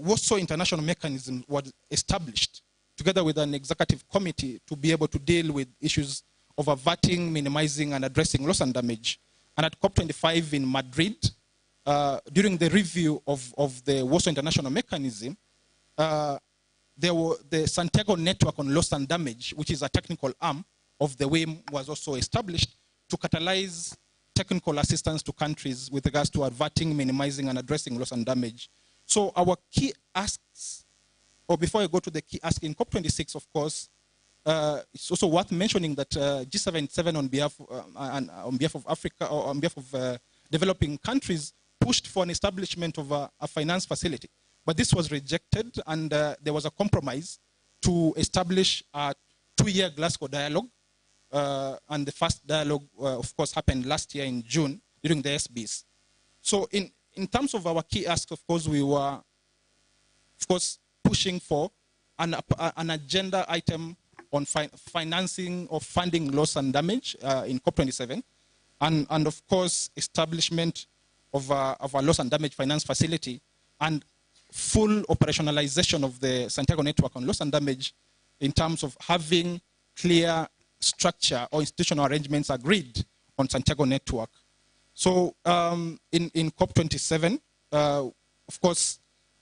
also international mechanism was established together with an executive committee to be able to deal with issues of averting, minimizing, and addressing loss and damage. And at COP25 in Madrid, during the review of the WOSO international mechanism, the Santiago Network on Loss and Damage, which is a technical arm of the WIM, was also established to catalyze technical assistance to countries with regards to averting, minimizing, and addressing loss and damage. So our key asks, or before I go to the key ask, in COP26, of course, it's also worth mentioning that G77 on behalf of Africa, or on behalf of developing countries, pushed for an establishment of a finance facility. But this was rejected, and there was a compromise to establish a 2-year Glasgow dialogue. And the first dialogue, of course, happened last year in June during the SBs. So in terms of our key asks, of course, we were, of course, pushing for an agenda item on financing or funding loss and damage in COP27, and of course, establishment of a loss and damage finance facility, and full operationalization of the Santiago Network on loss and damage in terms of having clear structure or institutional arrangements agreed on Santiago Network. So in COP27, of course,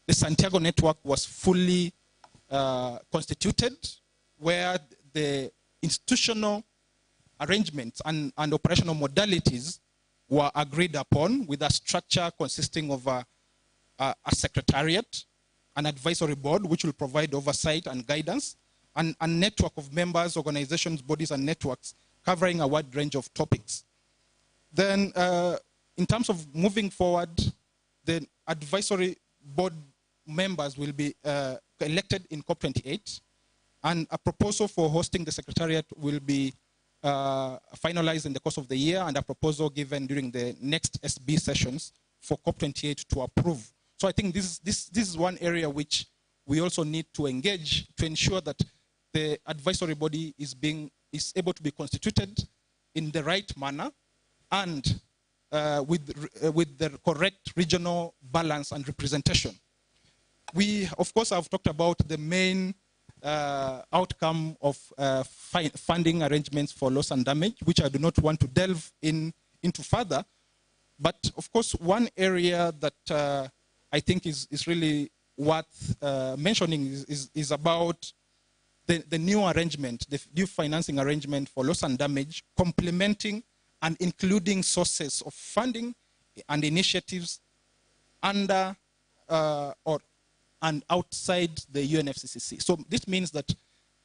the Santiago Network was fully constituted, where the institutional arrangements and operational modalities were agreed upon, with a structure consisting of a secretariat, an advisory board which will provide oversight and guidance, and a network of members, organizations, bodies, and networks covering a wide range of topics. Then, in terms of moving forward, the advisory board members will be elected in COP28, and a proposal for hosting the secretariat will be finalized in the course of the year, and a proposal given during the next SB sessions for COP28 to approve. So I think this is one area which we also need to engage to ensure that the advisory body is being is able to be constituted in the right manner and with the correct regional balance and representation. We, of course, have talked about the main outcome of funding arrangements for loss and damage, which I do not want to delve into further. But, of course, one area that I think is really worth mentioning is about the new arrangement, the new financing arrangement for loss and damage, complementing and including sources of funding and initiatives under and outside the UNFCCC. So this means that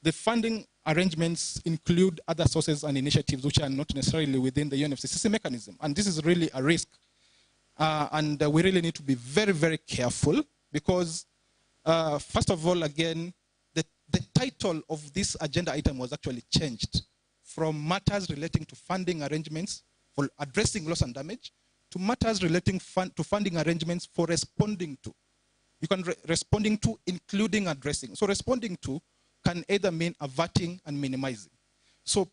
the funding arrangements include other sources and initiatives which are not necessarily within the UNFCCC mechanism. And this is really a risk. And we really need to be very, very careful because, first of all, again, the title of this agenda item was actually changed from matters relating to funding arrangements for addressing loss and damage to matters relating to funding arrangements for responding to. You can responding to, including addressing. So responding to can either mean averting and minimizing. So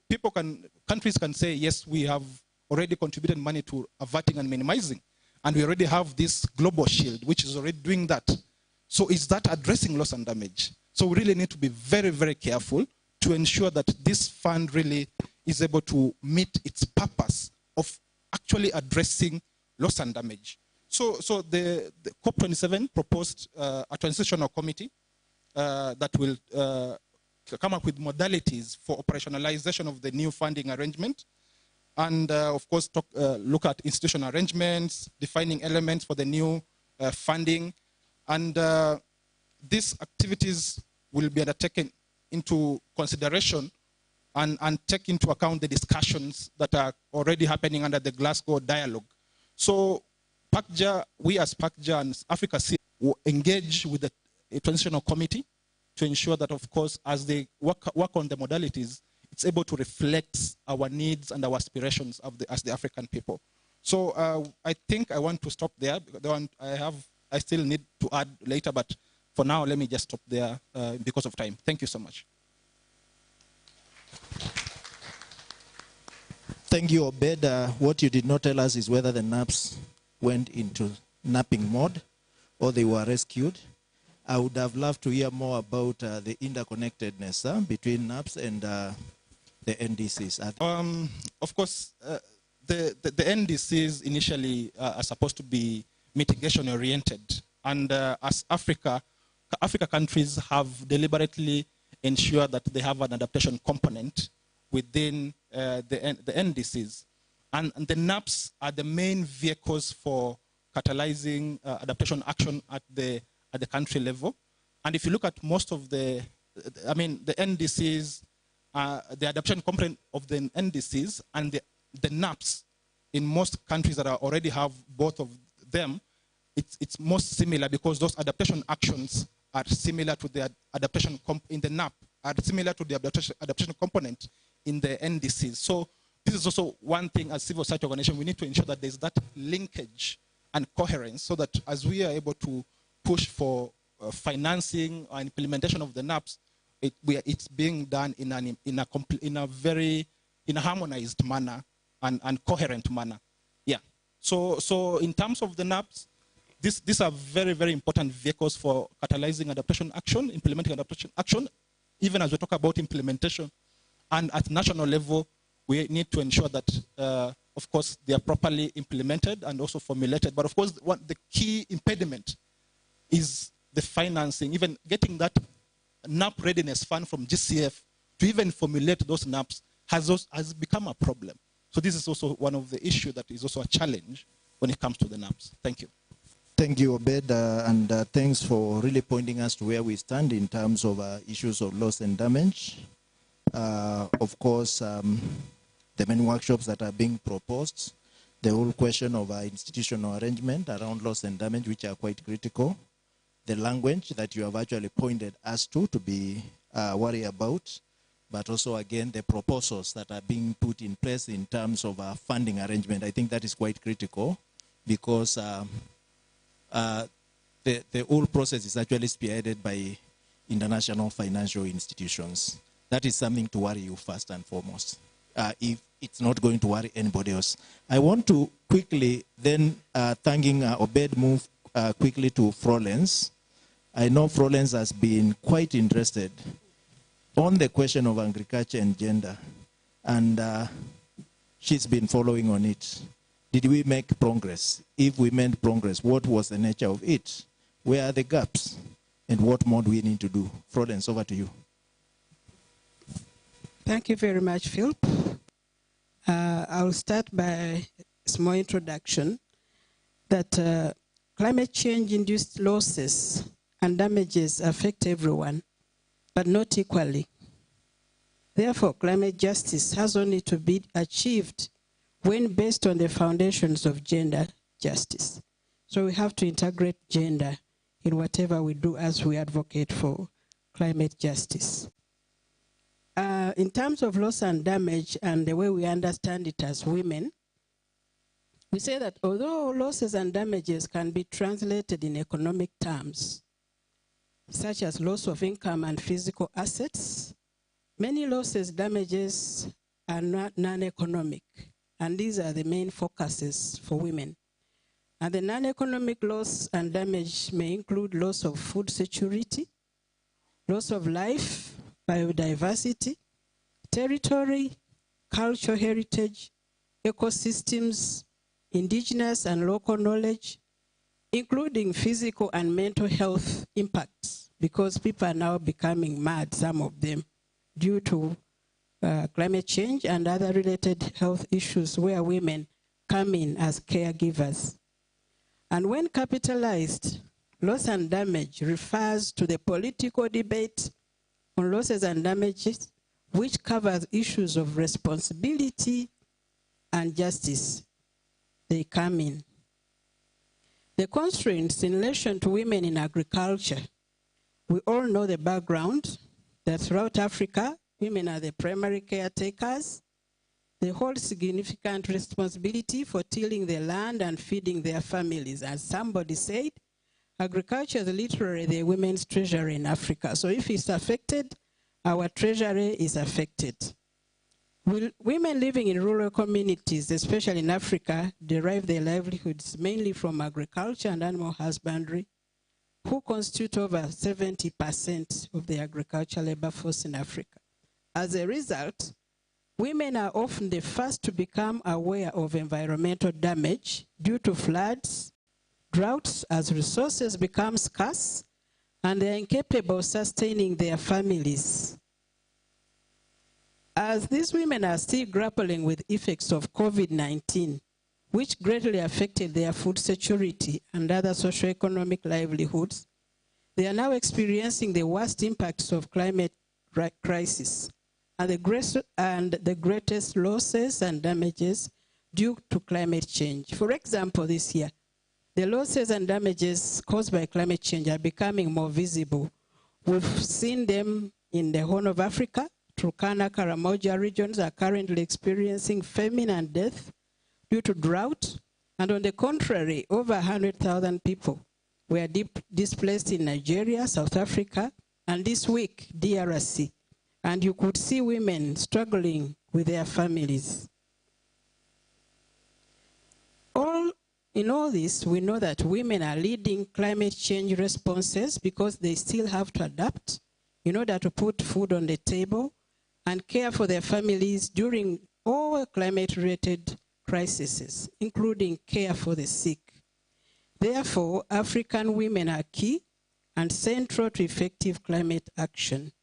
countries can say, yes, we have already contributed money to averting and minimizing, and we already have this global shield, which is already doing that. So is that addressing loss and damage? So we really need to be very, very careful to ensure that this fund really is able to meet its purpose of actually addressing loss and damage. So the COP27 proposed a transitional committee that will come up with modalities for operationalization of the new funding arrangement. And of course, look at institutional arrangements, defining elements for the new funding. And these activities will be undertaken into consideration and take into account the discussions that are already happening under the Glasgow dialogue. So PACJA, we as PACJA and Africa will engage with a transitional committee to ensure that, of course, as they work on the modalities, it's able to reflect our needs and our aspirations as the African people. So I think I want to stop there. I still need to add later, but for now, let me just stop there because of time. Thank you so much. Thank you, Obed. What you did not tell us is whether the NAPs went into napping mode or they were rescued. I would have loved to hear more about the interconnectedness between NAPs and the NDCs. Of course, the NDCs initially are supposed to be mitigation oriented. And as Africa countries have deliberately ensured that they have an adaptation component within the NDCs. And the NAPs are the main vehicles for catalyzing adaptation action at the country level. And if you look at most of the NDCs, the adaptation component of the NDCs and the NAPs in most countries that already have both of them, it's most similar because those adaptation actions are similar to the adaptation in the NAP, are similar to the adaptation component in the NDCs. So this is also one thing as civil society organization, we need to ensure that there's that linkage and coherence so that as we are able to push for financing and implementation of the NAPs, it's being done in a harmonized manner and coherent manner. Yeah. So in terms of the NAPs, these are very, very important vehicles for catalyzing adaptation action, implementing adaptation action, even as we talk about implementation. And at national level, we need to ensure that, of course, they are properly implemented and also formulated. But of course, the key impediment is the financing, even getting that NAP readiness fund from GCF to even formulate those NAPs has become a problem. So this is also one of the issues that is also a challenge when it comes to the NAPs. Thank you. Thank you, Obed, and thanks for really pointing us to where we stand in terms of issues of loss and damage. Of course, the many workshops that are being proposed, the whole question of institutional arrangement around loss and damage, which are quite critical, the language that you have actually pointed us to be worried about, but also, again, the proposals that are being put in place in terms of funding arrangement. I think that is quite critical because the whole process is actually spearheaded by international financial institutions. That is something to worry you first and foremost, if it's not going to worry anybody else. I want to quickly then, thanking Obed, move quickly to Florence. I know Florence has been quite interested on the question of agriculture and gender, and she's been following on it. Did we make progress? If we made progress, what was the nature of it? Where are the gaps? And what more do we need to do? Florence, over to you. Thank you very much, Philip. I'll start by a small introduction that climate change-induced losses and damages affect everyone, but not equally. Therefore, climate justice has only to be achieved when based on the foundations of gender justice. So we have to integrate gender in whatever we do as we advocate for climate justice. In terms of loss and damage and the way we understand it as women, we say that although losses and damages can be translated in economic terms, such as loss of income and physical assets, many losses, damages are not non-economic, and these are the main focuses for women. And the non-economic loss and damage may include loss of food security, loss of life, biodiversity, territory, cultural heritage, ecosystems, indigenous and local knowledge, including physical and mental health impacts, because people are now becoming mad, some of them, due to climate change and other related health issues where women come in as caregivers. And when capitalized, loss and damage refers to the political debate on losses and damages, which covers issues of responsibility and justice. They come in. The constraints in relation to women in agriculture. We all know the background that throughout Africa, women are the primary caretakers. They hold significant responsibility for tilling the land and feeding their families. As somebody said, agriculture is literally the women's treasury in Africa. So if it's affected, our treasury is affected. Women living in rural communities, especially in Africa, derive their livelihoods mainly from agriculture and animal husbandry, who constitute over 70% of the agricultural labor force in Africa. As a result, women are often the first to become aware of environmental damage due to floods, droughts, as resources become scarce, and they are incapable of sustaining their families. As these women are still grappling with effects of COVID-19, which greatly affected their food security and other socioeconomic livelihoods, they are now experiencing the worst impacts of climate crisis and the greatest losses and damages due to climate change. For example, this year, the losses and damages caused by climate change are becoming more visible. We've seen them in the Horn of Africa. Turkana, Karamoja regions are currently experiencing famine and death due to drought. And on the contrary, over 100,000 people were displaced in Nigeria, South Africa, and this week, DRC. And you could see women struggling with their families. In all this, we know that women are leading climate change responses because they still have to adapt in order to put food on the table and care for their families during all climate-related crises, including care for the sick. Therefore, African women are key and central to effective climate action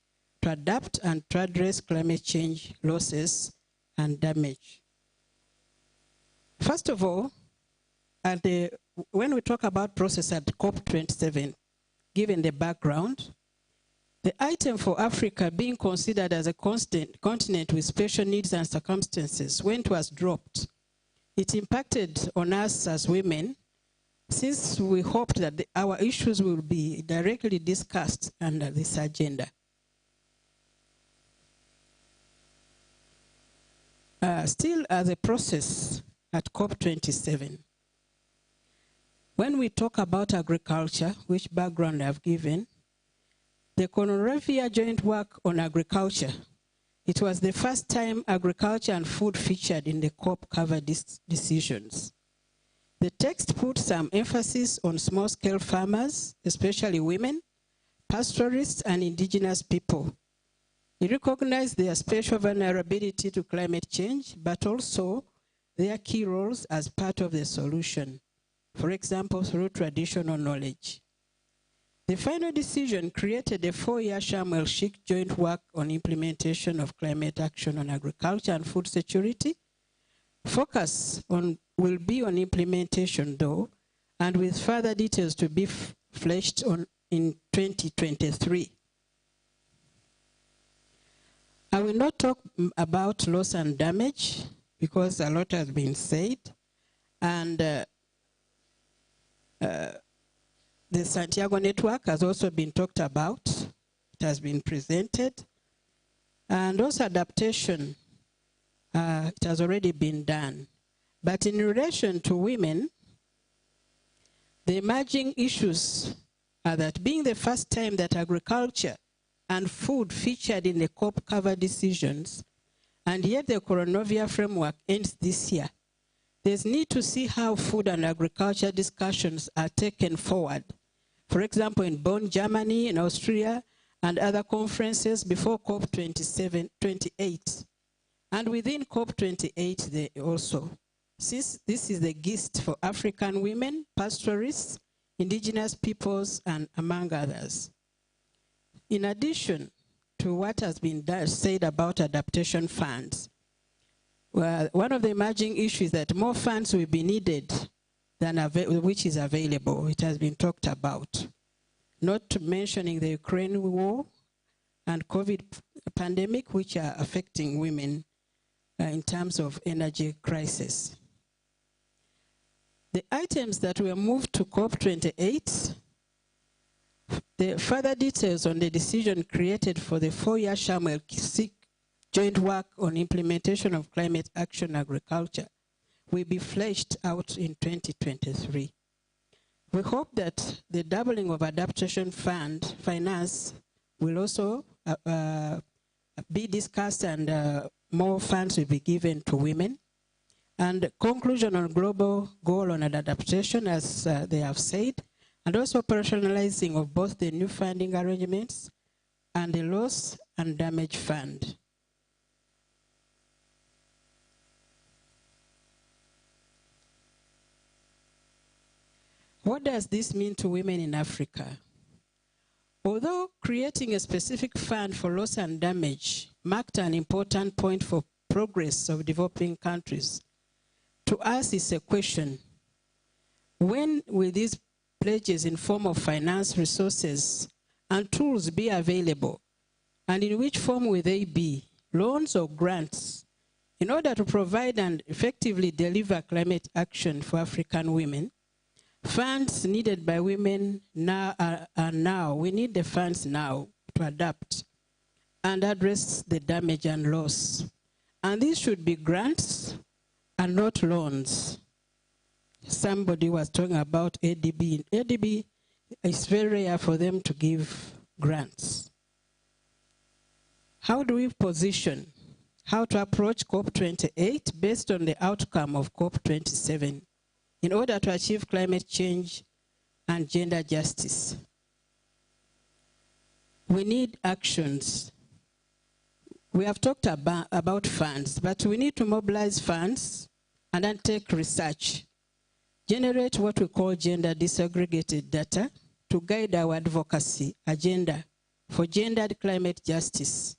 to adapt and to address climate change losses and damage. First of all, when we talk about process at COP27, given the background, the item for Africa being considered as a continent with special needs and circumstances, when it was dropped, it impacted on us as women, since we hoped that our issues will be directly discussed under this agenda. Still as a process at COP27, when we talk about agriculture, which background I've given, the Conrovia Joint Work on Agriculture, It was the first time agriculture and food featured in the COP cover decisions. The text put some emphasis on small-scale farmers, especially women, pastoralists, and indigenous people. It recognized their special vulnerability to climate change, but also their key roles as part of the solution, for example, through traditional knowledge. The final decision created a 4-year Sharm el-Sheikh joint work on implementation of climate action on agriculture and food security. Focus will be on implementation though, and with further details to be fleshed on in 2023. I will not talk about loss and damage because a lot has been said, and the Santiago Network has also been talked about. It has been presented. And also adaptation, it has already been done. But in relation to women, the emerging issues are that being the first time that agriculture and food featured in the COP cover decisions, and yet the Coronovia framework ends this year, there's need to see how food and agriculture discussions are taken forward. For example, in Bonn, Germany, in Austria, and other conferences before COP28. And within COP28 also. Since this is the gist for African women, pastoralists, indigenous peoples, and among others. In addition to what has been said about adaptation funds, well, one of the emerging issues is that more funds will be needed than which is available. It has been talked about. Not mentioning the Ukraine war and COVID pandemic, which are affecting women in terms of energy crisis. The items that were moved to COP28, the further details on the decision created for the 4-year Sharm el-Sheikh joint work on implementation of climate action agriculture will be fleshed out in 2023. We hope that the doubling of adaptation fund finance will also be discussed, and more funds will be given to women. And conclusion on global goal on adaptation, as they have said, and also operationalizing of both the new funding arrangements and the loss and damage fund. What does this mean to women in Africa? Although creating a specific fund for loss and damage marked an important point for progress of developing countries, to us is a question: when will these pledges in form of finance, resources, and tools be available? And in which form will they be, loans or grants, in order to provide and effectively deliver climate action for African women? Funds needed by women now are now. We need the funds now to adapt and address the damage and loss. And these should be grants and not loans. Somebody was talking about ADB. ADB, it's very rare for them to give grants. How do we position? How to approach COP28 based on the outcome of COP27 in order to achieve climate change and gender justice? We need actions. We have talked about funds, but we need to mobilize funds and undertake research, generate what we call gender disaggregated data to guide our advocacy agenda for gendered climate justice.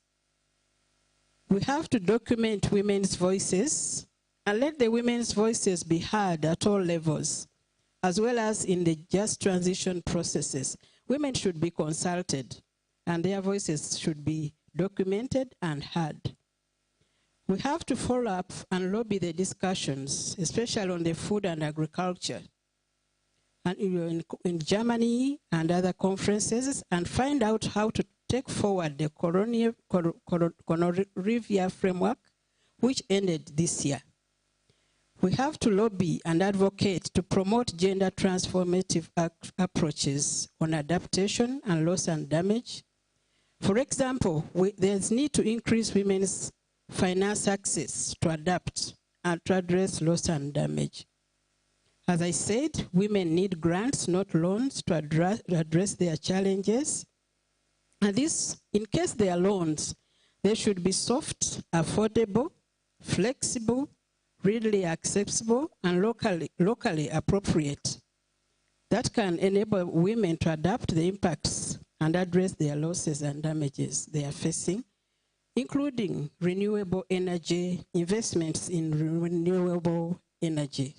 We have to document women's voices and let the women's voices be heard at all levels, as well as in the just transition processes. Women should be consulted, and their voices should be documented and heard. We have to follow up and lobby the discussions, especially on the food and agriculture, and in Germany and other conferences, and find out how to take forward the Coronovia framework, which ended this year. We have to lobby and advocate to promote gender transformative approaches on adaptation and loss and damage, For example, there's need to increase women's finance access to adapt and to address loss and damage. As I said, women need grants, not loans, to address their challenges. And this, in case they are loans, they should be soft, affordable, flexible, readily accessible, and locally appropriate. That can enable women to adapt the impacts and address their losses and damages they are facing, including renewable energy, investments in renewable energy.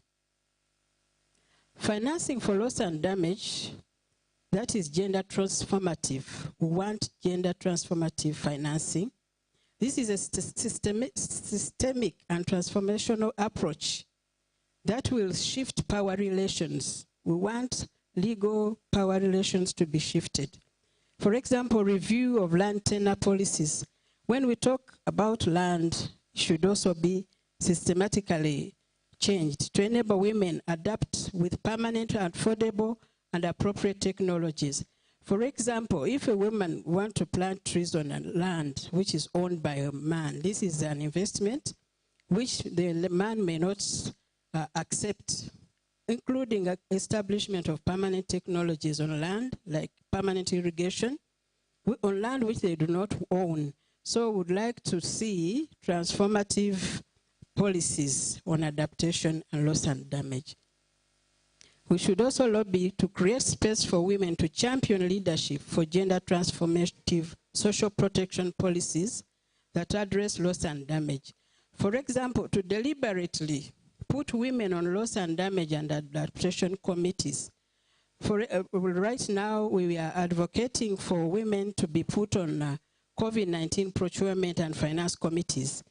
Financing for loss and damage, that is gender transformative. We want gender transformative financing. This is a systemic and transformational approach that will shift power relations. We want legal power relations to be shifted. For example, review of land tenure policies. When we talk about land, it should also be systematically changed to enable women adapt with permanent, affordable, and appropriate technologies. For example, if a woman wants to plant trees on a land which is owned by a man, this is an investment which the man may not accept, including establishment of permanent technologies on land, like permanent irrigation, on land which they do not own. So we would like to see transformative policies on adaptation and loss and damage. We should also lobby to create space for women to champion leadership for gender transformative social protection policies that address loss and damage. For example, to deliberately put women on loss and damage and adaptation committees. Right now, we are advocating for women to be put on COVID-19 procurement and finance committees.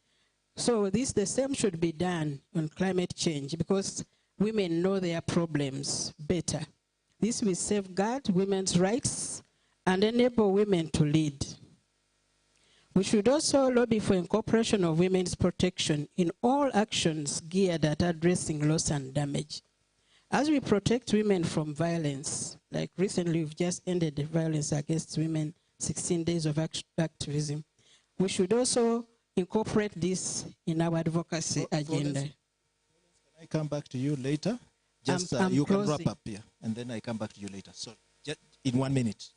So the same should be done on climate change because women know their problems better. This will safeguard women's rights and enable women to lead. We should also lobby for incorporation of women's protection in all actions geared at addressing loss and damage. As we protect women from violence, like recently we've just ended the violence against women, 16 days of activism, we should also incorporate this in our advocacy agenda. Can I come back to you later? Just you can wrap up here, and then I come back to you later. Sorry, just in 1 minute.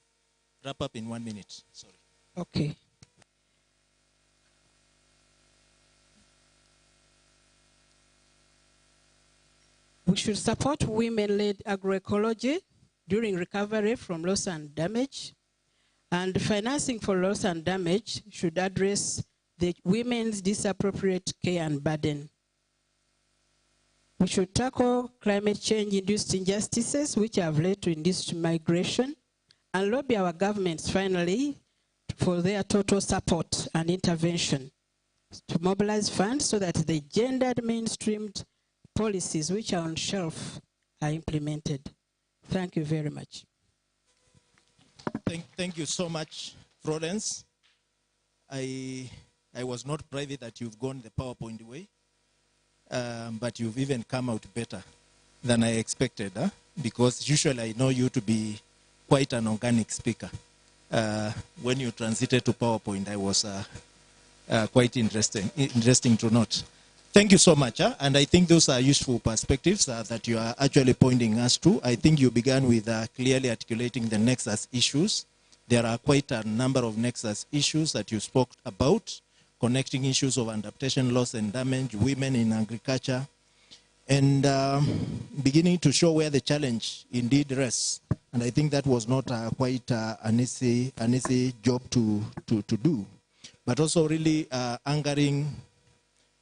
Wrap up in 1 minute. Sorry. Okay. We should support women-led agroecology during recovery from loss and damage. And financing for loss and damage should address the women's disappropriate care and burden. We should tackle climate change-induced injustices which have led to induced migration and lobby our governments finally for their total support and intervention to mobilize funds so that the gendered mainstreamed policies which are on shelf are implemented. Thank you very much. Thank you so much, Florence. I was not privy that you've gone the PowerPoint way, but you've even come out better than I expected, huh? Because usually I know you to be quite an organic speaker. When you transited to PowerPoint, I was quite interesting to note. Thank you so much, huh? And I think those are useful perspectives that you are actually pointing us to. I think you began with clearly articulating the nexus issues. There are quite a number of nexus issues that you spoke about, connecting issues of adaptation, loss and damage, women in agriculture, and beginning to show where the challenge indeed rests. And I think that was not quite an easy job to do, but also really anchoring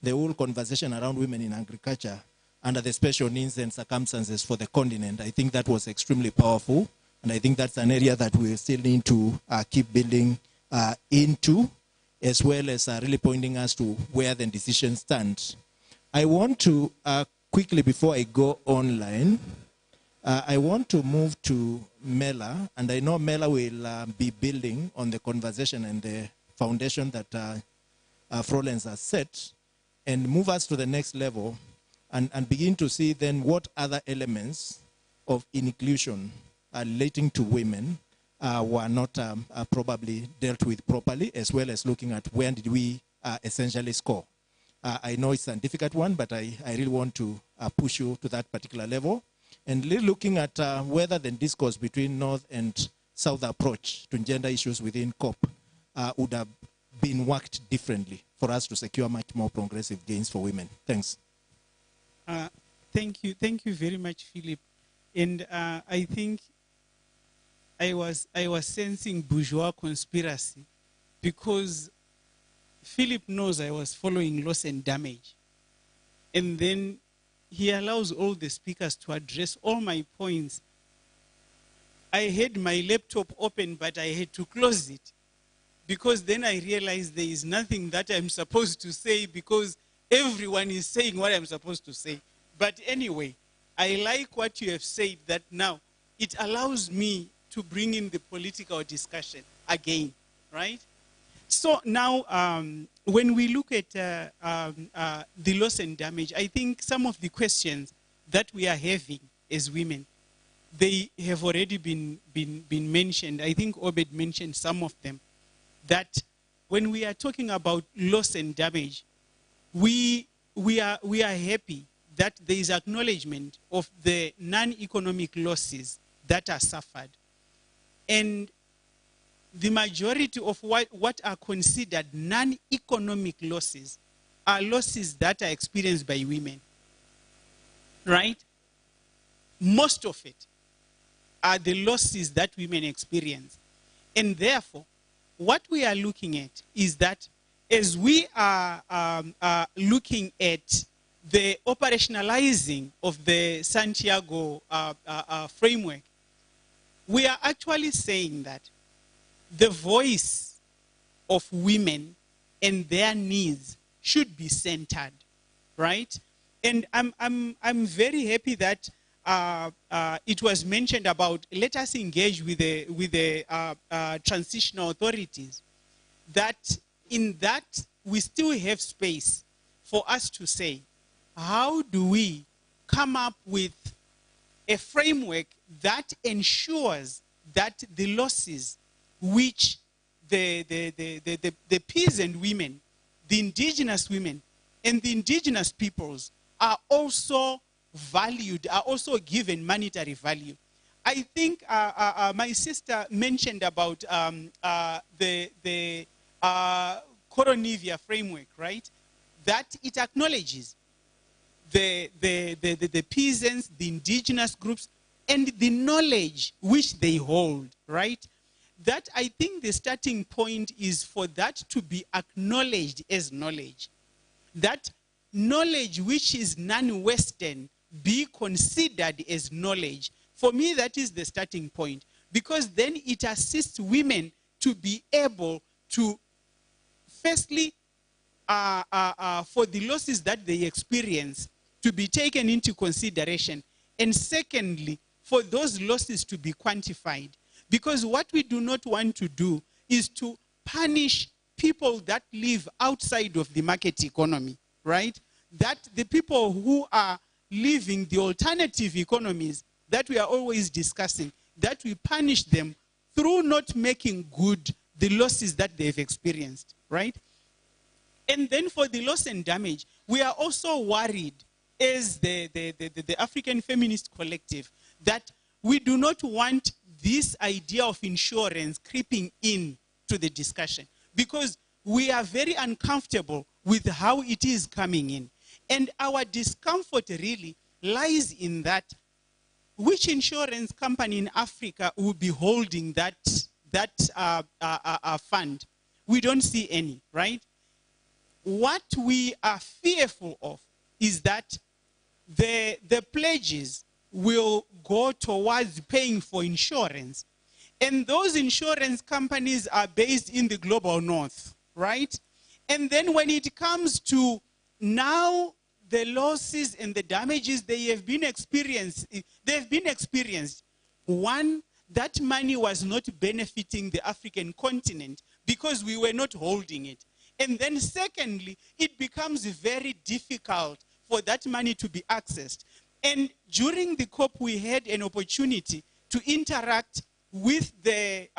the whole conversation around women in agriculture under the special needs and circumstances for the continent. I think that was extremely powerful, and I think that's an area that we still need to keep building into, as well as really pointing us to where the decision stands. I want to quickly, before I go online, I want to move to Mela, and I know Mela will be building on the conversation and the foundation that Florence has set, and move us to the next level and begin to see then what other elements of inclusion are relating to women were not probably dealt with properly, as well as looking at when did we essentially score. I know it's a difficult one, but I really want to push you to that particular level. And really looking at whether the discourse between North and South approach to gender issues within COP would have been worked differently for us to secure much more progressive gains for women. Thanks. Thank you very much, Philip. And I think I was sensing bourgeois conspiracy, because Philip knows I was following loss and damage. And then he allows all the speakers to address all my points. I had my laptop open, but I had to close it, because then I realized there is nothing that I'm supposed to say, because everyone is saying what I'm supposed to say. But anyway, I like what you have said, that now it allows me to bring in the political discussion again, right? So now, when we look at the loss and damage, I think some of the questions that we are having as women, they have already been mentioned. I think Obed mentioned some of them. That when we are talking about loss and damage, we are happy that there is acknowledgement of the non-economic losses that are suffered. And the majority of what are considered non-economic losses are losses that are experienced by women, right? Most of it are the losses that women experience. And therefore, what we are looking at is that as we are looking at the operationalizing of the Santiago framework, we are actually saying that the voice of women and their needs should be centered, right? And I'm very happy that it was mentioned about let us engage with the transitional authorities. That in that we still have space for us to say, how do we come up with a framework that ensures that the losses which the peasant women, the indigenous women, and the indigenous peoples are also valued, are also given monetary value. I think my sister mentioned about the Coronivia framework, right? That it acknowledges the peasants, the indigenous groups, and the knowledge which they hold, right? That I think the starting point is for that to be acknowledged as knowledge. That knowledge which is non-Western be considered as knowledge. For me, that is the starting point, because then it assists women to be able to, firstly, for the losses that they experience to be taken into consideration, and secondly, for those losses to be quantified. Because what we do not want to do is to punish people that live outside of the market economy, right? That the people who are living the alternative economies that we are always discussing, that we punish them through not making good the losses that they've experienced, right? And then for the loss and damage, we are also worried as the African Feminist Collective that we do not want this idea of insurance creeping in to the discussion, because we are very uncomfortable with how it is coming in. And our discomfort really lies in that which insurance company in Africa will be holding that fund. We don't see any, right? What we are fearful of is that the pledges will go towards paying for insurance. And those insurance companies are based in the global north, right? And then when it comes to now the losses and the damages they've been experienced, one, that money was not benefiting the African continent because we were not holding it. And then secondly, it becomes very difficult for that money to be accessed. And during the COP, we had an opportunity to interact with the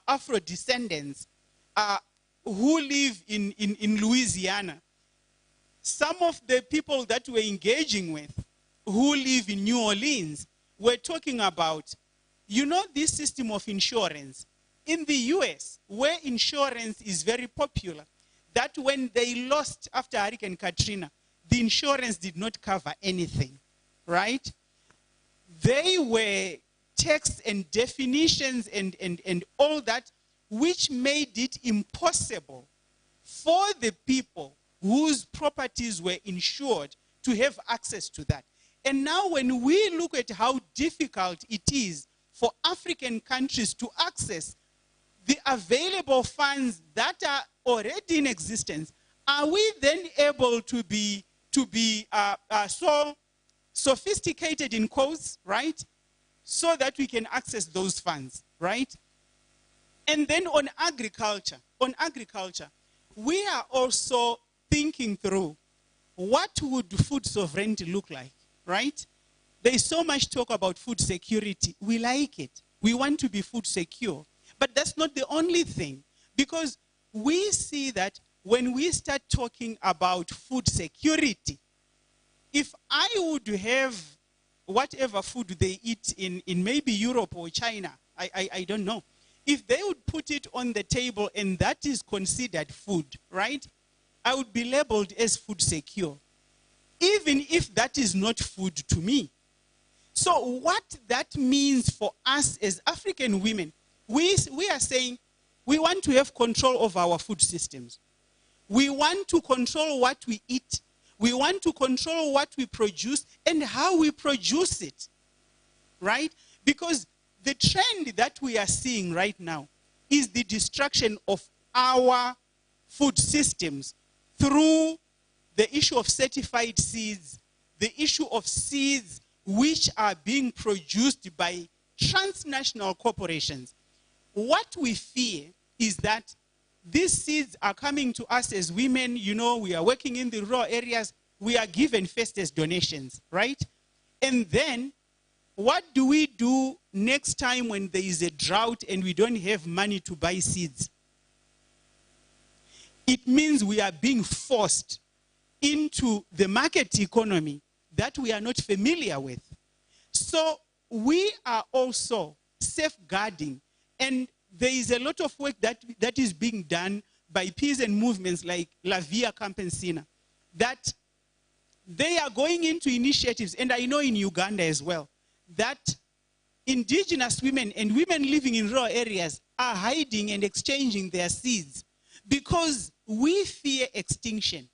Afro descendants who live in Louisiana. Some of the people that we're engaging with who live in New Orleans were talking about, you know, this system of insurance. In the US, where insurance is very popular, that when they lost after Hurricane Katrina, the insurance did not cover anything, right? They were texts and definitions and all that, which made it impossible for the people whose properties were insured to have access to that. And now when we look at how difficult it is for African countries to access the available funds that are already in existence, are we then able to be so sophisticated in quotes, right? So that we can access those funds, right? And then on agriculture, we are also thinking through what would food sovereignty look like, right? There is so much talk about food security. We like it. We want to be food secure. But that's not the only thing, because we see that when we start talking about food security, if I would have whatever food they eat in maybe Europe or China, I don't know, if they would put it on the table and that is considered food, right? I would be labeled as food secure, even if that is not food to me. So what that means for us as African women, we are saying we want to have control of our food systems. We want to control what we eat. We want to control what we produce and how we produce it, right? Because the trend that we are seeing right now is the destruction of our food systems through the issue of certified seeds, the issue of seeds which are being produced by transnational corporations. What we fear is that these seeds are coming to us as women. You know, we are working in the rural areas. We are given first as donations, right? And then what do we do next time when there is a drought and we don't have money to buy seeds? It means we are being forced into the market economy that we are not familiar with. So we are also safeguarding, and there is a lot of work that is being done by peasant movements like La Via Campesina, that they are going into initiatives, and I know in Uganda as well, that indigenous women and women living in rural areas are hiding and exchanging their seeds because we fear extinction.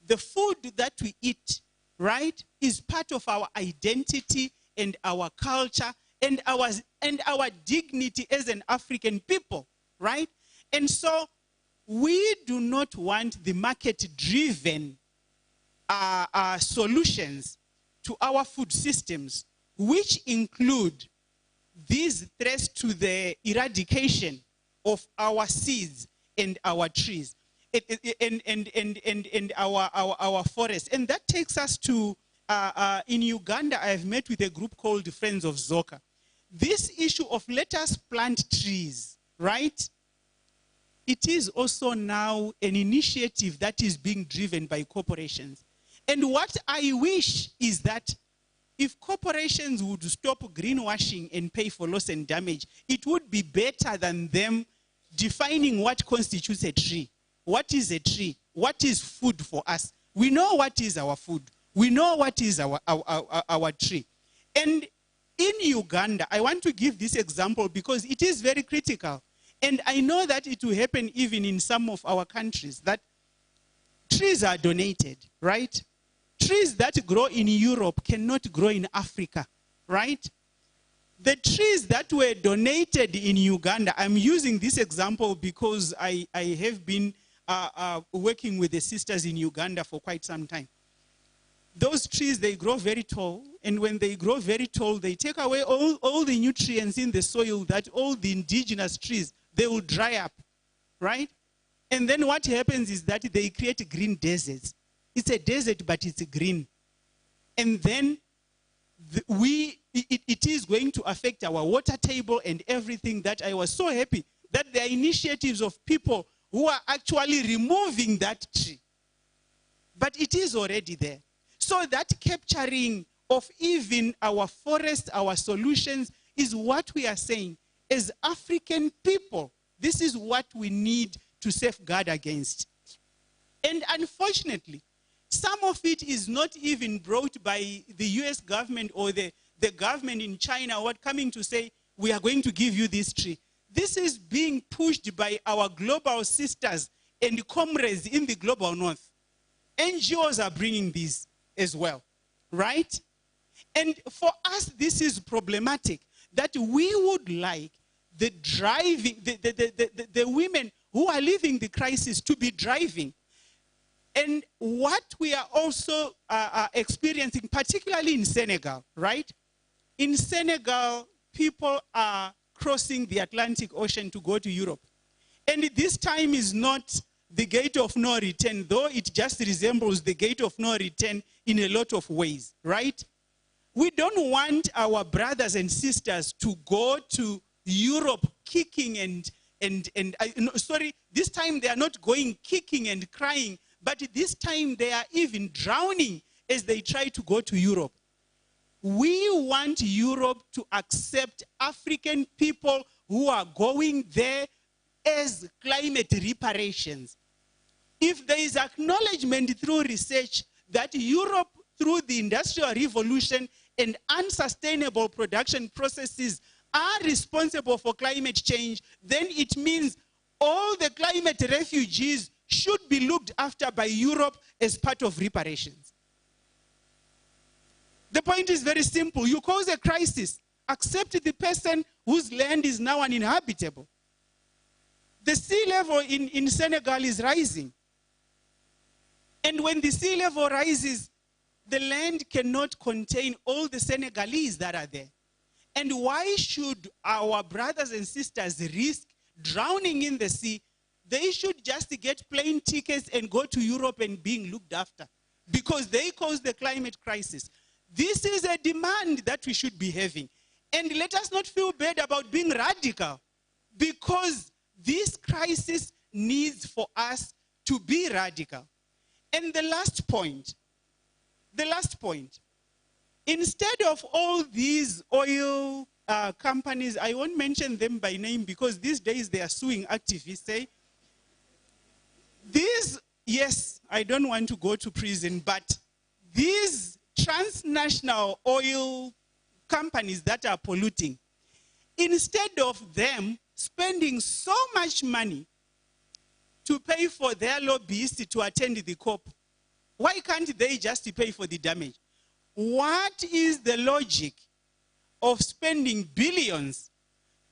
The food that we eat, right, is part of our identity and our culture and our dignity as an African people, right? And so we do not want the market-driven solutions to our food systems, which include these threats to the eradication of our seeds and our trees and our forests. And that takes us to, in Uganda, I have met with a group called Friends of Zoka. This issue of let us plant trees, right? It is also now an initiative that is being driven by corporations. And what I wish is that if corporations would stop greenwashing and pay for loss and damage, it would be better than them defining what constitutes a tree. What is a tree? What is food for us? We know what is our food. We know what is our tree. And in Uganda, I want to give this example because it is very critical. And I know that it will happen even in some of our countries, that trees are donated, right? Trees that grow in Europe cannot grow in Africa, right? The trees that were donated in Uganda, I'm using this example because I have been working with the sisters in Uganda for quite some time. Those trees, they grow very tall, and when they grow very tall, they take away all the nutrients in the soil that all the indigenous trees, they will dry up, right? And then what happens is that they create green deserts. It's a desert, but it's green. And then we it is going to affect our water table and everything, that I was so happy that there are initiatives of people who are actually removing that tree. But it is already there. So that capturing of even our forest, our solutions, is what we are saying. As African people, this is what we need to safeguard against. And unfortunately, some of it is not even brought by the US government or the government in China or coming to say, we are going to give you this tree. This is being pushed by our global sisters and comrades in the global north. NGOs are bringing these as well, right? And for us, this is problematic, that we would like the driving, the women who are living the crisis to be driving. And what we are also experiencing, particularly in Senegal, right? In Senegal, people are crossing the Atlantic Ocean to go to Europe. And this time is not the gate of no return, though it just resembles the gate of no return in a lot of ways, right? We don't want our brothers and sisters to go to Europe kicking sorry, this time they are not going kicking and crying, but this time they are even drowning as they try to go to Europe. We want Europe to accept African people who are going there as climate reparations. If there is acknowledgement through research that Europe, through the Industrial Revolution and unsustainable production processes, are responsible for climate change, then it means all the climate refugees should be looked after by Europe as part of reparations. The point is very simple. You cause a crisis, accept the person whose land is now uninhabitable. The sea level in Senegal is rising. And when the sea level rises, the land cannot contain all the Senegalese that are there. And why should our brothers and sisters risk drowning in the sea? They should just get plane tickets and go to Europe and being looked after, because they cause the climate crisis. This is a demand that we should be having. And let us not feel bad about being radical, because this crisis needs for us to be radical. And the last point, instead of all these oil companies, I won't mention them by name because these days they are suing activists, say, these, yes, I don't want to go to prison, but these transnational oil companies that are polluting, instead of them spending so much money to pay for their lobbyists to attend the COP, why can't they just pay for the damage? What is the logic of spending billions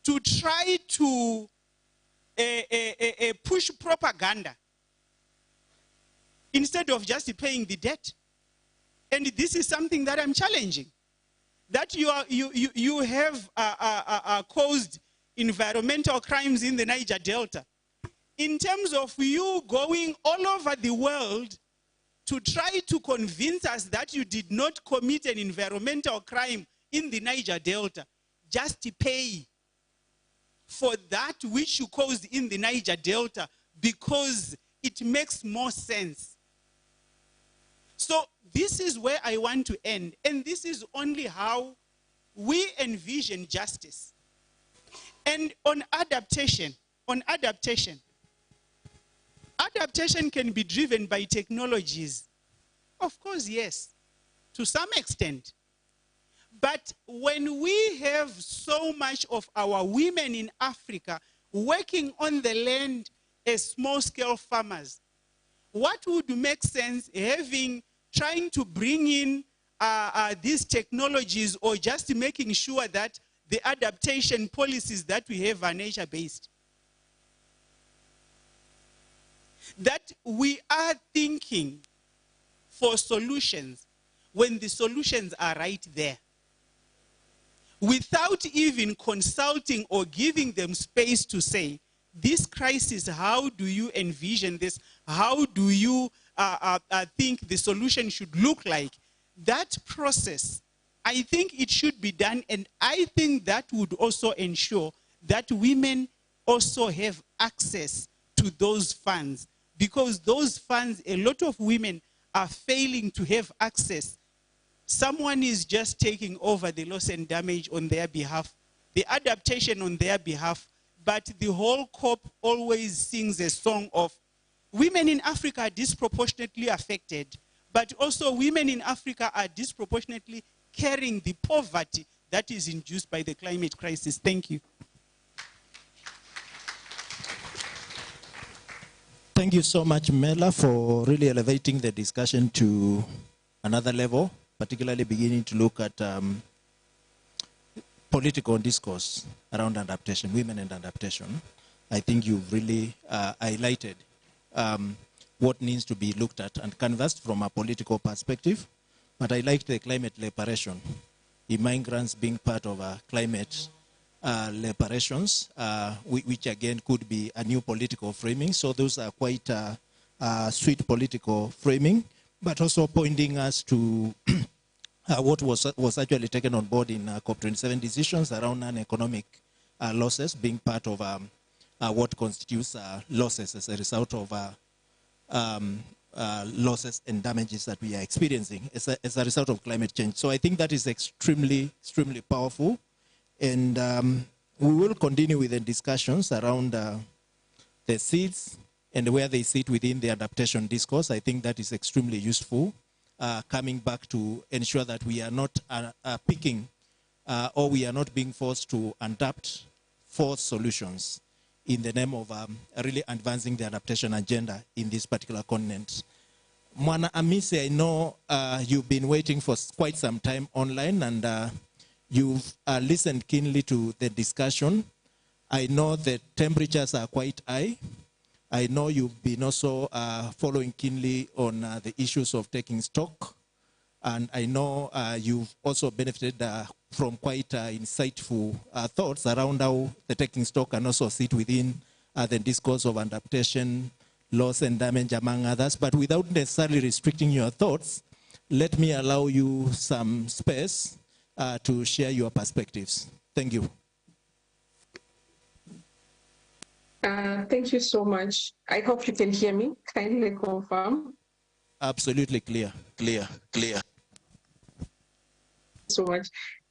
to try to push propaganda instead of just paying the debt? And this is something that I'm challenging. That you have caused environmental crimes in the Niger Delta. In terms of you going all over the world to try to convince us that you did not commit an environmental crime in the Niger Delta, just pay for that which you caused in the Niger Delta because it makes more sense. So this is where I want to end, and this is only how we envision justice. And on adaptation, adaptation can be driven by technologies. Of course, yes, to some extent. But when we have so much of our women in Africa working on the land as small-scale farmers, what would make sense trying to bring in these technologies, or just making sure that the adaptation policies that we have are nature-based? That we are thinking for solutions when the solutions are right there, without even consulting or giving them space to say, this crisis, how do you envision this? How do you think the solution should look like? That process I think it should be done, and I think that would also ensure that women also have access to those funds, because those funds, a lot of women are failing to have access. Someone is just taking over the loss and damage on their behalf, the adaptation on their behalf, but the whole COP always sings a song of women in Africa are disproportionately affected, but also women in Africa are disproportionately carrying the poverty that is induced by the climate crisis. Thank you. Thank you so much, Mela, for really elevating the discussion to another level, particularly beginning to look at political discourse around adaptation, women and adaptation. I think you've really highlighted what needs to be looked at and canvassed from a political perspective. But I like the climate liberation, immigrants being part of climate liberations, which again could be a new political framing. So those are quite sweet political framing, but also pointing us to what was actually taken on board in COP27 decisions around non-economic losses being part of what constitutes losses as a result of losses and damages that we are experiencing as a result of climate change. So I think that is extremely, extremely powerful. And we will continue with the discussions around the seeds and where they sit within the adaptation discourse. I think that is extremely useful, coming back to ensure that we are not picking or we are not being forced to adapt forced solutions in the name of really advancing the adaptation agenda in this particular continent. Mwana Amise, I know you've been waiting for quite some time online, and you've listened keenly to the discussion. I know the temperatures are quite high. I know you've been also following keenly on the issues of taking stock. And I know you've also benefited from quite insightful thoughts around how the taking stock can also sit within the discourse of adaptation, loss and damage, among others. But without necessarily restricting your thoughts, let me allow you some space to share your perspectives. Thank you. Thank you so much. I hope you can hear me. Kindly confirm. Absolutely clear, clear, clear. So much.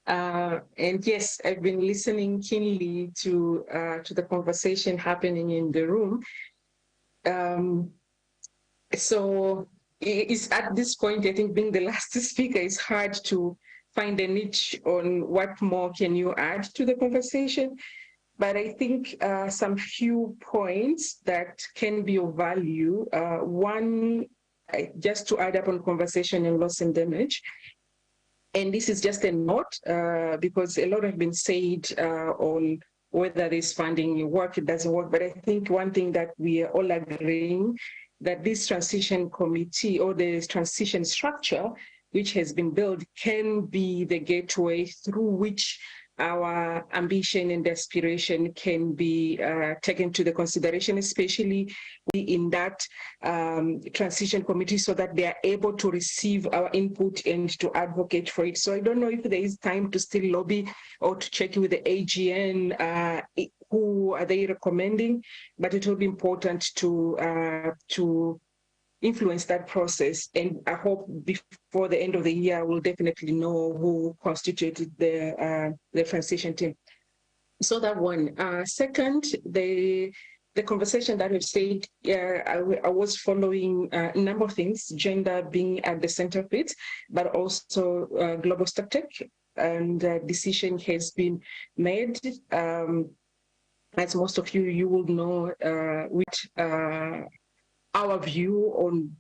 And yes, I've been listening keenly to the conversation happening in the room. So it's at this point, I think being the last speaker, it's hard to find a niche on what more can you add to the conversation. But I think some few points that can be of value. One, just to add up on conversation and loss and damage. And this is just a note, because a lot have been said on whether this funding works, it doesn't work. But I think one thing that we are all agreeing, that this transition committee or the transition structure, which has been built, can be the gateway through which our ambition and aspiration can be taken to the consideration, especially in that transition committee, so that they are able to receive our input and to advocate for it. So I don't know if there is time to still lobby or to check with the AGN, who are they recommending, but it will be important to influence that process. And I hope before the end of the year, we'll definitely know who constituted the transition team. So that one. Second, the conversation that we've said, I was following a number of things, gender being at the center of it, but also global stack and decision has been made. As most of you will know, with our view on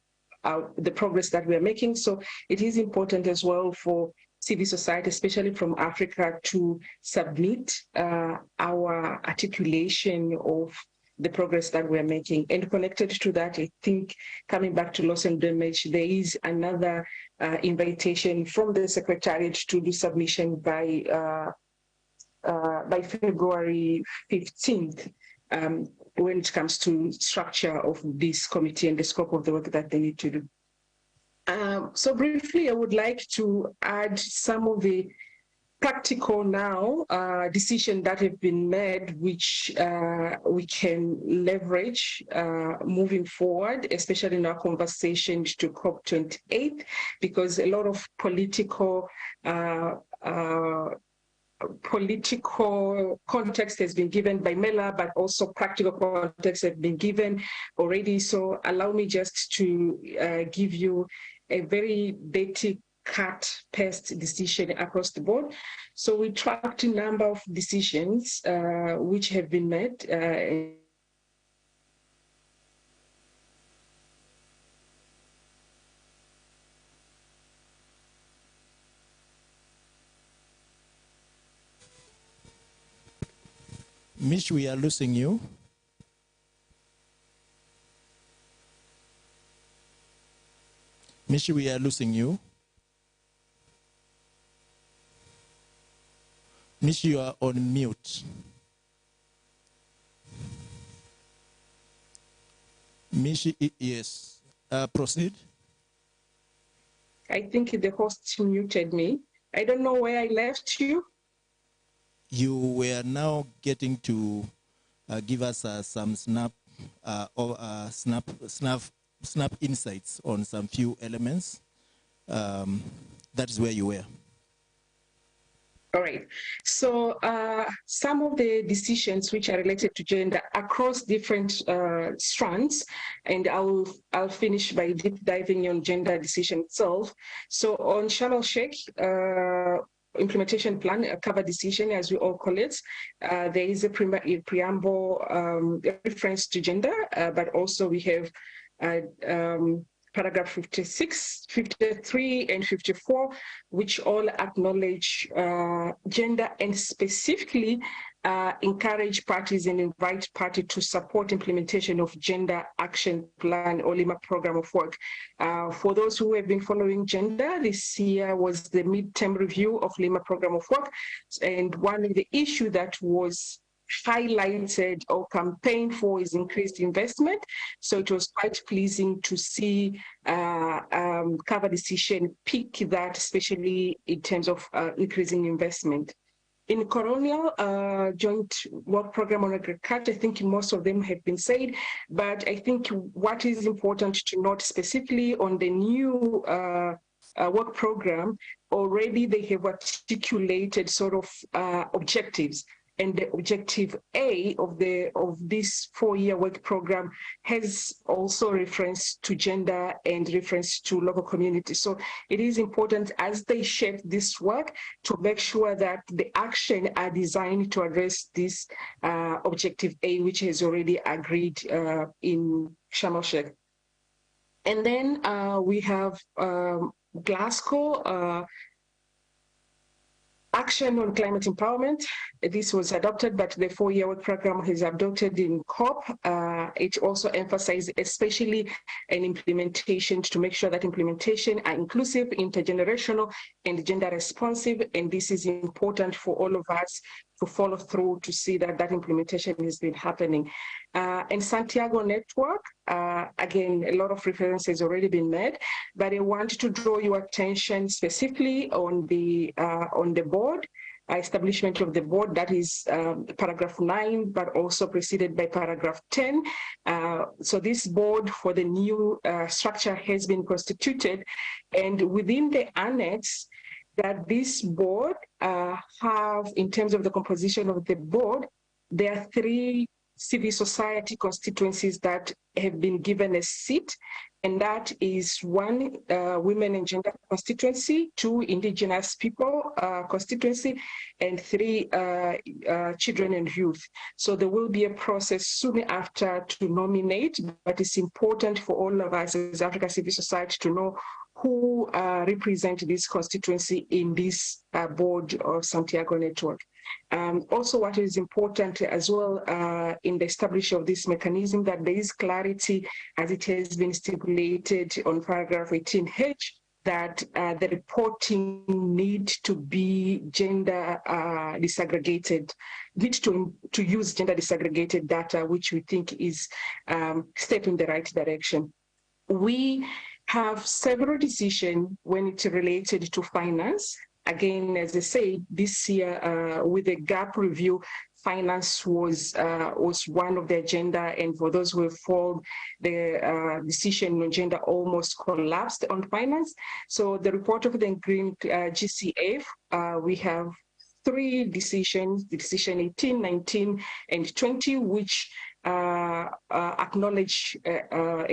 the progress that we are making. So it is important as well for civil society, especially from Africa, to submit our articulation of the progress that we are making. And connected to that, I think, coming back to loss and damage, there is another invitation from the Secretariat to do submission by February 15th. When it comes to structure of this committee and the scope of the work that they need to do. So briefly, I would like to add some of the practical now decisions that have been made, which we can leverage moving forward, especially in our conversations to COP28, because a lot of political context has been given by Mela, but also practical context have been given already. So allow me just to give you a very basic cut-paste decision across the board. So we tracked a number of decisions which have been made. Mish, we are losing you. Mish, we are losing you. Mish, you are on mute. Mish, yes. Proceed. I think the host muted me. I don't know where I left you. You were now getting to give us some snap insights on some few elements. That is where you were. All right. So some of the decisions which are related to gender across different strands, and I'll finish by deep diving on gender decision itself. So on Sharm el-Sheikh, implementation plan, a cover decision, as we all call it, there is a preamble reference to gender, but also we have paragraph 56, 53, and 54, which all acknowledge gender and specifically encourage parties and invite parties to support implementation of gender action plan or Lima program of work. For those who have been following gender, this year was the midterm review of Lima program of work. And one of the issues that was highlighted or campaigned for is increased investment. So it was quite pleasing to see cover decision pick that, especially in terms of increasing investment. In Colonial Joint Work Program on Agriculture, I think most of them have been said, but I think what is important to note specifically on the new work program, already they have articulated sort of objectives. And the objective A of this 4-year work program has also reference to gender and reference to local communities. So it is important as they shape this work to make sure that the action are designed to address this objective A, which is already agreed in Sharm el-Sheikh. And then we have Glasgow, Action on Climate Empowerment. This was adopted, but the 4-year work program is adopted in COP. It also emphasized especially an implementation to make sure that implementation are inclusive, intergenerational, and gender responsive. And this is important for all of us to follow through to see that that implementation has been happening. And Santiago Network, again, a lot of references already been made, but I want to draw your attention specifically on the board, establishment of the board, that is paragraph 9, but also preceded by paragraph 10. So this board for the new structure has been constituted, and within the annex, that this board have, in terms of the composition of the board, there are 3 civil society constituencies that have been given a seat, and that is 1, women and gender constituency, 2, indigenous people constituency, and 3, children and youth. So there will be a process soon after to nominate, but it's important for all of us as African civil society to know who represent this constituency in this board of Santiago Network. Also, what is important as well in the establishment of this mechanism, that there is clarity, as it has been stipulated on paragraph 18H, that the reporting need to be gender disaggregated, need to use gender disaggregated data, which we think is step in the right direction. We have several decisions when it's related to finance. Again, as I said, this year with the gap review, finance was one of the agenda, and for those who have followed, the decision on gender almost collapsed on finance. So the report of the Green GCF, we have 3 decisions, decision 18, 19, and 20, which acknowledge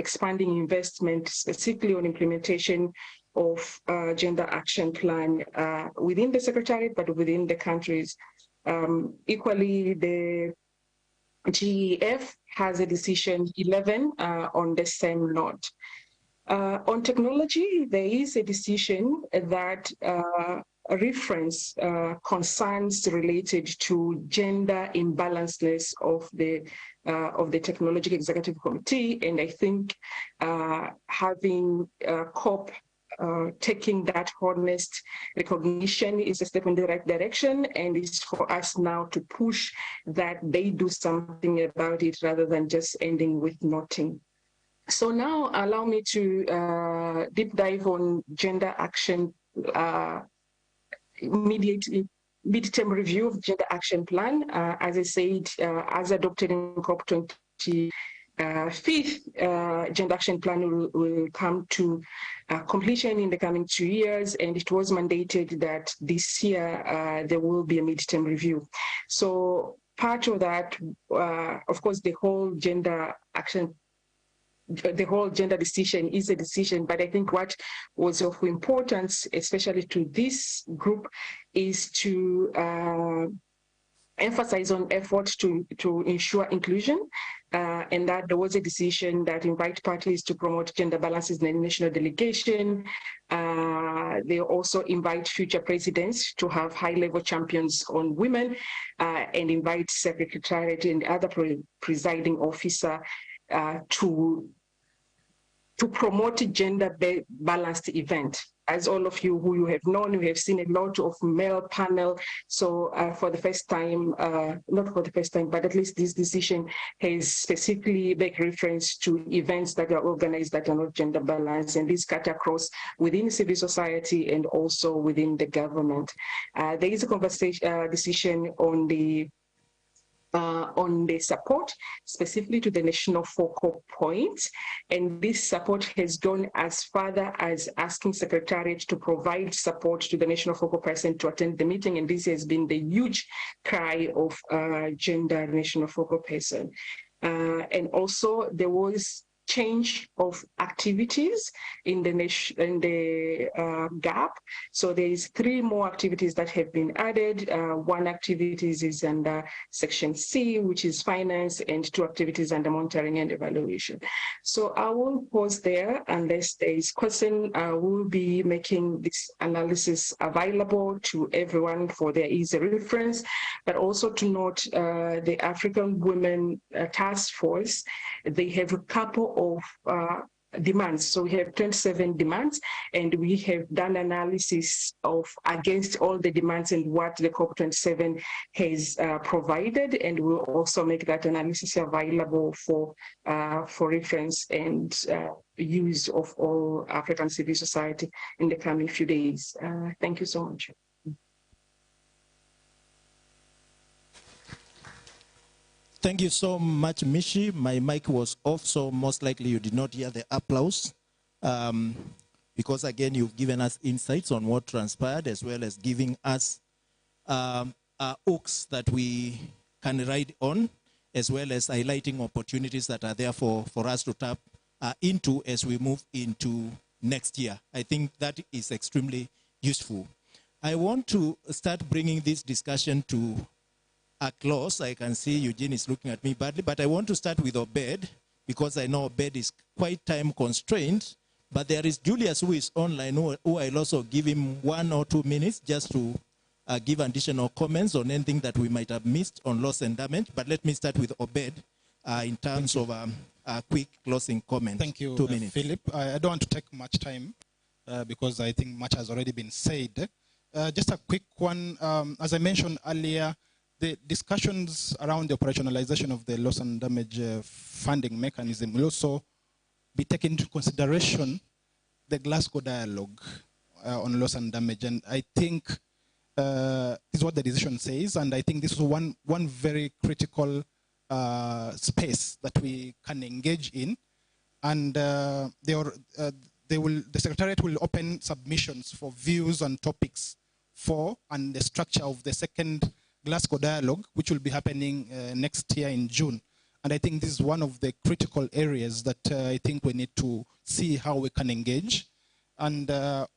expanding investment specifically on implementation of gender action plan within the Secretariat, but within the countries. Equally, the GEF has a decision 11 on the same note. On technology, there is a decision that reference concerns related to gender imbalanceless of the Technology Executive Committee, and I think having COP taking that honest recognition is a step in the right direction, and it's for us now to push that they do something about it rather than just ending with nothing. So now allow me to deep dive on gender action, mid-term review of gender action plan. As I said, as adopted in COP27, gender action plan will come to completion in the coming 2 years, and it was mandated that this year there will be a midterm review. So part of that, of course, the whole gender decision is a decision, but I think what was of importance, especially to this group, is to emphasize on efforts to ensure inclusion, and that there was a decision that invite parties to promote gender balances in the national delegation. They also invite future presidents to have high-level champions on women, and invite secretariat and other presiding officer to promote gender-balanced event. As all of you who you have known, you have seen a lot of male panel. So for the first time, not for the first time, but at least this decision has specifically make reference to events that are organized that are not gender balanced, and this cut across within civil society and also within the government. There is a conversation decision on the support specifically to the national focal points, and this support has gone as further as asking Secretariat to provide support to the national focal person to attend the meeting, and this has been the huge cry of gender national focal person. And also there was change of activities in the gap. So there is 3 more activities that have been added. One activity is under section C, which is finance, and 2 activities under monitoring and evaluation. So I will pause there unless there is question. I will be making this analysis available to everyone for their easy reference, but also to note the African Women Task Force, they have a couple of demands. So we have 27 demands, and we have done analysis of against all the demands and what the COP27 has provided, and we'll also make that analysis available for reference and use of all African civil society in the coming few days. Thank you so much. Thank you so much, Mishi. My mic was off, so most likely you did not hear the applause. Because again, you've given us insights on what transpired, as well as giving us hooks that we can ride on, as well as highlighting opportunities that are there for us to tap into as we move into next year. I think that is extremely useful. I want to start bringing this discussion to a close. I can see Eugene is looking at me badly, but I want to start with Obed, because I know Obed is quite time constrained, but there is Julius who is online, who I'll also give him 1 or 2 minutes just to give additional comments on anything that we might have missed on loss and damage. But let me start with Obed in terms of a quick closing comment. Thank you, 2 minutes. Philip. I don't want to take much time because I think much has already been said. Just a quick one. As I mentioned earlier, the discussions around the operationalization of the loss and damage funding mechanism will also be taken into consideration the Glasgow dialogue on loss and damage, and I think this is what the decision says, and I think this is one very critical space that we can engage in, and the Secretariat will open submissions for views and topics for and the structure of the second Glasgow dialogue, which will be happening next year in June. And I think this is one of the critical areas that I think we need to see how we can engage. And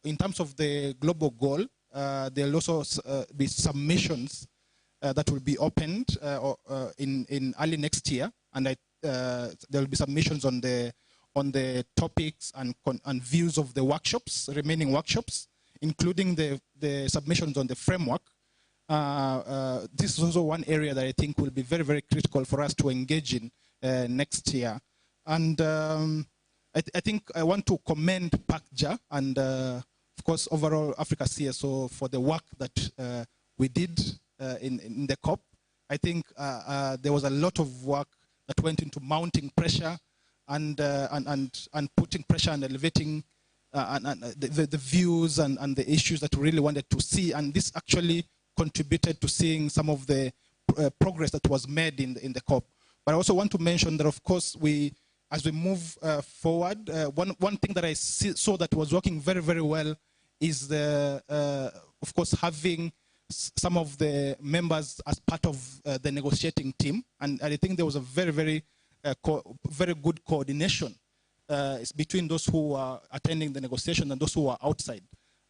in terms of the global goal, there will also be submissions that will be opened in early next year, and there will be submissions on the topics and views of the workshops, remaining workshops, including the submissions on the framework. This is also one area that I think will be very, very critical for us to engage in next year. And I think I want to commend PACJA and, of course, overall Africa CSO for the work that we did in the COP. I think there was a lot of work that went into mounting pressure and putting pressure and elevating the views and the issues that we really wanted to see. And this actually contributed to seeing some of the progress that was made in the COP. But I also want to mention that, of course, as we move forward, one thing that I saw that was working very, very well is of course, having some of the members as part of the negotiating team. And I think there was a very, very, very good coordination between those who are attending the negotiation and those who are outside.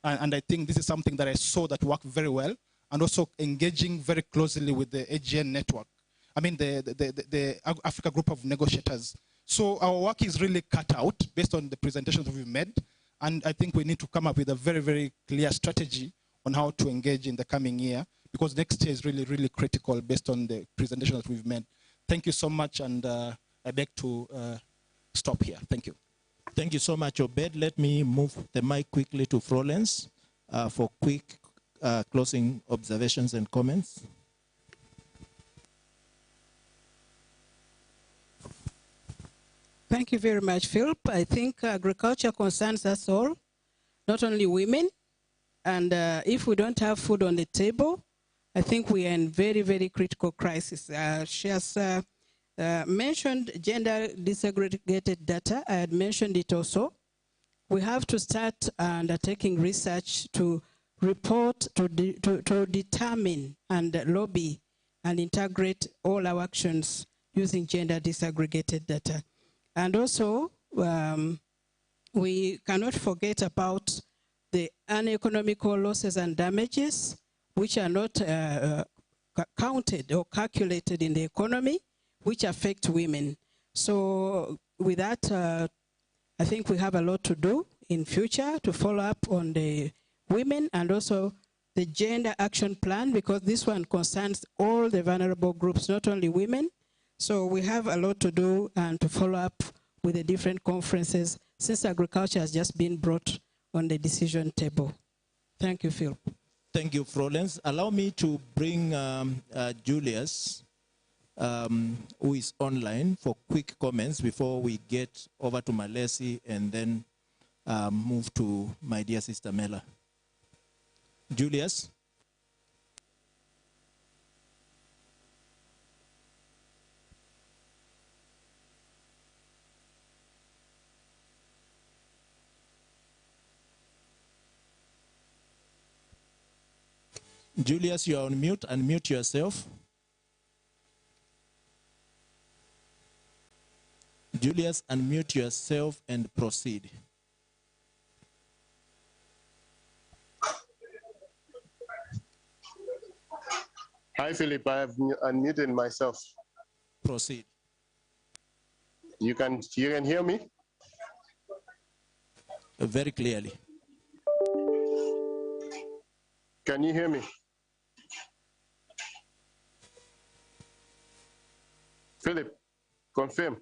And I think this is something that I saw that worked very well, and also engaging very closely with the AGN network. I mean, the Africa group of negotiators. So our work is really cut out based on the presentations that we've made. And I think we need to come up with a very, very clear strategy on how to engage in the coming year, because next year is really, really critical based on the presentation that we've made. Thank you so much, and I beg to stop here. Thank you. Thank you so much, Obed. Let me move the mic quickly to Florence for quick closing observations and comments. Thank you very much, Philip. I think agriculture concerns us all, not only women. And if we don't have food on the table, I think we are in very, very critical crisis. She has mentioned gender disaggregated data. I had mentioned it also. We have to start undertaking research to report, to determine and lobby and integrate all our actions using gender disaggregated data. And also, we cannot forget about the uneconomical losses and damages, which are not counted or calculated in the economy, which affect women. So with that, I think we have a lot to do in future to follow up on the women and also the gender action plan, because this one concerns all the vulnerable groups, not only women. So we have a lot to do and to follow up with the different conferences, since agriculture has just been brought on the decision table. Thank you, Phil. Thank you, Florence. Allow me to bring Julius, who is online, for quick comments before we get over to Malesi and then move to my dear sister Mela. Julius? Julius, you are on mute. Unmute yourself. Julius, unmute yourself and proceed. Hi, Philip. I have unmuted myself. Proceed. You can hear me? Very clearly. Can you hear me? Philip, confirm.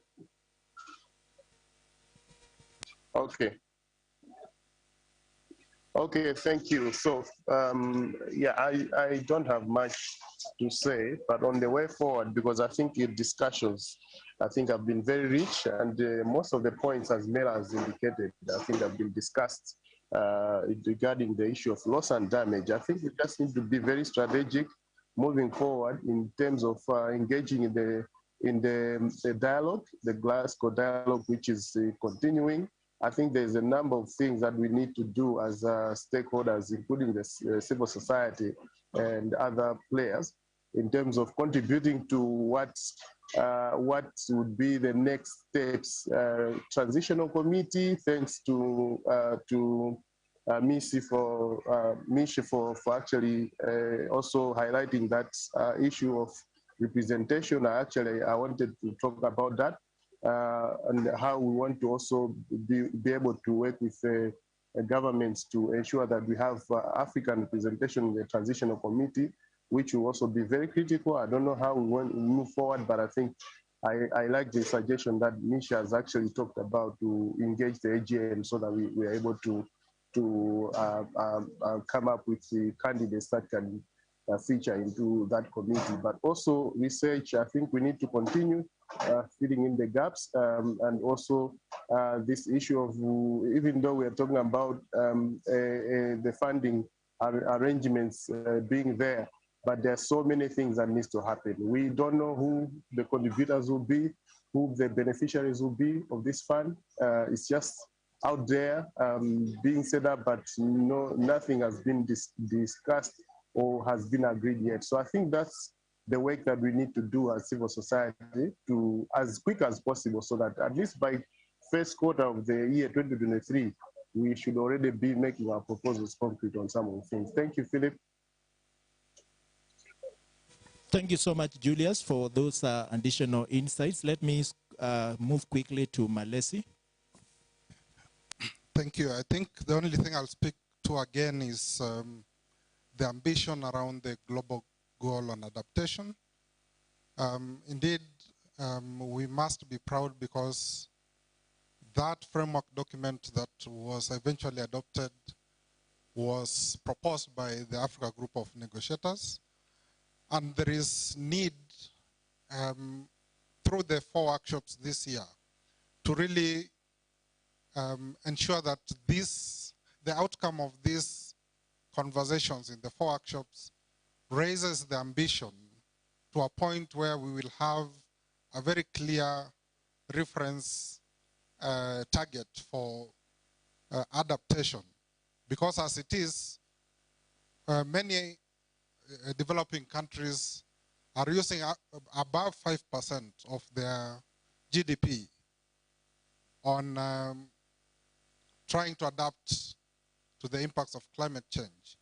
Okay. Okay, thank you. So, yeah, I don't have much to say, but on the way forward, because I think your discussions, I think have been very rich, and most of the points, as Mela has indicated, I think have been discussed regarding the issue of loss and damage. I think we just need to be very strategic moving forward in terms of engaging in the dialogue, the Glasgow dialogue, which is continuing. I think there's a number of things that we need to do as stakeholders, including the civil society and other players, in terms of contributing to what would be the next steps. Transitional committee, thanks to Mishi for actually also highlighting that issue of representation. I wanted to talk about that. And how we want to also be able to work with governments to ensure that we have African representation in the transitional committee, which will also be very critical. I don't know how we want to move forward, but I think I like the suggestion that Misha has actually talked about to engage the AGM so that we are able to come up with the candidates that can feature into that committee. But also research, I think we need to continue filling in the gaps, and also this issue of, even though we are talking about the funding arrangements being there, but there are so many things that needs to happen. We don't know who the contributors will be, who the beneficiaries will be of this fund. It's just out there being set up, but nothing has been discussed or has been agreed yet. So I think that's the work that we need to do as civil society to as quick as possible, so that at least by first quarter of the year 2023, we should already be making our proposals concrete on some of the things. Thank you, Philip. Thank you so much, Julius, for those additional insights. Let me move quickly to Malesi. Thank you. I think the only thing I'll speak to again is the ambition around the global goal on adaptation. Indeed, we must be proud because that framework document that was eventually adopted was proposed by the Africa Group of Negotiators. And there is need through the 4 workshops this year to really ensure that the outcome of these conversations in the 4 workshops raises the ambition to a point where we will have a very clear reference target for adaptation. Because as it is, many developing countries are using above 5% of their GDP on trying to adapt to the impacts of climate change.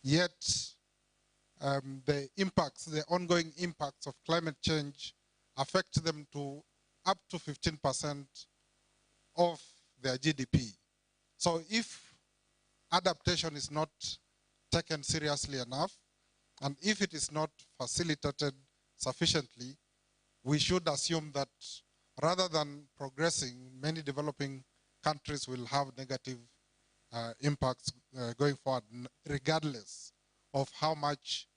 Yet, the ongoing impacts of climate change affect them to up to 15% of their GDP. So if adaptation is not taken seriously enough, and if it is not facilitated sufficiently, we should assume that rather than progressing, many developing countries will have negative impacts going forward, regardless of how much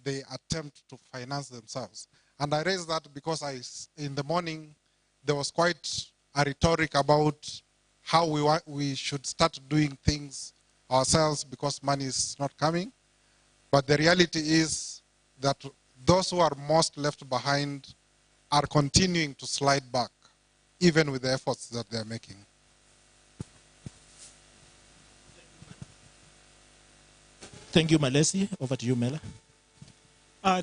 they attempt to finance themselves. And I raise that because in the morning, there was quite a rhetoric about how we should start doing things ourselves because money is not coming. But the reality is that those who are most left behind are continuing to slide back, even with the efforts that they're making. Thank you, Malesi. Over to you, Mela.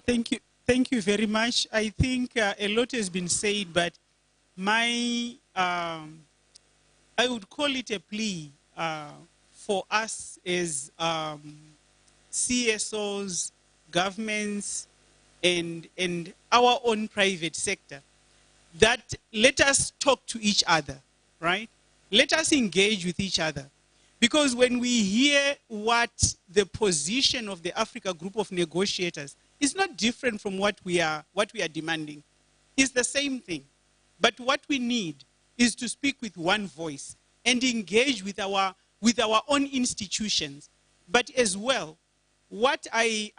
Thank you very much. I think a lot has been said, but I would call it a plea for us as CSOs, governments, and our own private sector, that let us talk to each other, right? Let us engage with each other. Because when we hear what the position of the Africa Group of Negotiators is not different from what we are demanding. It's the same thing. But what we need is to speak with one voice and engage with our with our own institutions. But as well, what I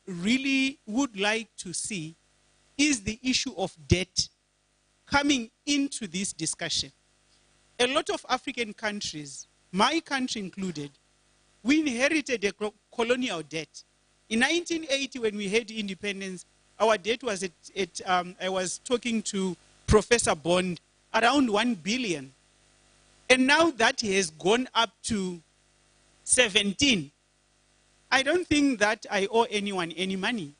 really would like to see is the issue of debt coming into this discussion. A lot of African countries, my country included, we inherited a colonial debt. In 1980, when we had independence, our debt was I was talking to Professor Bond, around 1 billion. And now that has gone up to 17. I don't think that I owe anyone any money,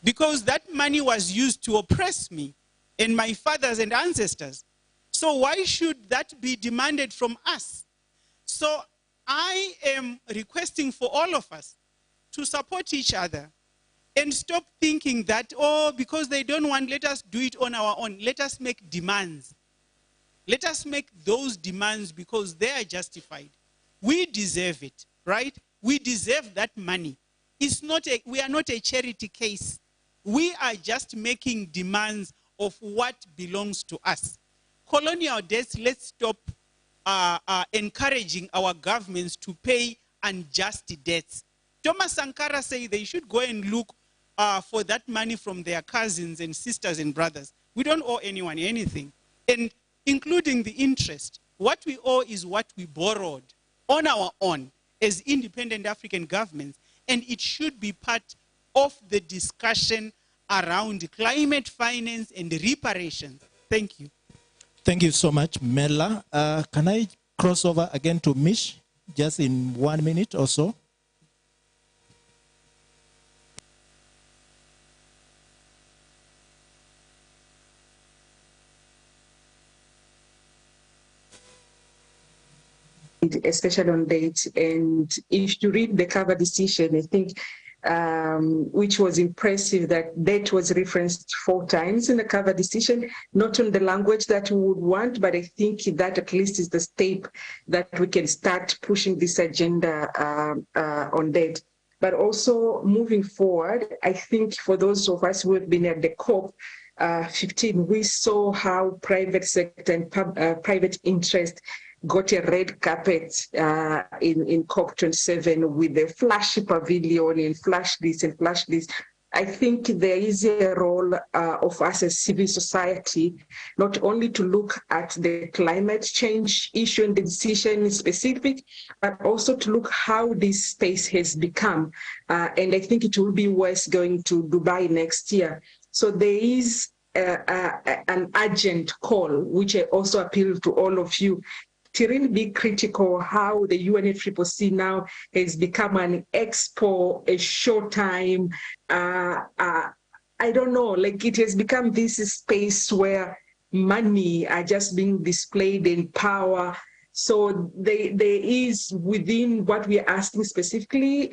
because that money was used to oppress me and my fathers and ancestors. So why should that be demanded from us? So I am requesting for all of us to support each other and stop thinking that, oh, because they don't want, let us do it on our own. Let us make demands. Let us make those demands because they are justified. We deserve it, right? We deserve that money. We are not a charity case. We are just making demands of what belongs to us. Colonial debts, let's stop encouraging our governments to pay unjust debts. Thomas Sankara said they should go and look for that money from their cousins and sisters and brothers. We don't owe anyone anything. And including the interest, what we owe is what we borrowed on our own as independent African governments, and it should be part of the discussion around climate finance and reparations. Thank you. Thank you so much, Mela. Can I cross over again to Mish, just in 1 minute or so? Especially on date. And if you read the cover decision, I think, which was impressive, that date was referenced 4 times in the cover decision, not on the language that we would want, but I think that at least is the step that we can start pushing this agenda on date. But also moving forward, I think for those of us who have been at the COP15, we saw how private sector and private interest got a red carpet in COP27 with the flashy pavilion and flash this and flash this. I think there is a role of us as civil society, not only to look at the climate change issue and the decision specific, but also to look how this space has become. And I think it will be worth going to Dubai next year. So there is an urgent call, which I also appeal to all of you, to really be critical how the UNFCCC now has become an expo, a showtime. I don't know, like it has become this space where money are just being displayed in power. So there is, within what we are asking specifically,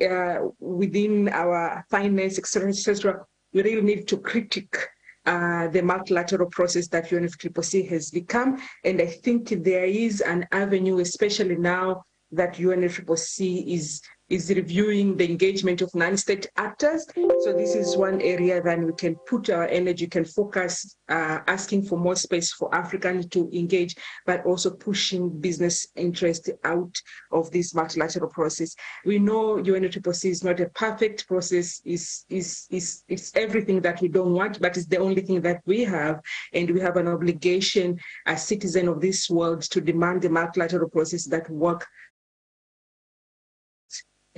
within our finance, etc., we really need to critique the multilateral process that UNFCCC has become. And I think there is an avenue, especially now that UNFCCC is reviewing the engagement of non-state actors. So this is one area that we can put our energy, can focus, asking for more space for Africans to engage, but also pushing business interest out of this multilateral process. We know UNFCCC is not a perfect process, it's everything that we don't want, but it's the only thing that we have. And we have an obligation as citizens of this world to demand the multilateral process that work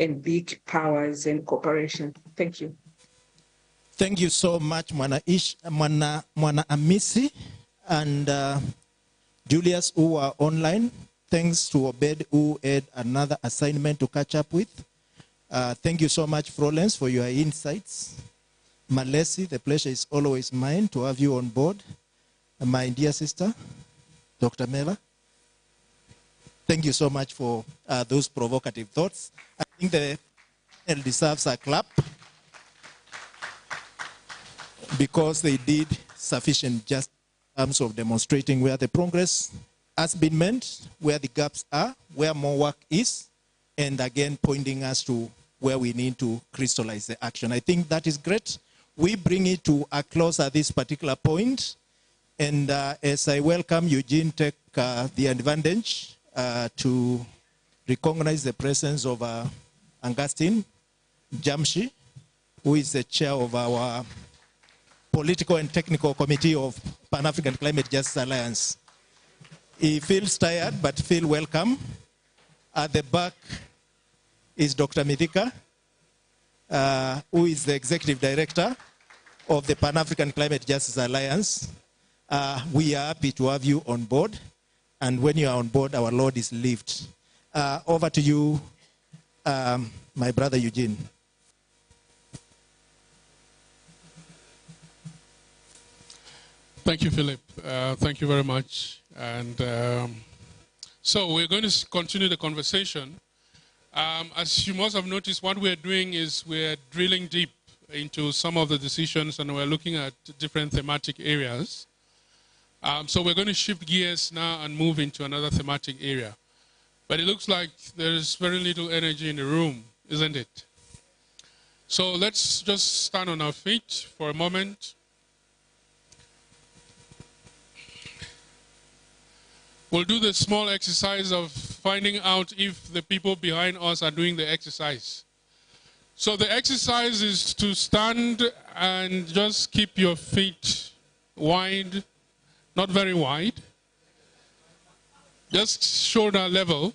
and big powers and cooperation. Thank you. Thank you so much, Mwana Amisi and Julius, who are online. Thanks to Obed, who had another assignment to catch up with. Thank you so much, Florence, for your insights. Malesi, the pleasure is always mine to have you on board. My dear sister, Dr. Mela. Thank you so much for those provocative thoughts. I think the panel deserves a clap because they did sufficient just in terms of demonstrating where the progress has been made, where the gaps are, where more work is, and again pointing us to where we need to crystallize the action. I think that is great. We bring it to a close at this particular point, and as I welcome Eugene, take the advantage to recognize the presence of Augustine Jamshi, who is the chair of our Political and Technical Committee of Pan-African Climate Justice Alliance. He feels tired, but feel welcome. At the back is Dr. Mithika, who is the Executive Director of the Pan-African Climate Justice Alliance. We are happy to have you on board. And when you are on board, our load is lifted. Over to you, my brother Eugene. Thank you, Philip. Thank you very much. And so we're going to continue the conversation. As you must have noticed, what we're doing is we're drilling deep into some of the decisions, and we're looking at different thematic areas. So we're going to shift gears now and move into another thematic area. But it looks like there's very little energy in the room, isn't it? So let's just stand on our feet for a moment. We'll do the small exercise of finding out if the people behind us are doing the exercise. So the exercise is to stand and just keep your feet wide, not very wide, just shoulder level,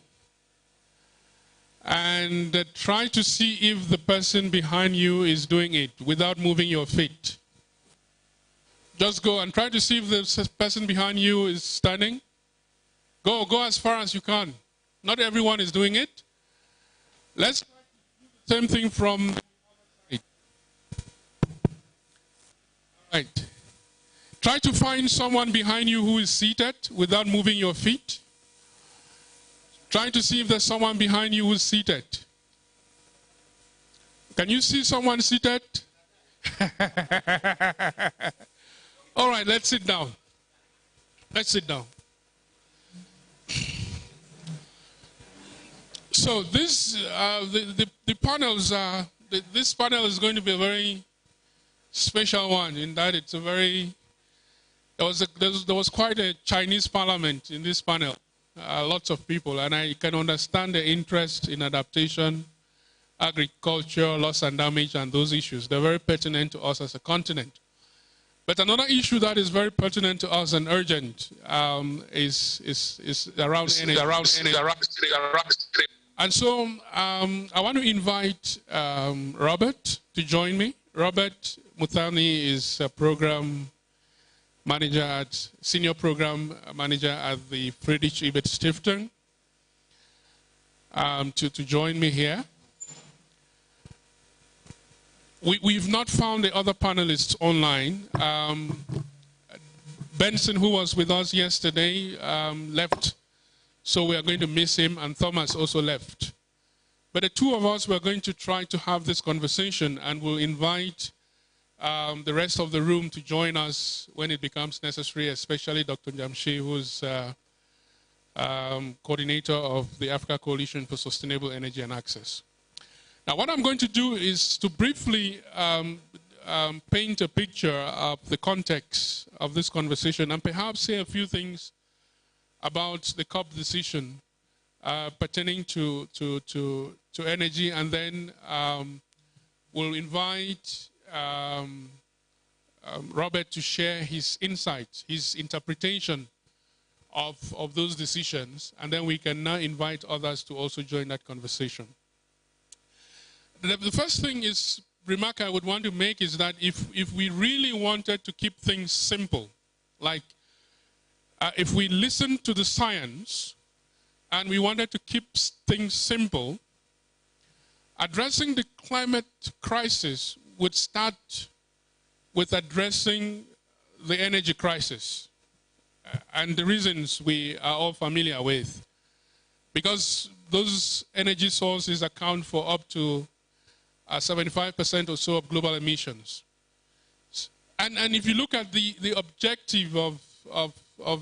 and try to see if the person behind you is doing it without moving your feet. Just go and try to see if the person behind you is standing. Go as far as you can. Not everyone is doing it. Let's do the same thing from the other side. Right. Try to find someone behind you who is seated without moving your feet. Try to see if there's someone behind you who's seated. Can you see someone seated? All right, let's sit down. Let's sit down. So this, the panels are, this panel is going to be a very special one in that it's a very, there was quite a Chinese parliament in this panel, lots of people, and I can understand the interest in adaptation, agriculture, loss and damage, and those issues. They're very pertinent to us as a continent. But another issue that is very pertinent to us and urgent is around energy. And so I want to invite Robert to join me. Robert Muthani is a program manager senior program manager at the Friedrich Ebert Stiftung, to join me here. We've not found the other panelists online. Benson, who was with us yesterday, left, so we are going to miss him, and Thomas also left. But the two of us, we're going to try to have this conversation, and we'll invite the rest of the room to join us when it becomes necessary, especially Dr. Jamshi, who's coordinator of the Africa Coalition for Sustainable Energy and Access. Now, what I'm going to do is to briefly paint a picture of the context of this conversation and perhaps say a few things about the COP decision pertaining to energy, and then we'll invite Robert to share his insights, his interpretation of those decisions, and then we can now invite others to also join that conversation. The first thing is, remark I would want to make is that if we really wanted to keep things simple, like if we listened to the science and we wanted to keep things simple, addressing the climate crisis would start with addressing the energy crisis, and the reasons we are all familiar with. Because those energy sources account for up to 75% or so of global emissions. And if you look at the objective of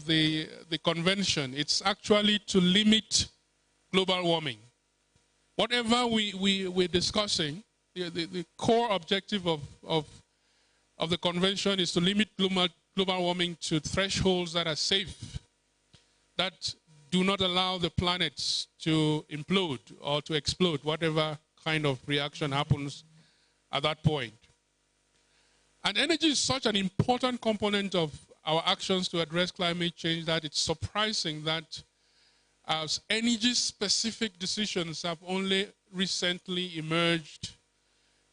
the convention, it's actually to limit global warming. Whatever we're discussing, the core objective of the convention is to limit global warming to thresholds that are safe, that do not allow the planets to implode or to explode, whatever kind of reaction happens at that point. And energy is such an important component of our actions to address climate change that it's surprising that energy-specific decisions have only recently emerged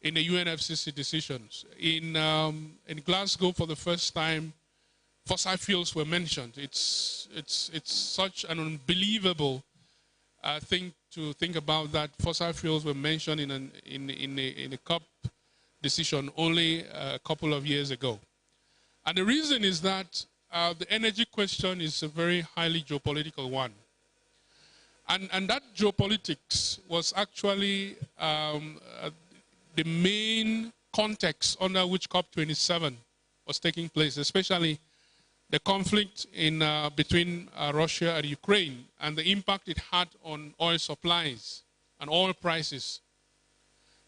in the UNFCCC decisions. In Glasgow, for the first time, fossil fuels were mentioned. It's such an unbelievable thing to think about, that fossil fuels were mentioned in a COP decision only a couple of years ago. And the reason is that the energy question is a very highly geopolitical one. And that geopolitics was actually the main context under which COP27 was taking place, especially the conflict between Russia and Ukraine and the impact it had on oil supplies and oil prices,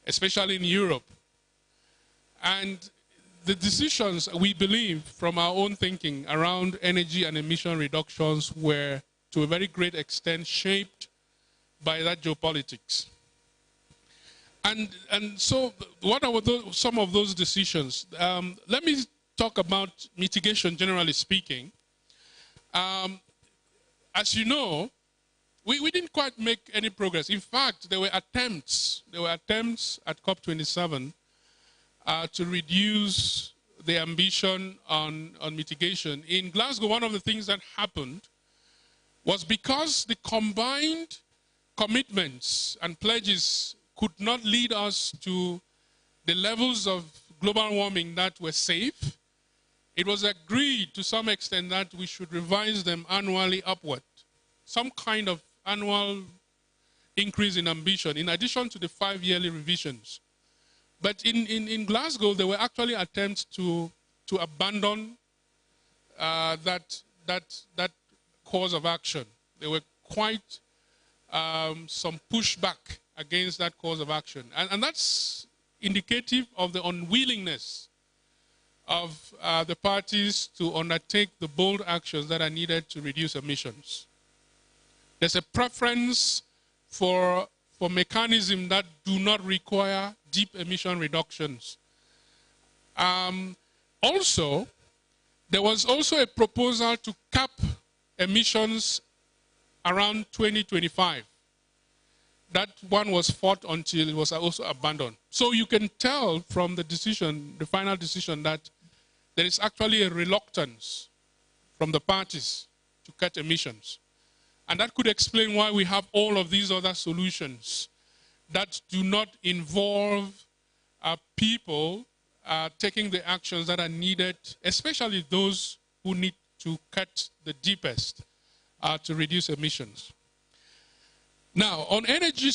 especially in Europe. And the decisions, we believe, from our own thinking around energy and emission reductions were, to a very great extent, shaped by that geopolitics. And so what are some of those decisions? Let me talk about mitigation, generally speaking. As you know, we didn't quite make any progress. In fact, there were attempts at COP27 to reduce the ambition on mitigation. In Glasgow, one of the things that happened was because the combined commitments and pledges could not lead us to the levels of global warming that were safe, it was agreed to some extent that we should revise them annually upward. Some kind of annual increase in ambition, in addition to the 5-yearly revisions. But in Glasgow, there were actually attempts to abandon that course of action. There were quite some pushback against that course of action. And that's indicative of the unwillingness of the parties to undertake the bold actions that are needed to reduce emissions. There's a preference for mechanisms that do not require deep emission reductions. Also, there was also a proposal to cap emissions around 2025. That one was fought until it was also abandoned. So you can tell from the decision, the final decision, that there is actually a reluctance from the parties to cut emissions. And that could explain why we have all of these other solutions that do not involve people taking the actions that are needed, especially those who need to cut the deepest to reduce emissions. Now, on energy,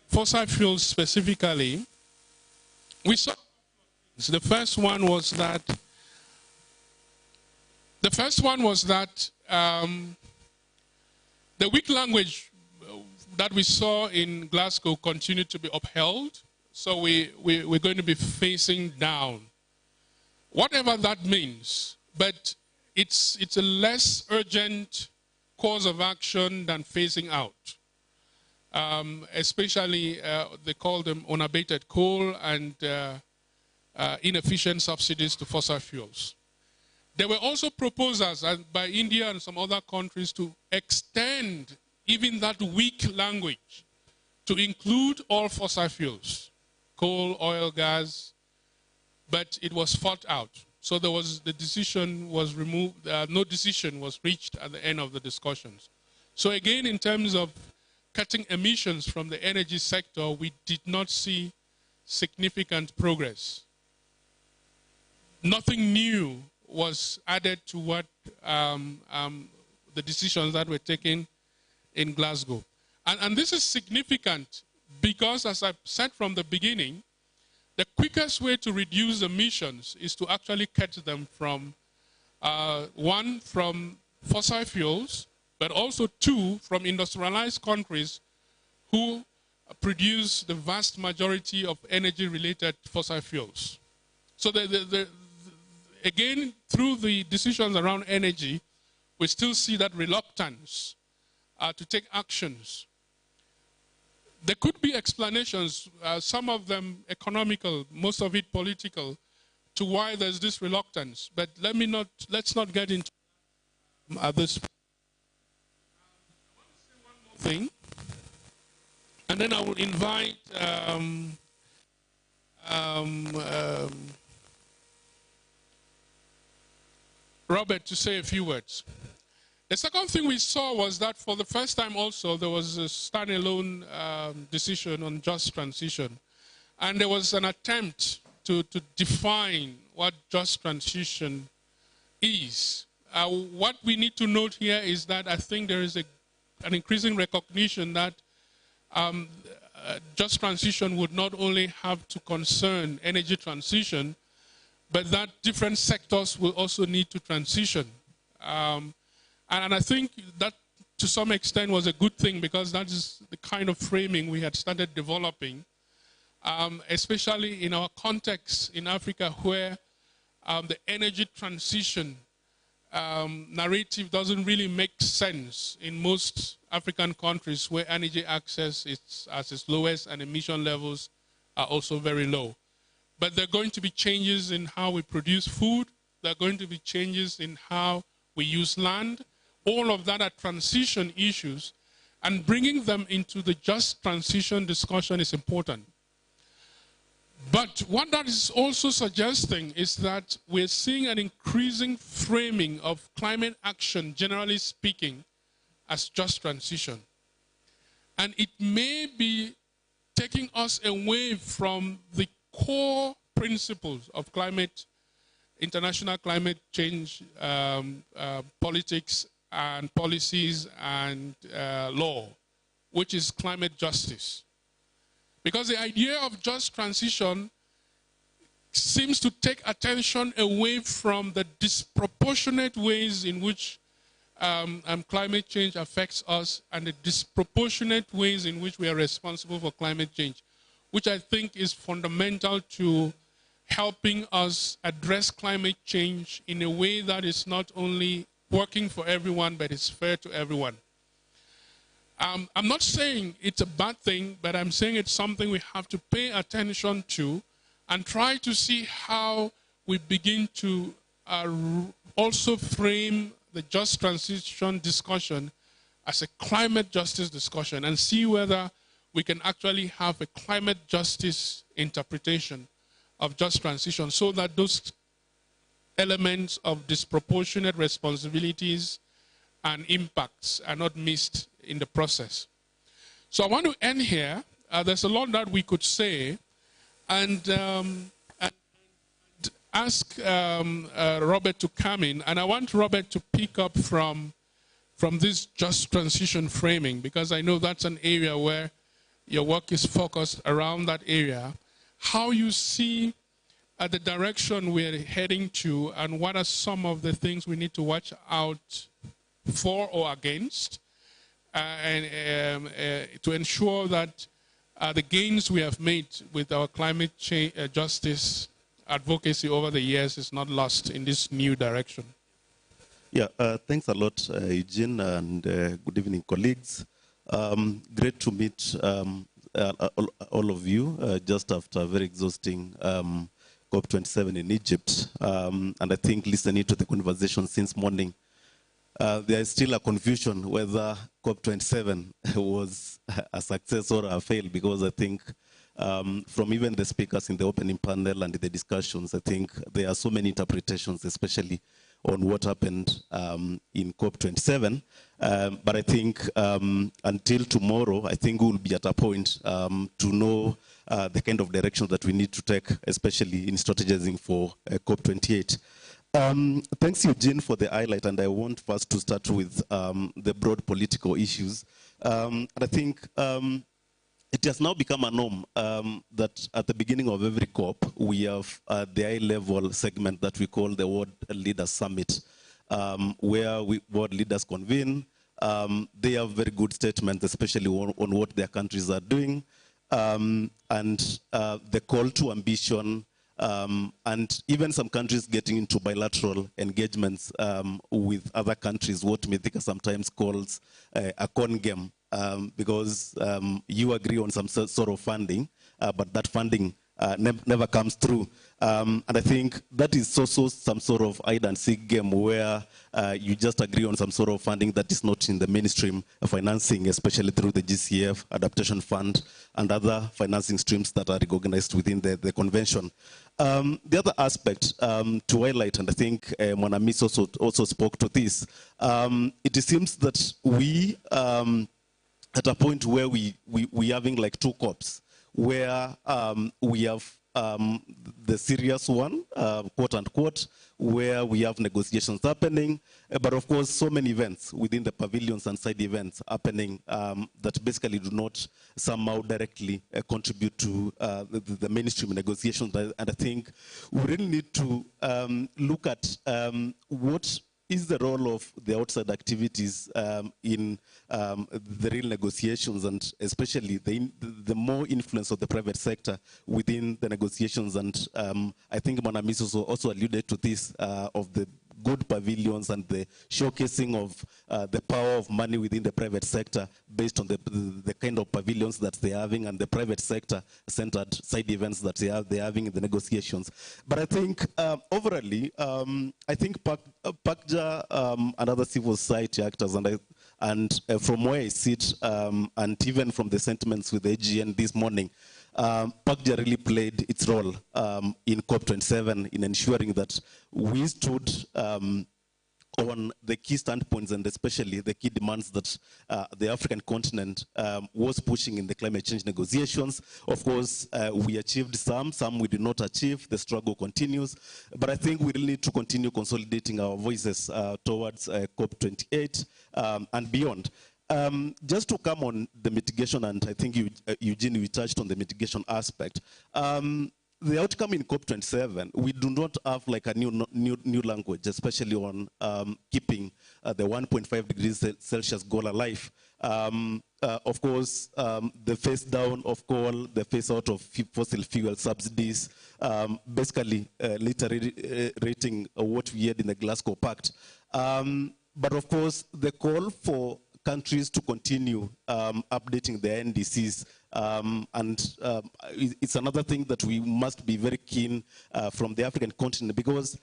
fossil fuels specifically, we saw the first one was that the weak language that we saw in Glasgow continued to be upheld. So we're going to be facing down, whatever that means. But it's a less urgent course of action than phasing out, especially they call them unabated coal and inefficient subsidies to fossil fuels. There were also proposals by India and some other countries to extend even that weak language to include all fossil fuels, coal, oil, gas, but it was fought out. So the decision was removed, no decision was reached at the end of the discussions. So again, in terms of cutting emissions from the energy sector, we did not see significant progress. Nothing new was added to what the decisions that were taken in Glasgow. And this is significant because, as I said from the beginning, the quickest way to reduce emissions is to actually cut them from, one, from fossil fuels, but also two, from industrialized countries who produce the vast majority of energy-related fossil fuels. So again, through the decisions around energy, we still see that reluctance to take actions. There could be explanations, some of them economical, most of it political, to why there's this reluctance. But let's not get into this thing. And then I will invite Robert to say a few words. The second thing we saw was that for the first time also, there was a standalone decision on just transition. And there was an attempt to define what just transition is. What we need to note here is that I think there is an increasing recognition that just transition would not only have to concern energy transition, but that different sectors will also need to transition. And I think that to some extent was a good thing, because that is the kind of framing we had started developing, especially in our context in Africa, where the energy transition narrative doesn't really make sense in most African countries, where energy access is at its lowest and emission levels are also very low. But there are going to be changes in how we produce food. There are going to be changes in how we use land. All of that are transition issues, and bringing them into the just transition discussion is important. But what that is also suggesting is that we're seeing an increasing framing of climate action, generally speaking, as just transition. And it may be taking us away from the core principles of international climate change politics and policies and law, which is climate justice. Because the idea of just transition seems to take attention away from the disproportionate ways in which climate change affects us, and the disproportionate ways in which we are responsible for climate change, which I think is fundamental to helping us address climate change in a way that is not only working for everyone, but is fair to everyone. I'm not saying it's a bad thing, but I'm saying it's something we have to pay attention to and try to see how we begin to also frame the just transition discussion as a climate justice discussion, and see whether we can actually have a climate justice interpretation of just transition, so that those elements of disproportionate responsibilities and impacts are not missed in the process. So I want to end here. There's a lot that we could say, and ask Robert to come in. And I want Robert to pick up from this just transition framing, because I know that's an area where your work is focused around that area. How you see the direction we're heading to, and what are some of the things we need to watch out for or against, and to ensure that the gains we have made with our climate change justice advocacy over the years is not lost in this new direction. Yeah, thanks a lot, Eugene, and good evening, colleagues. Great to meet all of you just after a very exhausting COP27 in Egypt. And I think listening to the conversation since morning, there is still a confusion whether COP27 was a success or a fail, because I think from even the speakers in the opening panel and the discussions, I think there are so many interpretations, especially on what happened in COP27. But I think until tomorrow, I think we'll be at a point to know the kind of direction that we need to take, especially in strategizing for COP28. Thanks, Eugene, for the highlight, and I want first to start with the broad political issues. And I think it has now become a norm that at the beginning of every COP, we have the high-level segment that we call the World Leaders Summit, where world leaders convene. They have very good statements, especially on what their countries are doing, and the call to ambition and even some countries getting into bilateral engagements with other countries, what Mithika sometimes calls a con game, because you agree on some sort of funding, but that funding never comes through. And I think that is also some sort of hide and seek game where you just agree on some sort of funding that is not in the mainstream financing, especially through the GCF, Adaptation Fund, and other financing streams that are recognized within the convention. The other aspect to highlight, and I think Mwanamis also spoke to this, it seems that we, at a point where we having like two COPs, where we have the serious one, quote unquote, where we have negotiations happening, but of course so many events within the pavilions and side events happening that basically do not somehow directly contribute to the mainstream negotiations. And I think we really need to look at what is the role of the outside activities in the real negotiations, and especially the more influence of the private sector within the negotiations. And I think Mwanamis also alluded to this, of the good pavilions and the showcasing of the power of money within the private sector based on the kind of pavilions that they're having and the private sector centered side events that they're having in the negotiations. But I think overall, I think PACJA and other civil society actors, and from where I sit, and even from the sentiments with the AGN this morning, PACJA really played its role in COP27 in ensuring that we stood on the key standpoints and especially the key demands that the African continent was pushing in the climate change negotiations. Of course, we achieved some we did not achieve. The struggle continues. But I think we really need to continue consolidating our voices towards COP28 and beyond. Just to come on the mitigation, and I think Eugene, you touched on the mitigation aspect. The outcome in COP27, we do not have like a new language, especially on keeping the 1.5 degrees Celsius goal alive. Of course, the phase down of coal, the phase out of fossil fuel subsidies, basically reiterating what we had in the Glasgow Pact. But of course, the call for countries to continue updating their NDCs. It's another thing that we must be very keen from the African continent, because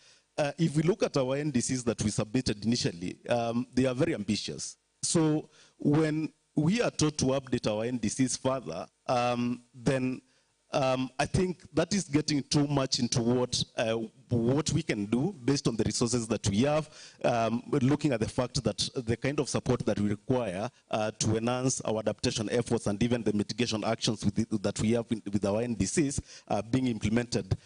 if we look at our NDCs that we submitted initially, they are very ambitious. So when we are taught to update our NDCs further, then I think that is getting too much into what we can do based on the resources that we have, looking at the fact that the kind of support that we require to enhance our adaptation efforts and even the mitigation actions that we have with our NDCs being implemented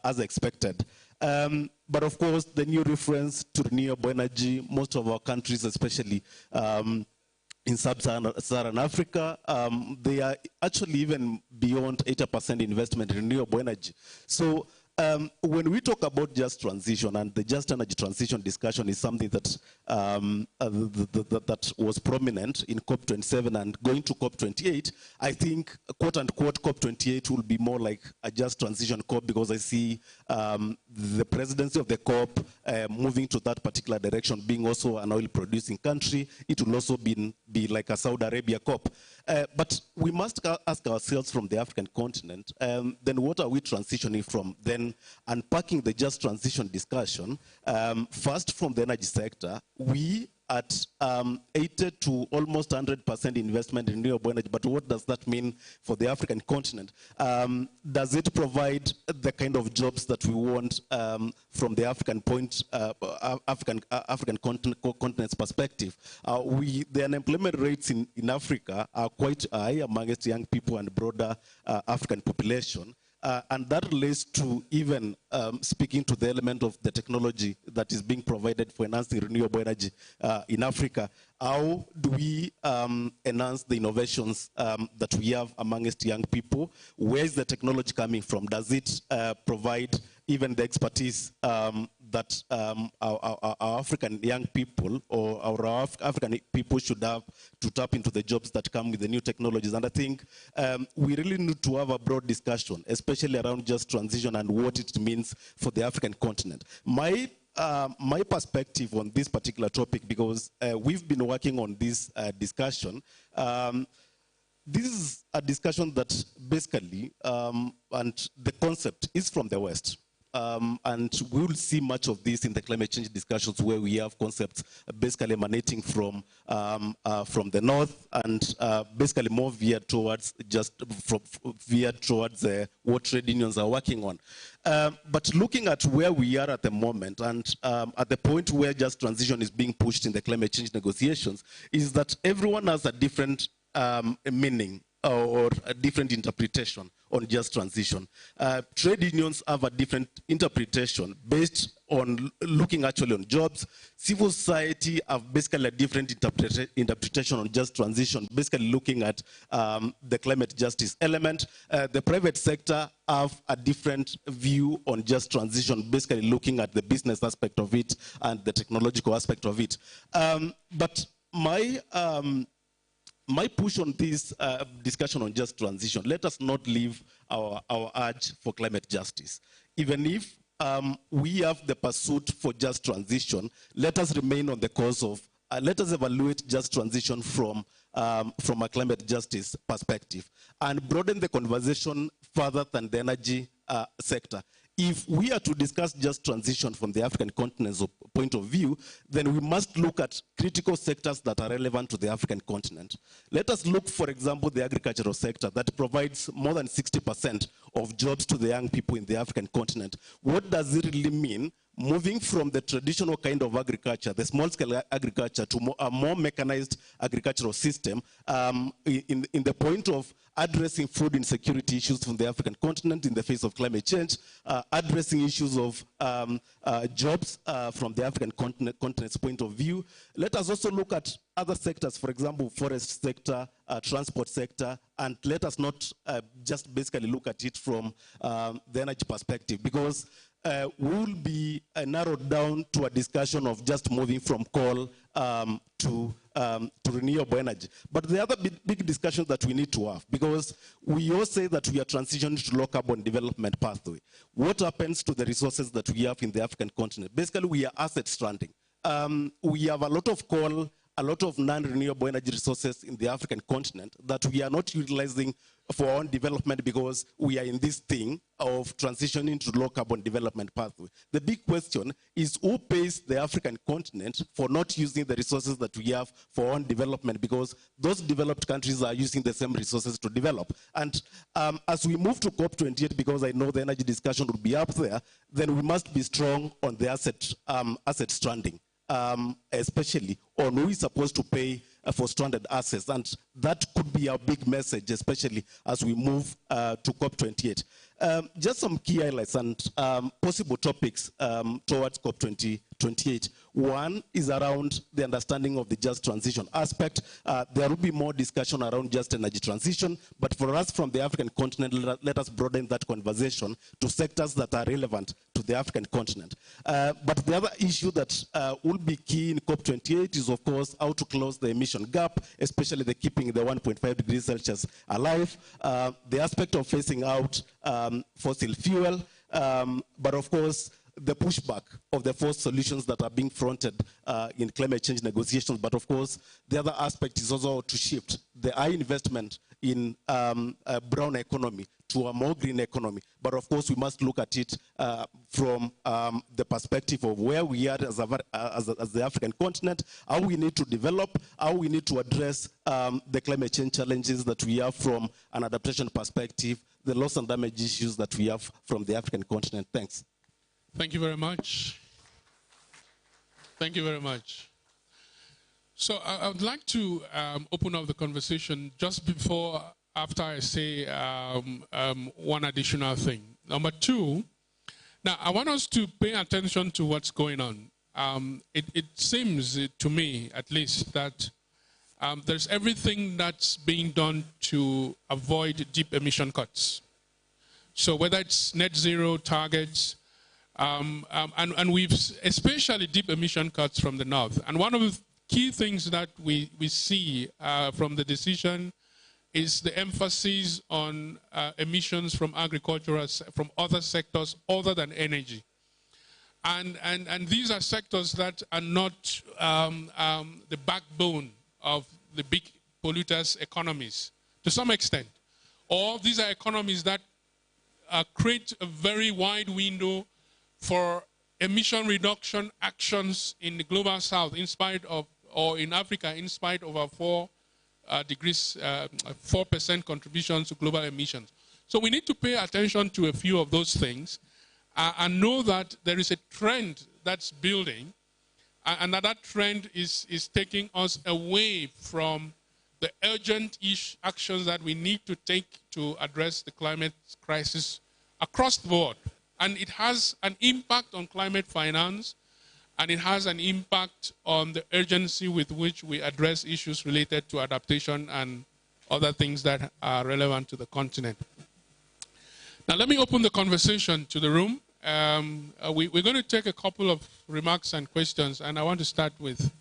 as expected. But of course, the new reference to renewable energy, most of our countries, especially in sub-Saharan Africa, they are actually even beyond 80% investment in renewable energy. So when we talk about just transition, and the just energy transition discussion is something that that was prominent in COP27 and going to COP28, I think, quote unquote, COP28 will be more like a just transition COP, because I see the presidency of the COP moving to that particular direction, being also an oil producing country. It will also be like a Saudi Arabia COP. But we must ask ourselves from the African continent, then what are we transitioning from? Then unpacking the just transition discussion, first from the energy sector, we at 80 to almost 100% investment in renewable energy. But what does that mean for the African continent? Does it provide the kind of jobs that we want from the African African continent's perspective? The unemployment rates in Africa are quite high amongst young people and broader African population. And that relates to even speaking to the element of the technology that is being provided for enhancing renewable energy in Africa. How do we enhance the innovations that we have amongst young people? Where is the technology coming from? Does it provide even the expertise that our African young people or our African people should have to tap into the jobs that come with the new technologies. And I think we really need to have a broad discussion, especially around just transition and what it means for the African continent. My perspective on this particular topic, because we've been working on this discussion, this is a discussion that basically, and the concept is from the West. And we will see much of this in the climate change discussions where we have concepts basically emanating from the North and basically more veered towards what trade unions are working on. But looking at where we are at the moment and at the point where just transition is being pushed in the climate change negotiations is that everyone has a different meaning or a different interpretation on just transition. Trade unions have a different interpretation based on looking actually on jobs. Civil society have basically a different interpretation on just transition, basically looking at the climate justice element. The private sector have a different view on just transition, basically looking at the business aspect of it and the technological aspect of it. But my push on this discussion on just transition, let us not leave our urge for climate justice. Even if we have the pursuit for just transition, let us remain on the course of, let us evaluate just transition from a climate justice perspective and broaden the conversation further than the energy sector. If we are to discuss just transition from the African continent's point of view, then we must look at critical sectors that are relevant to the African continent. Let us look, for example, the agricultural sector that provides more than 60% of jobs to the young people in the African continent. What does it really mean moving from the traditional kind of agriculture, the small-scale agriculture, to a more mechanized agricultural system in the point of addressing food insecurity issues from the African continent in the face of climate change, addressing issues of jobs from the African continent's point of view. Let us also look at other sectors, for example, forest sector, transport sector, and let us not just basically look at it from the energy perspective, because we will be narrowed down to a discussion of just moving from coal to renewable energy. But the other big discussion that we need to have, because we all say that we are transitioning to low carbon development pathway. What happens to the resources that we have in the African continent? Basically, we are asset stranding. We have a lot of coal, a lot of non-renewable energy resources in the African continent that we are not utilizing for our own development because we are in this thing of transitioning to low carbon development pathway. The big question is who pays the African continent for not using the resources that we have for our own development, because those developed countries are using the same resources to develop. And as we move to COP28, because I know the energy discussion will be up there, then we must be strong on the asset stranding. Especially on who is supposed to pay for stranded assets. And that could be a big message, especially as we move to COP28. Just some key highlights and possible topics towards COP28. One is around the understanding of the just transition aspect. There will be more discussion around just energy transition, but for us from the African continent, let us broaden that conversation to sectors that are relevant to the African continent. But the other issue that will be key in COP28 is, of course, how to close the emission gap, especially the keeping the 1.5 degrees Celsius alive, the aspect of phasing out fossil fuel, but of course, the pushback of the forced solutions that are being fronted in climate change negotiations. But of course, the other aspect is also to shift the high investment in a brown economy to a more green economy. But of course, we must look at it from the perspective of where we are as the African continent, how we need to develop, how we need to address the climate change challenges that we have from an adaptation perspective, the loss and damage issues that we have from the African continent. Thanks. Thank you very much. Thank you very much. So I would like to open up the conversation just after I say one additional thing. Number two, now I want us to pay attention to what's going on. It seems to me, at least, that there's everything that's being done to avoid deep emission cuts. So whether it's net zero targets, And we've especially deep emission cuts from the north. And one of the key things that we see from the decision is the emphasis on emissions from agriculture, from other sectors other than energy. And these are sectors that are not the backbone of the big polluters' economies to some extent. Or these are economies that create a very wide window for emission reduction actions in the global south, in spite of, or in Africa, in spite of our 4% contributions to global emissions. So we need to pay attention to a few of those things and know that there is a trend that's building, and that trend is taking us away from the urgent actions that we need to take to address the climate crisis across the board. And it has an impact on climate finance, and it has an impact on the urgency with which we address issues related to adaptation and other things that are relevant to the continent. Now, let me open the conversation to the room. We're going to take a couple of remarks and questions, and I want to start with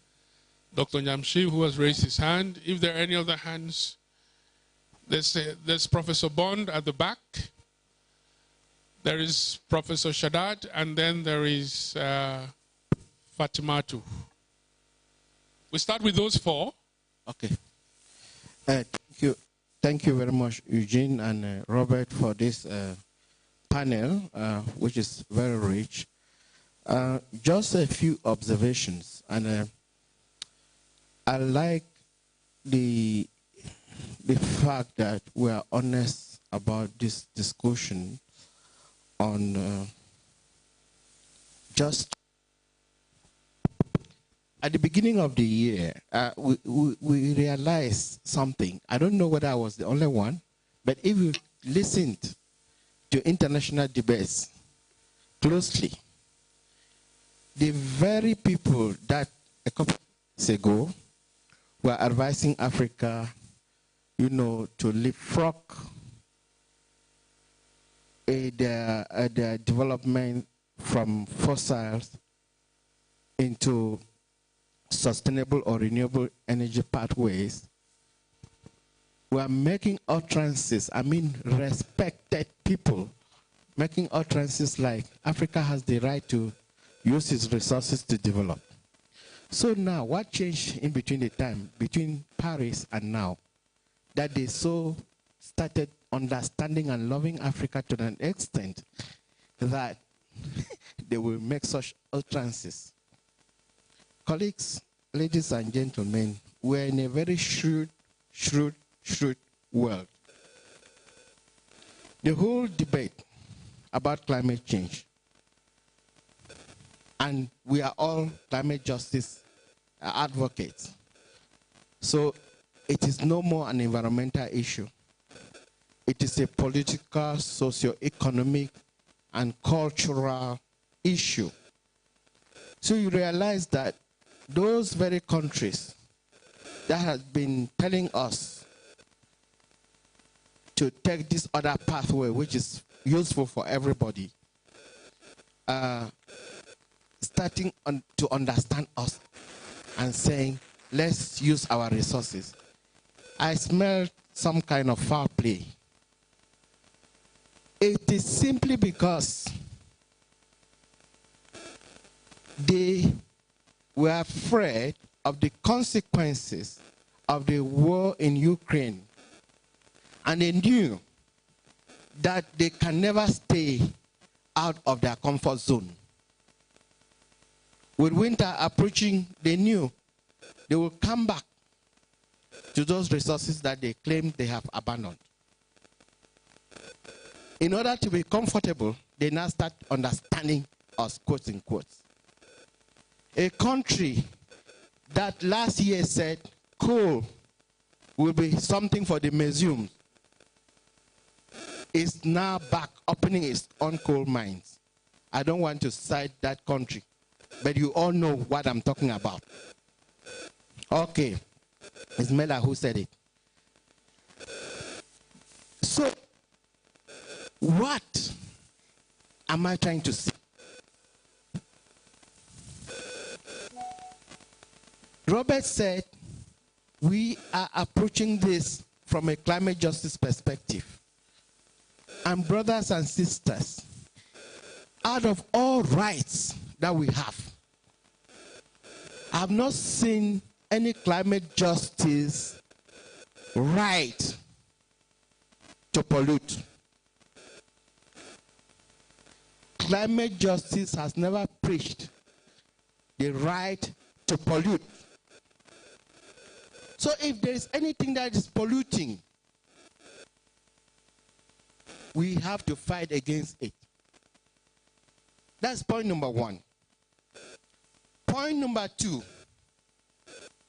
Dr. Nyamshi, who has raised his hand. If there are any other hands, there's Professor Bond at the back. There is Professor Shaddad, and then there is Fatimatu. We start with those four. Okay. Thank you very much, Eugene and Robert, for this panel, which is very rich. Just a few observations, and I like the fact that we are honest about this discussion on just at the beginning of the year, we realized something. I don't know whether I was the only one, but if you listened to international debates closely, the very people that a couple of years ago were advising Africa, you know, to leapfrog the development from fossils into sustainable or renewable energy pathways, we are making utterances, I mean respected people, making utterances like Africa has the right to use its resources to develop. So now, what changed in between the time, between Paris and now, that they so started understanding and loving Africa to an extent that they will make such utterances? Colleagues, ladies and gentlemen, we're in a very shrewd world. The whole debate about climate change, and we are all climate justice advocates. So it is no more an environmental issue. It is a political, socio-economic, and cultural issue. So you realize that those very countries that have been telling us to take this other pathway, which is useful for everybody, starting to understand us and saying, let's use our resources. I smell some kind of foul play. It is simply because they were afraid of the consequences of the war in Ukraine. And they knew that they can never stay out of their comfort zone. With winter approaching, they knew they will come back to those resources that they claim they have abandoned. In order to be comfortable, they now start understanding us, quotes and quotes. A country that last year said coal will be something for the museums is now back opening its own coal mines. I don't want to cite that country, but you all know what I'm talking about. Okay, it's Mela who said it. So, what am I trying to say? Robert said, we are approaching this from a climate justice perspective. And brothers and sisters, out of all rights that we have, I have not seen any climate justice right to pollute. Climate justice has never preached the right to pollute. So if there is anything that is polluting, we have to fight against it. That's point number one. Point number two,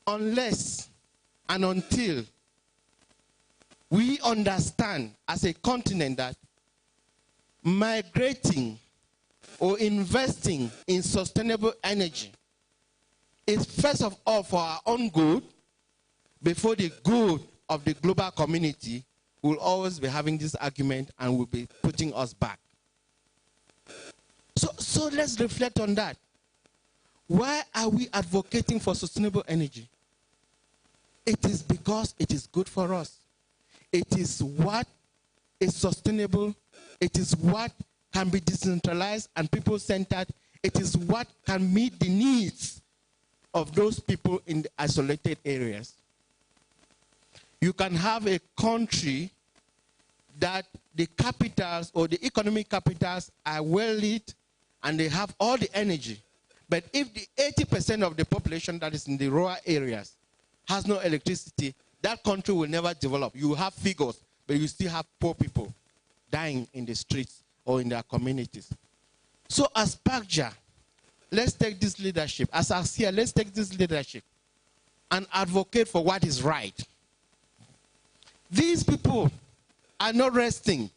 unless and until we understand as a continent that migrating or investing in sustainable energy is first of all for our own good, before the good of the global community, we'll always be having this argument and will be putting us back. So let's reflect on that. Why are we advocating for sustainable energy? It is because it is good for us. It is what is sustainable. It is what can be decentralized and people-centered. It is what can meet the needs of those people in the isolated areas. You can have a country that the capitals or the economic capitals are well lit and they have all the energy. But if the 80% of the population that is in the rural areas has no electricity, that country will never develop. You have figures, but you still have poor people dying in the streets or in their communities. So as PACJA, let's take this leadership. As ASEA, let's take this leadership and advocate for what is right. These people are not resting.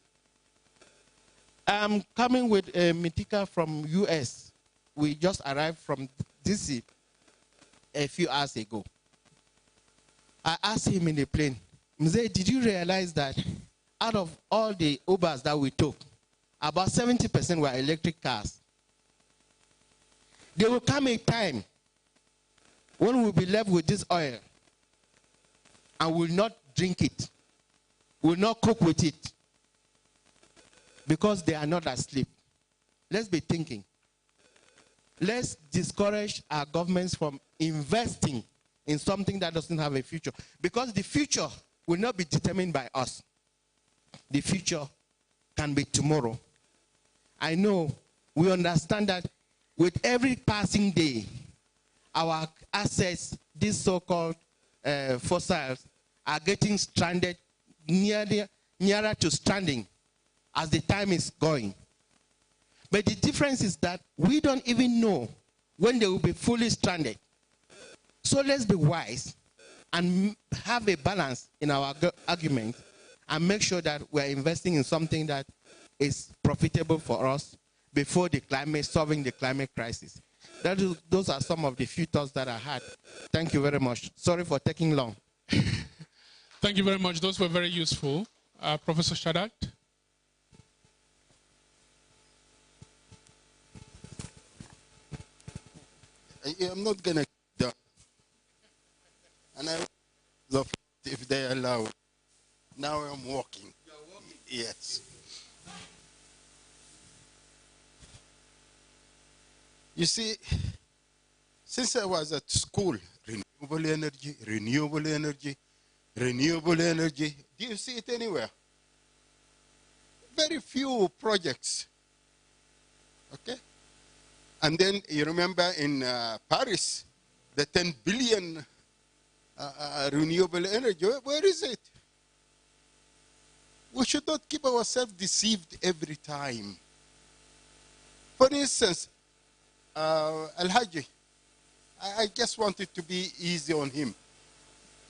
I'm coming with Mitika from US. We just arrived from DC a few hours ago. I asked him in the plane, Mzee, did you realize that out of all the Ubers that we took, about 70% were electric cars? There will come a time when we'll be left with this oil and will not drink it, will not cook with it, because they are not asleep. Let's be thinking. Let's discourage our governments from investing in something that doesn't have a future, because the future will not be determined by us. The future can be tomorrow. I know we understand that with every passing day, our assets, these so-called fossils, are getting stranded, nearer to stranding as the time is going. But the difference is that we don't even know when they will be fully stranded. So let's be wise and have a balance in our argument and make sure that we're investing in something that is profitable for us before the climate, solving the climate crisis. Those are some of the few thoughts that I had. Thank you very much. Sorry for taking long. Thank you very much. Those were very useful. Professor Shaddad? I'm not going to keep down. And I, if they allow, now I'm walking. Yes. You see, since I was at school, renewable energy, renewable energy, renewable energy. Do you see it anywhere? Very few projects. Okay? And then you remember in Paris, the 10 billion renewable energy, where is it? We should not keep ourselves deceived every time. For instance, Al-Haji, I just wanted to be easy on him.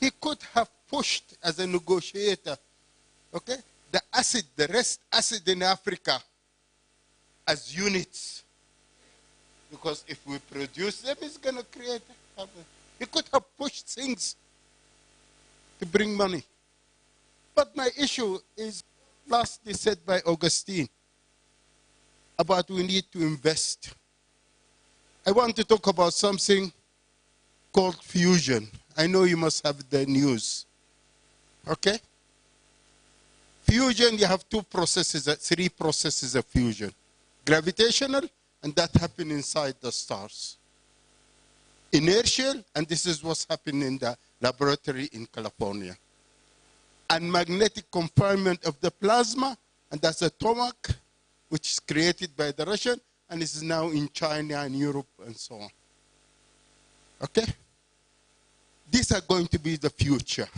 He could have pushed as a negotiator, okay, the rest acid in Africa as units. Because if we produce them, it's going to create problem. He could have pushed things to bring money. But my issue is lastly said by Augustine about we need to invest. I want to talk about something called fusion. I know you must have the news. Okay? Fusion, you have two processes, three processes of fusion. Gravitational, and that happens inside the stars. Inertial, and this is what's happening in the laboratory in California. And magnetic confinement of the plasma, and that's a tomac, which is created by the Russian, and is now in China and Europe and so on. Okay? These are going to be the future.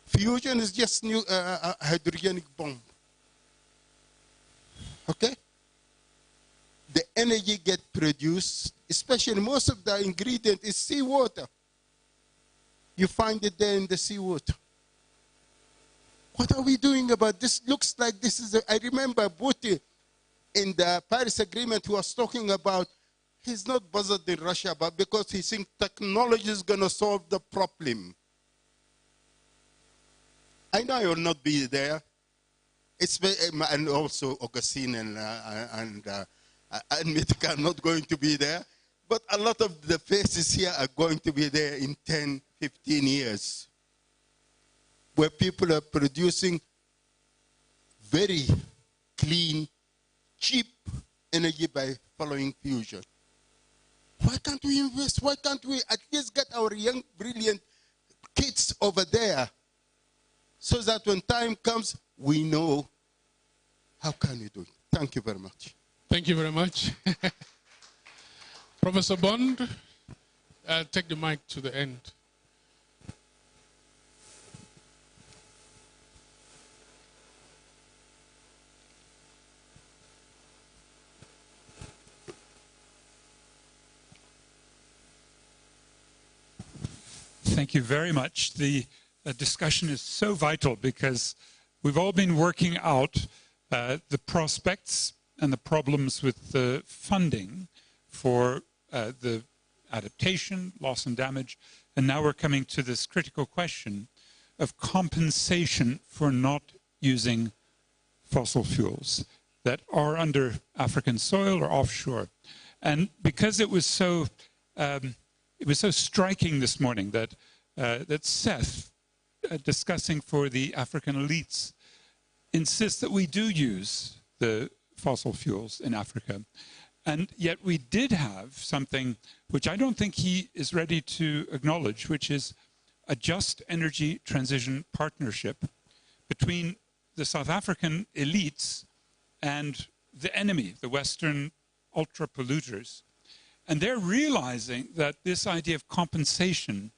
Fusion is just new hydrogenic bomb. Okay? The energy gets produced, especially most of the ingredient is seawater. You find it there in the seawater. What are we doing about this? Looks like this is, I remember Putin in the Paris Agreement who was talking about, he's not bothered in Russia, but because he thinks technology is going to solve the problem. I know I will not be there. And also Augustine and Mitka are not going to be there. But a lot of the faces here are going to be there in 10, 15 years, where people are producing very clean, cheap energy by following fusion. Why can't we invest? Why can't we at least get our young, brilliant kids over there so that when time comes, we know how can we do it? Thank you very much. Thank you very much. Professor Bond, take the mic to the end. Thank you very much. The discussion is so vital because we've all been working out the prospects and the problems with the funding for the adaptation, loss and damage, and now we're coming to this critical question of compensation for not using fossil fuels that are under African soil or offshore. And because it was so striking this morning that that Seth, discussing for the African elites, insists that we do use the fossil fuels in Africa. And yet we did have something which I don't think he is ready to acknowledge, which is a just energy transition partnership between the South African elites and the enemy, the Western ultra polluters. And they're realizing that this idea of compensation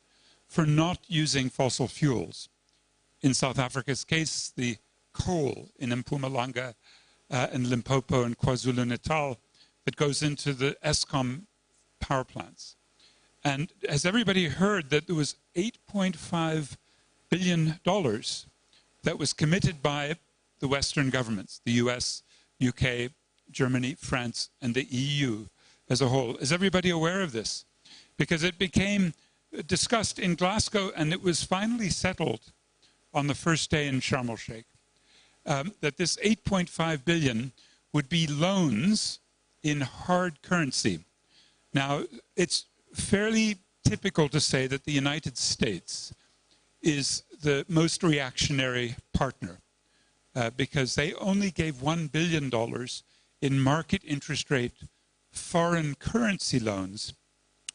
for not using fossil fuels, in South Africa's case, the coal in Mpumalanga and Limpopo and KwaZulu-Natal that goes into the Eskom power plants. And has everybody heard that there was $8.5 billion that was committed by the Western governments, the US, UK, Germany, France, and the EU as a whole? Is everybody aware of this? Because it became discussed in Glasgow and it was finally settled on the first day in Sharm el-Sheikh, that this 8.5 billion would be loans in hard currency. Now, it's fairly typical to say that the United States is the most reactionary partner because they only gave $1 billion in market interest rate foreign currency loans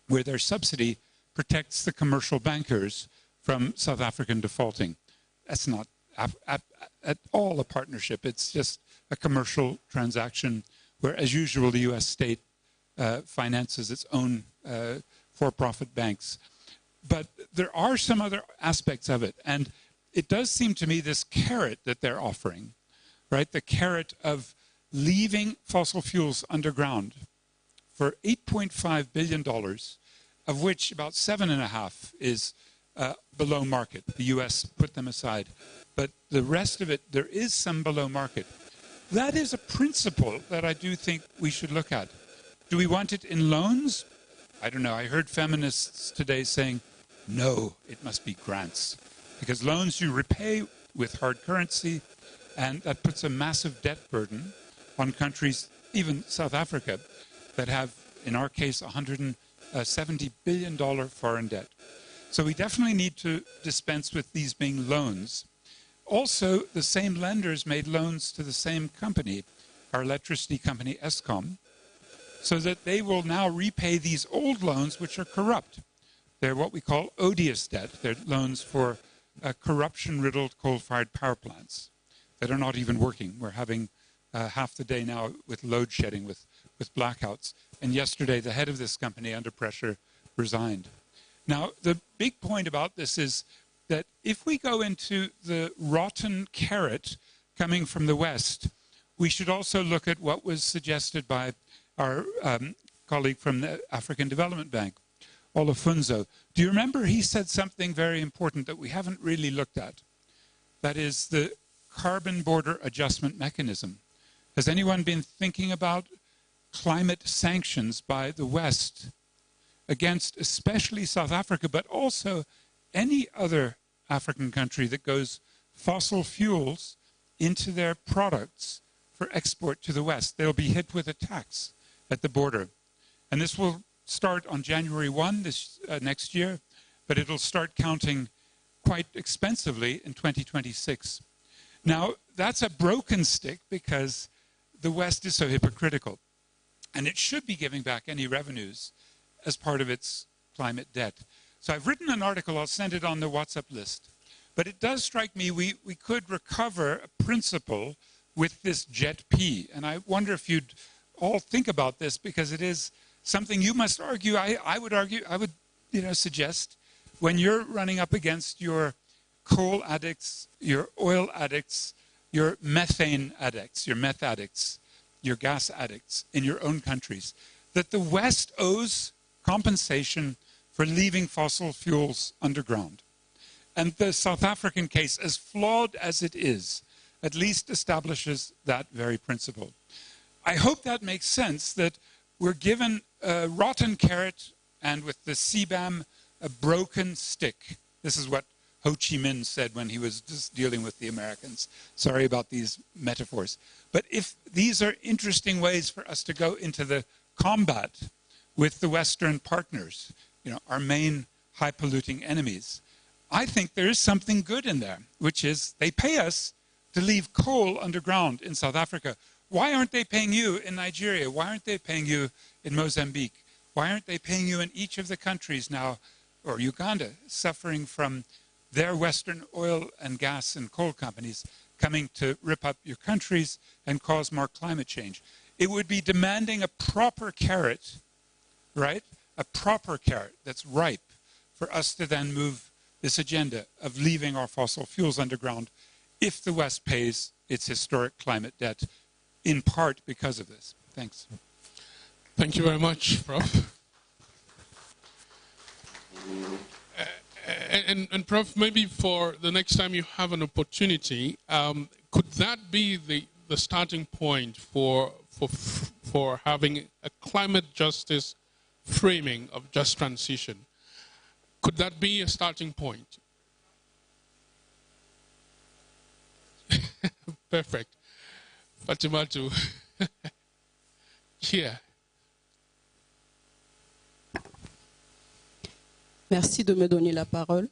where their subsidy protects the commercial bankers from South African defaulting. That's not at all a partnership. It's just a commercial transaction where, as usual, the US state finances its own for-profit banks. But there are some other aspects of it. And it does seem to me this carrot that they're offering, right? The carrot of leaving fossil fuels underground for $8.5 billion, of which about 7.5 is below market. The US put them aside. But the rest of it, there is some below market. That is a principle that I do think we should look at. Do we want it in loans? I don't know. I heard feminists today saying, no, it must be grants. Because loans you repay with hard currency, and that puts a massive debt burden on countries, even South Africa, that have, in our case, $150 a $70 billion foreign debt. So we definitely need to dispense with these being loans. Also, the same lenders made loans to the same company, our electricity company, ESCOM, so that they will now repay these old loans which are corrupt. They're what we call odious debt. They're loans for corruption-riddled coal-fired power plants that are not even working. We're having half the day now with load shedding, with blackouts. And yesterday, the head of this company, under pressure, resigned. Now, the big point about this is that if we go into the rotten carrot coming from the West, we should also look at what was suggested by our colleague from the African Development Bank, Olufunzo. Do you remember he said something very important that we haven't really looked at? That is the carbon border adjustment mechanism. Has anyone been thinking about climate sanctions by the West against especially South Africa, but also any other African country that goes fossil fuels into their products for export to the West? They'll be hit with a tax at the border. And this will start on January 1 next year, but it'll start counting quite expensively in 2026. Now, that's a broken stick because the West is so hypocritical. And it should be giving back any revenues as part of its climate debt. So I've written an article, I'll send it on the WhatsApp list. But it does strike me we could recover a principle with this JET-P. And I wonder if you'd all think about this, because it is something you must argue. I would suggest when you're running up against your coal addicts, your oil addicts, your methane addicts, your meth addicts, your gas addicts in your own countries, that the West owes compensation for leaving fossil fuels underground. And the South African case, as flawed as it is, at least establishes that very principle. I hope that makes sense, that we're given a rotten carrot and with the CBAM, a broken stick. This is what Ho Chi Minh said when he was just dealing with the Americans. Sorry about these metaphors. But if these are interesting ways for us to go into the combat with the Western partners, our main high-polluting enemies, I think there is something good in there, which is they pay us to leave coal underground in South Africa. Why aren't they paying you in Nigeria? Why aren't they paying you in Mozambique? Why aren't they paying you in each of the countries now, or Uganda, suffering from their Western oil and gas and coal companies coming to rip up your countries and cause more climate change? It would be demanding a proper carrot, right? A proper carrot that's ripe for us to then move this agenda of leaving our fossil fuels underground if the West pays its historic climate debt, in part because of this. Thanks. Thank you very much, Prof. And Prof, maybe for the next time you have an opportunity, could that be the starting point for having a climate justice framing of just transition? Could that be a starting point? Perfect. Fatima too. Yeah. Merci de me donner la parole.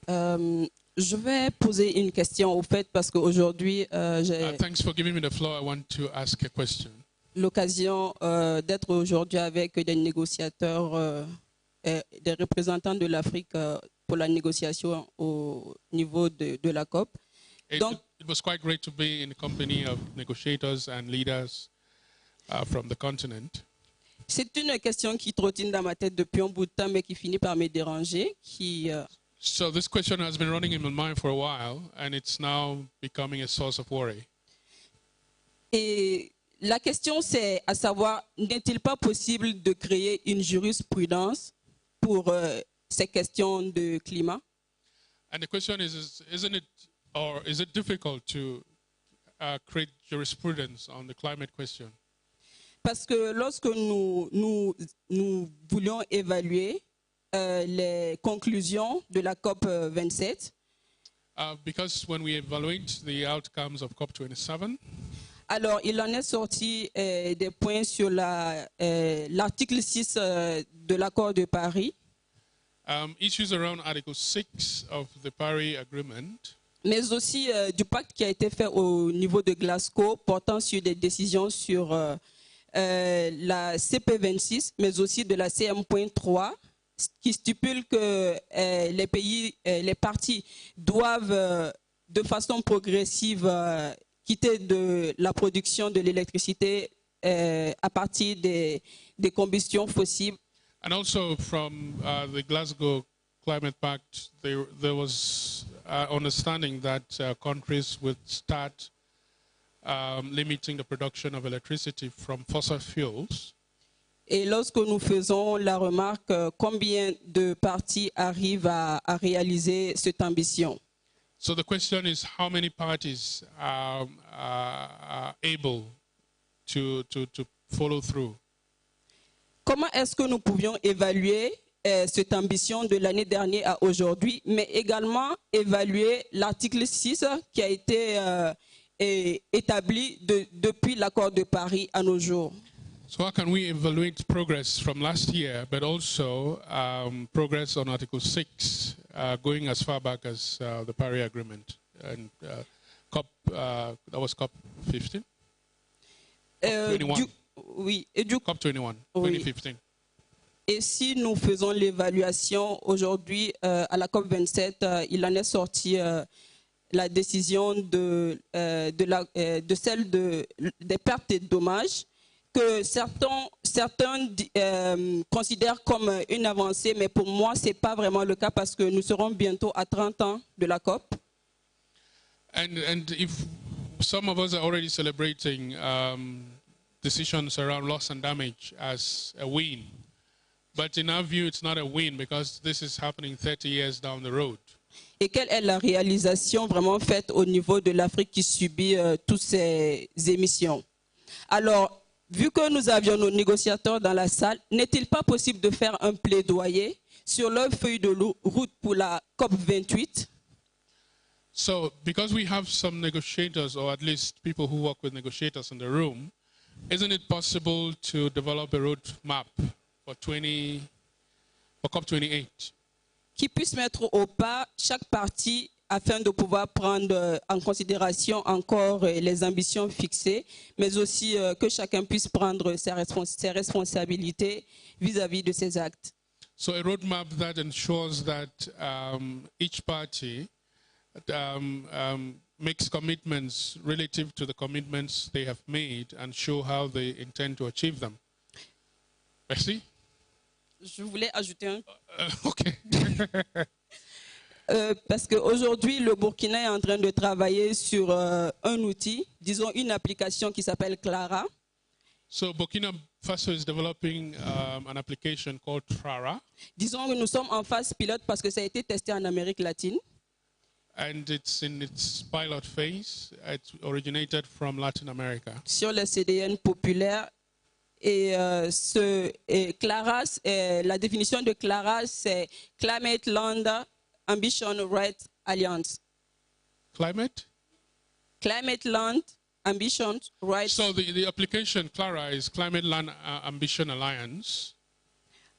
Je vais poser une question au fait parce qu'aujourd'hui j'ai l'occasion d'être aujourd'hui avec des négociateurs et des représentants de l'Afrique pour la négociation au niveau de la COP. Donc, it was quite great to be in the company of negotiators and leaders from the continent. C'est une question qui trottine dans ma tête depuis un bout de temps, mais qui finit par me déranger. So this question has been running in my mind for a while, and it's now becoming a source of worry. Et la question, c'est à savoir, n'est-il pas possible de créer une jurisprudence pour ces questions de climat? And the question is it difficult to create jurisprudence on the climate question? Parce que lorsque nous voulions évaluer les conclusions de la COP27, because when we evaluate the outcomes of COP27, Alors, il en est sorti des points sur l'article 6 de l'accord de Paris. Issues around Article 6 of the Paris Agreement. Mais aussi du pacte qui a été fait au niveau de Glasgow, portant sur des décisions sur la CP26, mais aussi de la CM.3, qui stipule que les parties doivent de façon progressive quitter de la production de l'électricité à partir des combustions fossiles. And also from the Glasgow Climate Pact, there was understanding that countries would start limiting the production of electricity from fossil fuels. Et lorsque nous faisons la remarque, combien de parties arrivent à réaliser cette ambition? So the question is, how many parties are able to follow through? Comment est-ce que nous pouvions évaluer cette ambition de l'année dernière à aujourd'hui, mais également évaluer l'article 6 qui a été établi depuis l'accord de Paris à nos jours? So how can we evaluate progress from last year, but also progress on Article 6, going as far back as the Paris Agreement and that was COP15? COP21. Oui, et du COP21, oui. 2015. Et si nous faisons l'évaluation aujourd'hui à la COP27, il en est sorti la décision de celle des pertes et dommages que certains considèrent comme une avancée, mais pour moi, ce n'est pas vraiment le cas parce que nous serons bientôt à 30 ans de la COP. And if some of us are already celebrating decisions around loss and damage as a win, but in our view, it's not a win because this is happening 30 years down the road. Et quelle est la réalisation vraiment faite au niveau de l'Afrique qui subit toutes ces émissions? Alors, vu que nous avions nos négociateurs dans la salle, n'est-il pas possible de faire un plaidoyer sur leur feuille de route pour la COP28? So, because we have some negotiators, or at least people who work with negotiators in the room, isn't it possible to develop a roadmap for COP28? Qui puisse mettre au pas chaque partie afin de pouvoir prendre en considération encore les ambitions fixées, mais aussi que chacun puisse prendre ses responsabilités vis-à-vis de ses actes. So a roadmap that ensures that each party makes commitments relative to the commitments they have made and show how they intend to achieve them. Merci. Je voulais ajouter un. OK. Parce qu'aujourd'hui, le Burkina est en train de travailler sur un outil, disons une application qui s'appelle Clara. So Burkina Faso is developing an application called Clara. Disons que nous sommes en phase pilote parce que ça a été testé en Amérique latine. And it's in its pilot phase. It originated from Latin America. Sur les CDN populaires. Et, Clara, la définition de Clara, c'est Climate Land Ambition Rights Alliance. Climate Land Ambition Rights. So the application Clara is Climate Land Ambition Alliance.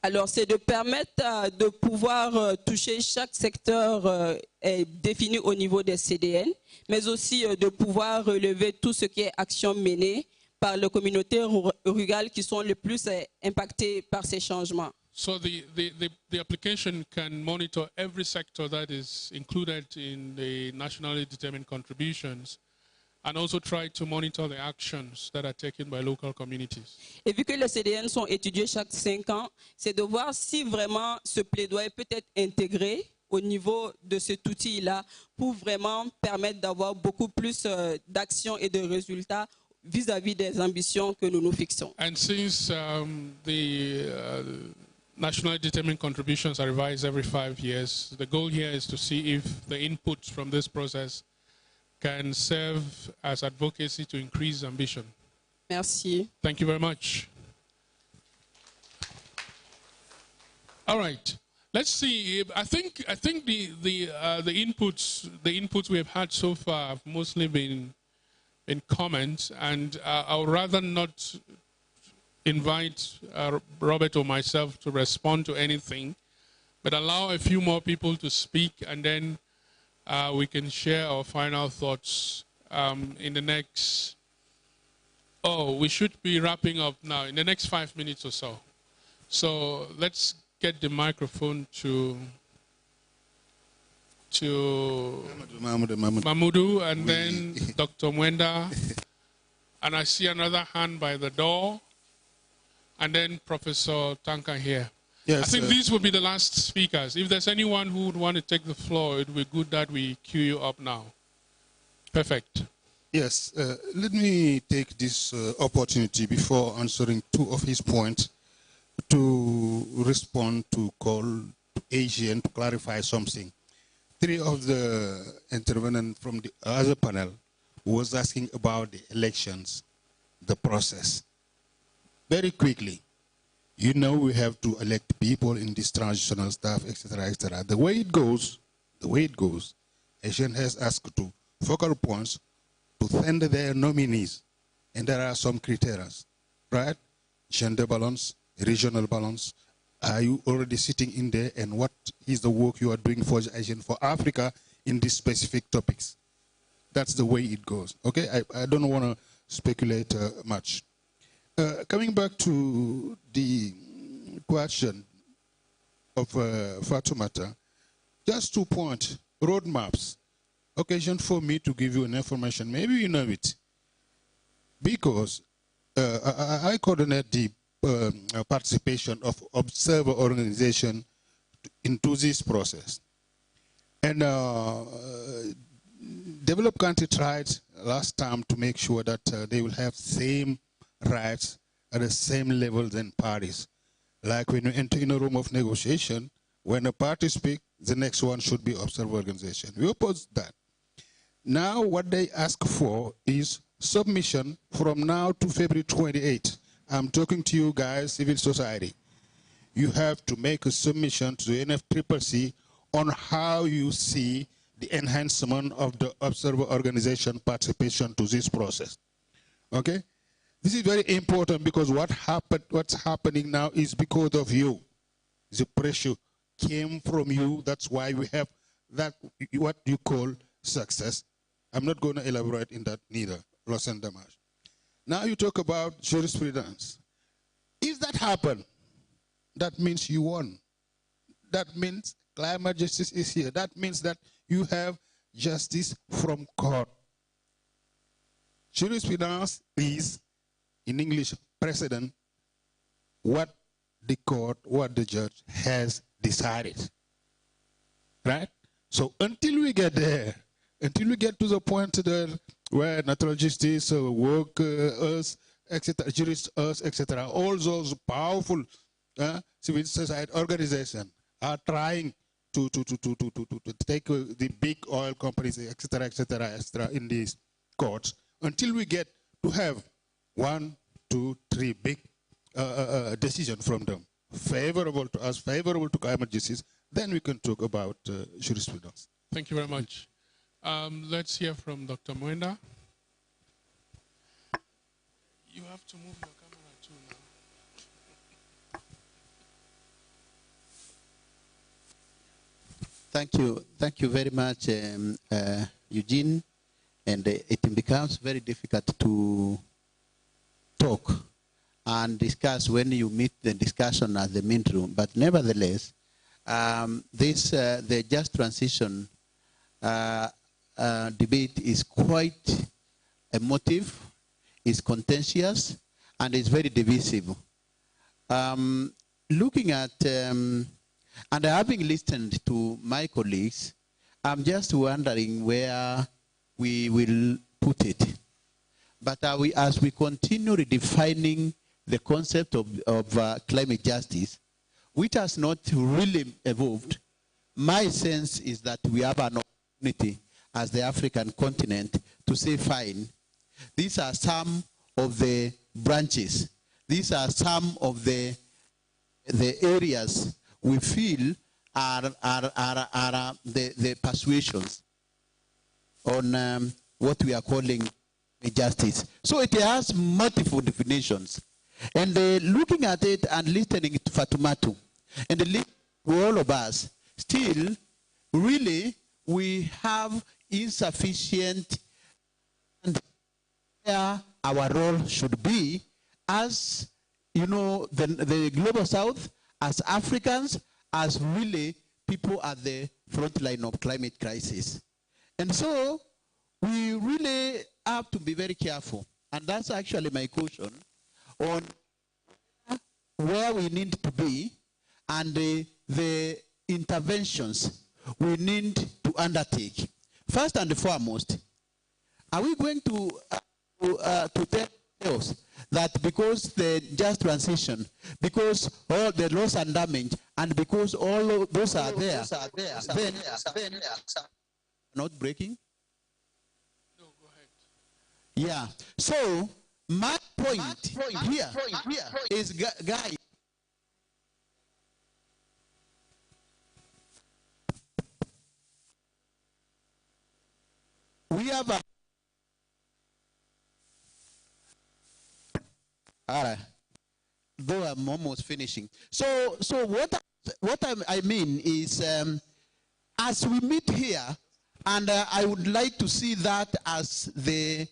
Alors, c'est de permettre de pouvoir toucher chaque secteur défini au niveau des CDN, mais aussi de pouvoir relever tout ce qui est action menée par les communautés rurales qui sont les plus impactées par ces changements. So the application can monitor every sector that is included in the nationally determined contributions and also try to monitor the actions that are taken by local communities. Et vu que les CDN sont étudiés chaque 5 ans, c'est de voir si vraiment ce plaidoyer peut être intégré au niveau de cet outil-là pour vraiment permettre d'avoir beaucoup plus d'actions et de résultats vis-à-vis des ambitions que nous nous fixons. And since the nationally determined contributions are revised every 5 years, the goal here is to see if the inputs from this process can serve as advocacy to increase ambition. Merci. Thank you very much. All right. Let's see. I think the inputs we have had so far have mostly been in comments, and I would rather not invite Robert or myself to respond to anything, but allow a few more people to speak, and then we can share our final thoughts in the next, we should be wrapping up now, in the next 5 minutes or so. So let's get the microphone to Mamudu, and then Dr. Mwenda, and I see another hand by the door, and then Professor Tanka here. Yes, I think these will be the last speakers. If there's anyone who would want to take the floor, it would be good that we queue you up now. Perfect. Yes, let me take this opportunity before answering two of his points to respond to call to Asian to clarify something. Three of the intervenants from the other panel was asking about the elections, the process. Very quickly, you know we have to elect people in this transitional staff, etc., etc. The way it goes, Asian has asked to focal points to send their nominees, and there are some criteria, right? Gender balance, regional balance. Are you already sitting in there, and what is the work you are doing for Asian, for Africa in these specific topics? That's the way it goes. Okay, I don't want to speculate much. Coming back to the question of Fatoumata, just 2 points, roadmaps. Occasion for me to give you an information, maybe you know it, because I coordinate the participation of observer organization into this process. And developed country tried last time to make sure that they will have same rights at the same level than parties. Like when you enter in a room of negotiation, when a party speaks, the next one should be observer organization. We oppose that. Now what they ask for is submission from now to February 28. I'm talking to you guys, civil society. You have to make a submission to the NFCCC on how you see the enhancement of the observer organization participation to this process. Okay? This is very important because what's happening now is because of you. The pressure came from you. That's why we have that, what you call success. I'm not going to elaborate in that neither, loss and damage. Now you talk about jurisprudence. If that happened, that means you won. That means climate justice is here. That means that you have justice from court. Jurisprudence is, in English, precedent, what the court, what the judge has decided. Right? So until we get there, until we get to the point there where natural justice, workers, etc., jurists, etc., all those powerful civil society organizations are trying to take the big oil companies, etc., in these courts, until we get to have 1, 2, 3 big decisions from them, favorable to us, favorable to climate justice, then we can talk about jurisprudence. Thank you very much. Let's hear from Dr. Mwenda. You have to move your camera too now. Thank you very much, Eugene. And it becomes very difficult to talk and discuss when you meet the discussion at the main room. But nevertheless, the just transition debate is quite emotive, is contentious, and is very divisive. Looking at, and having listened to my colleagues, I'm just wondering where we will put it. But as we continue redefining the concept of climate justice, which has not really evolved, my sense is that we have an opportunity as the African continent to say, fine, these are some of the branches. These are some of the areas we feel are the persuasions on what we are calling justice. So it has multiple definitions. And looking at it and listening to Fatumatu, and to all of us, still, really, we have insufficient and where our role should be as, you know, the Global South, as Africans, as really people at the front line of climate crisis. And so we really have to be very careful. And that's actually my caution on where we need to be and the interventions we need to undertake. First and foremost, are we going to tell us that because the just transition, because all the loss and damage, and because all of those are there, then not breaking? No, go ahead. Yeah. So my point here is, guys, we have a all right. Though I'm almost finishing. So what I mean is, as we meet here, and I would like to see that as the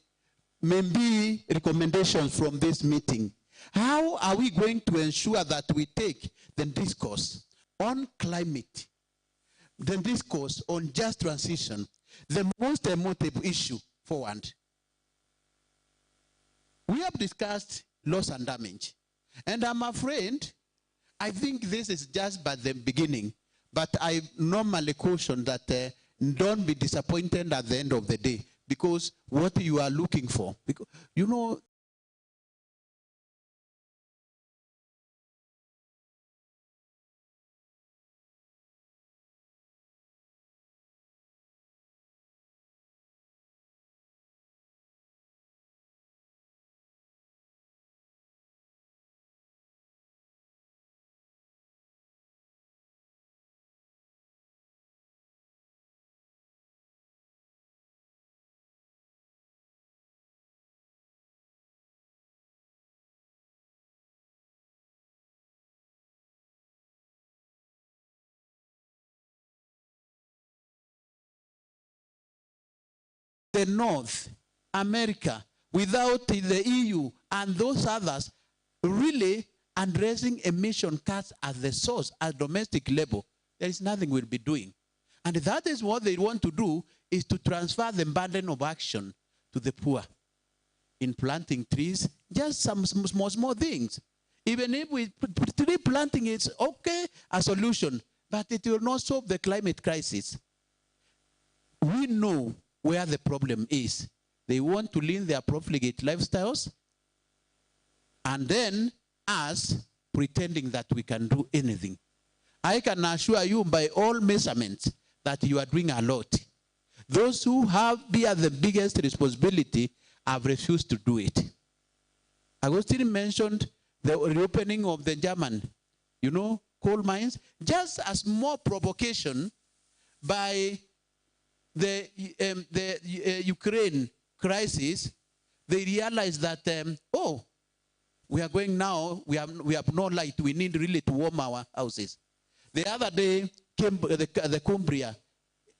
maybe recommendations from this meeting. How are we going to ensure that we take the discourse on climate, the discourse on just transition, the most emotive issue forward? We have discussed loss and damage. And I'm afraid, I think this is just but the beginning, but I normally caution that don't be disappointed at the end of the day, because what you are looking for, because, you know, the North America, without the EU and those others really addressing emission cuts at the source, at domestic level, there is nothing we'll be doing. And that is what they want to do, is to transfer the burden of action to the poor. In planting trees, just some small things. Even if tree planting is okay, a solution, but it will not solve the climate crisis. We know where the problem is. They want to lean their profligate lifestyles, and then us pretending that we can do anything. I can assure you by all measurements that you are doing a lot. Those who bear the biggest responsibility have refused to do it. Agustin mentioned the reopening of the German, coal mines, just a small provocation by the Ukraine crisis. They realized that, we are going now, we have no light, we need really to warm our houses. The other day, the Cumbria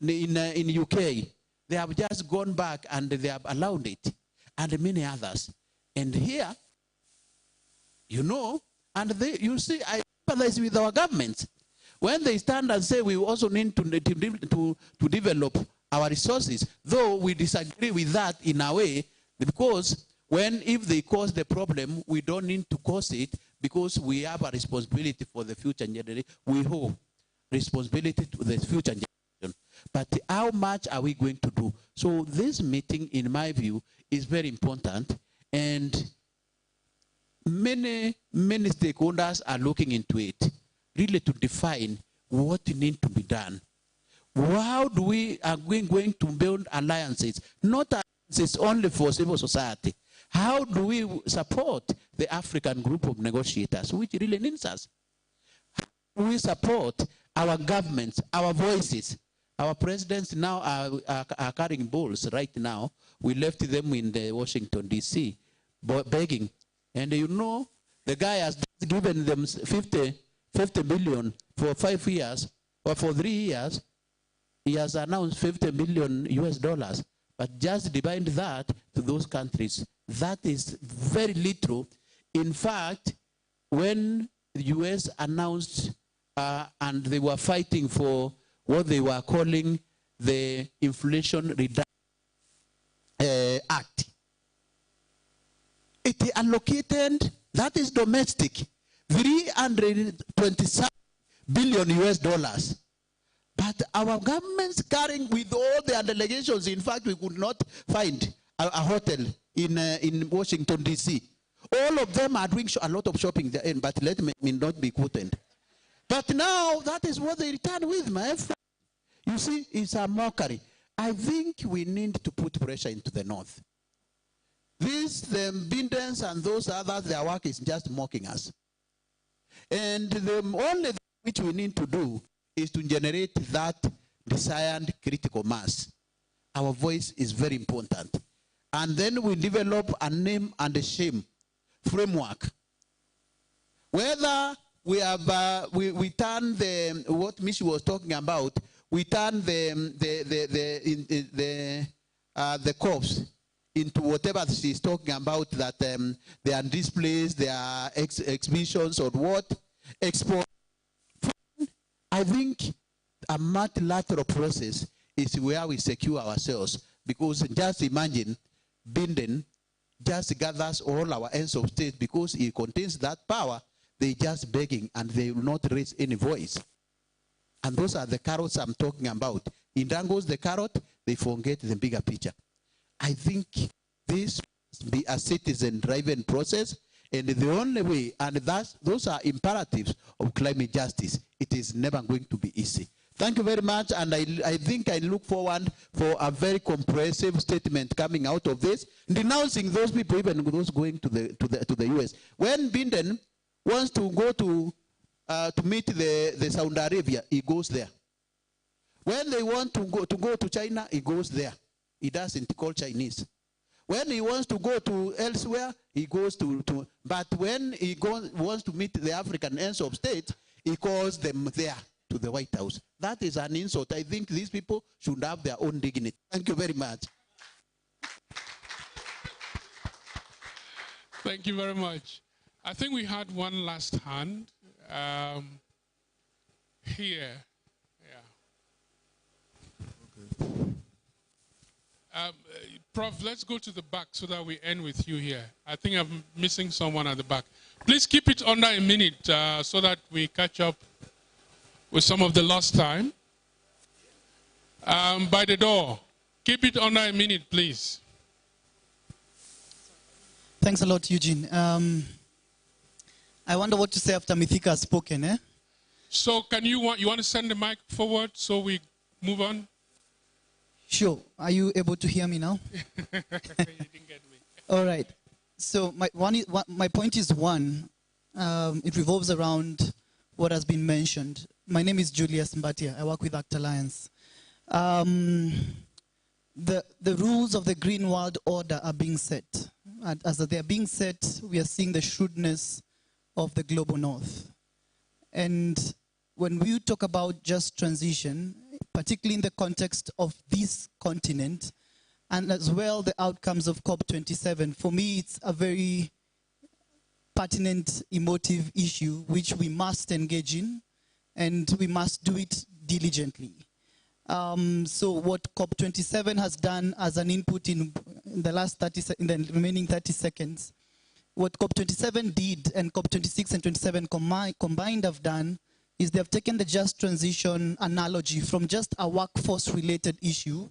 in UK, they have just gone back and they have allowed it, and many others. And here, and you see, I empathize with our governments. When they stand and say we also need to develop our resources, though we disagree with that in a way, because if they cause the problem, we don't need to cause it, because we have a responsibility for the future generation. We hold responsibility to the future generation. But how much are we going to do? So this meeting, in my view, is very important, and many stakeholders are looking into it, really to define what needs to be done. How are we going to build alliances? Not alliances only for civil society. How do we support the African group of negotiators, which really needs us? How do we support our governments, our voices, Our presidents now are carrying balls right now. We left them in the Washington, D.C., begging. And you know, the guy has given them 50 billion for 5 years, or for 3 years. He has announced 50 million US dollars. But just divide that to those countries. That is very little. In fact, when the US announced and they were fighting for what they were calling the Inflation Reduction Act, it allocated, that is domestic, 327 billion US dollars. But our government's carrying with all their delegations. In fact, we could not find a hotel in Washington, D.C. All of them are doing a lot of shopping there, but let me not be quoted. But now, that is what they return with, my friend. You see, it's a mockery. I think we need to put pressure into the North. The Bindens and those others, their work is just mocking us. And the only thing which we need to do is to generate that desired critical mass. Our voice is very important. And then we develop a name and a shame framework. Whether we have, we turn the, what Mishi was talking about, we turn the corpse into whatever she's talking about, that they are displays, they are exhibitions or what, export. I think a multilateral process is where we secure ourselves, because just imagine Binden just gathers all our ends of state because it contains that power. They just begging and they will not raise any voice. And those are the carrots I'm talking about. In Dango's the carrot, they forget the bigger picture. I think this must be a citizen-driven process, and the only way, and those are imperatives of climate justice. It is never going to be easy. Thank you very much, and I think I look forward for a very comprehensive statement coming out of this, denouncing those people, even those going to the US. When Binden wants to go to meet the Saudi Arabia, he goes there. When they want to go to China, he goes there. He doesn't call Chinese. When he wants to go to elsewhere, he goes to but when he wants to meet the African ends of state, he calls them there to the White House. That is an insult. I think these people should have their own dignity. Thank you very much. Thank you very much. I think we had one last hand here. Yeah. Okay. Prof, let's go to the back so that we end with you here. I think I'm missing someone at the back. Please keep it under a minute so that we catch up with some of the lost time. By the door. Keep it under a minute, please. Thanks a lot, Eugene. I wonder what to say after Mithika has spoken, eh? So you want to send the mic forward so we move on? Sure. Are you able to hear me now? You didn't get me. All right. So my point is one. It revolves around what has been mentioned. My name is Julius Mbatia. I work with ACT Alliance. The rules of the Green World Order are being set. And as they are being set, we are seeing the shrewdness of the global north. And when we talk about just transition, particularly in the context of this continent, and as well the outcomes of COP27, for me it's a very pertinent, emotive issue which we must engage in, and we must do it diligently. So what COP27 has done as an input in the remaining 30 seconds, what COP27 did and COP26 and 27 combined have done is they have taken the just transition analogy from just a workforce-related issue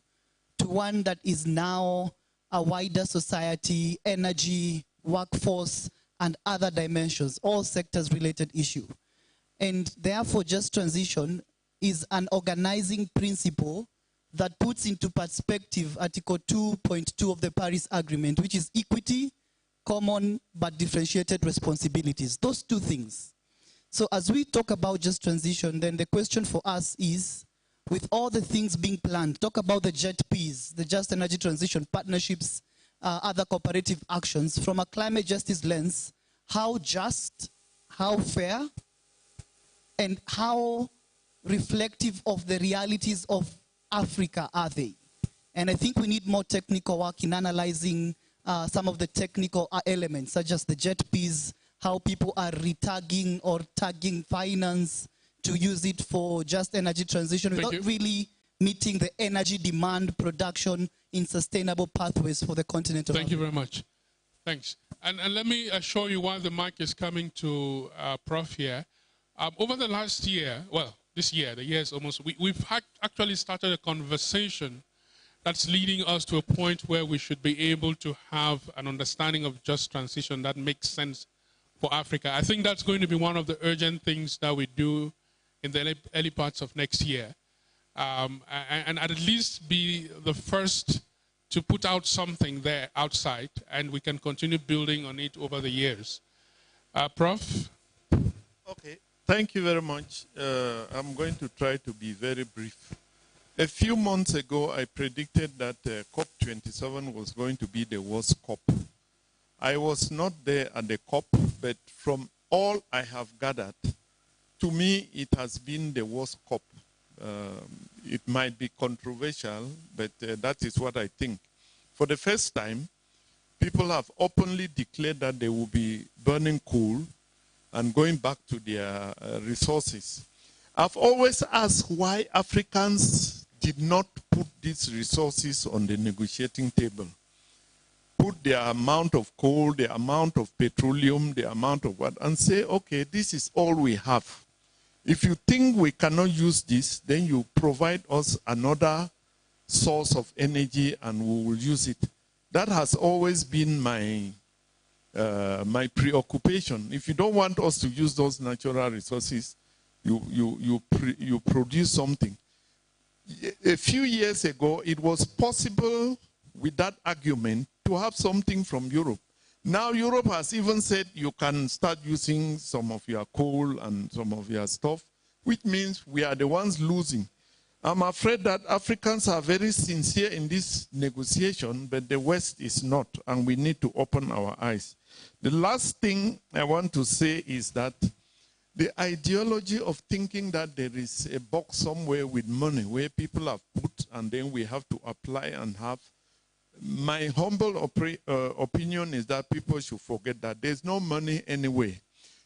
to one that is now a wider society, energy, workforce, and other dimensions, all sectors-related issue. And therefore, just transition is an organizing principle that puts into perspective Article 2.2 of the Paris Agreement, which is equity, common but differentiated responsibilities. Those two things. So as we talk about just transition, then the question for us is, with all the things being planned, talk about the JETPs, the Just Energy Transition Partnerships, other cooperative actions, from a climate justice lens, how just, how fair, and how reflective of the realities of Africa are they? And I think we need more technical work in analyzing some of the technical elements, such as the JETPs, how people are retagging or tagging finance to use it for just energy transition without really meeting the energy demand production in sustainable pathways for the continent of Africa. Thank you very much. Thanks. And let me assure you, while the mic is coming to Prof here, over the last year, well, this year, the year is almost, we've actually started a conversation that's leading us to a point where we should be able to have an understanding of just transition that makes sense for Africa. I think that's going to be one of the urgent things that we do in the early parts of next year. And at least be the first to put out something there outside, and we can continue building on it over the years. Prof? Okay, thank you very much. I'm going to try to be very brief. A few months ago, I predicted that COP27 was going to be the worst COP. I was not there at the COP, but from all I have gathered, to me, it has been the worst COP. It might be controversial, but that is what I think. For the first time, people have openly declared that they will be burning coal and going back to their resources. I've always asked why Africans did not put these resources on the negotiating table. Put the amount of coal, the amount of petroleum, the amount of what, and say, okay, this is all we have. If you think we cannot use this, then you provide us another source of energy and we will use it. That has always been my preoccupation. If you don't want us to use those natural resources, you produce something. A few years ago, it was possible with that argument to have something from Europe. Now Europe has even said you can start using some of your coal and some of your stuff, which means we are the ones losing. I'm afraid that Africans are very sincere in this negotiation, but the West is not, and we need to open our eyes. The last thing I want to say is that the ideology of thinking that there is a box somewhere with money where people have put and then we have to apply and have, my humble opinion is that people should forget that. There's no money anyway.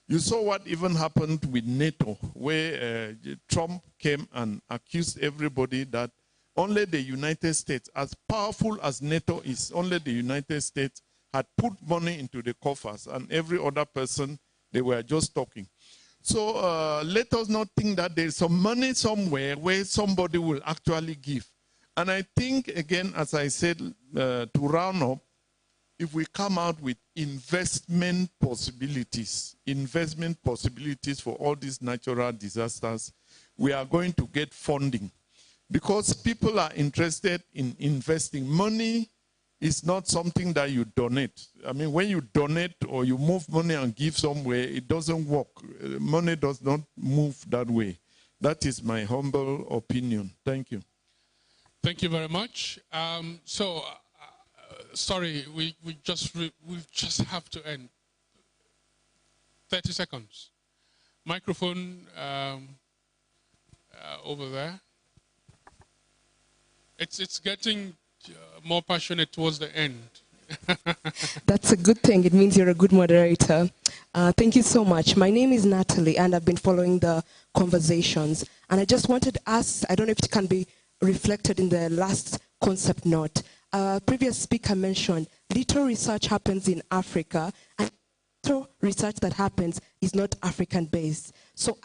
You saw what even happened with NATO, where Trump came and accused everybody that only the United States, as powerful as NATO is, only the United States had put money into the coffers, and every other person, they were just talking. So let us not think that there's some money somewhere where somebody will actually give. And I think, again, as I said, to round up, if we come out with investment possibilities for all these natural disasters, we are going to get funding. Because people are interested in investing. Money is not something that you donate. I mean, when you donate or you move money and give somewhere, it doesn't work. Money does not move that way. That is my humble opinion. Thank you. Thank you very much. Sorry, we just have to end. 30 seconds. Microphone over there. It's getting more passionate towards the end. That's a good thing. It means you're a good moderator. Thank you so much. My name is Natalie, and I've been following the conversations. And I just wanted to ask, I don't know if it can be reflected in the last concept note. Previous speaker mentioned little research happens in Africa, and little research that happens is not African-based. So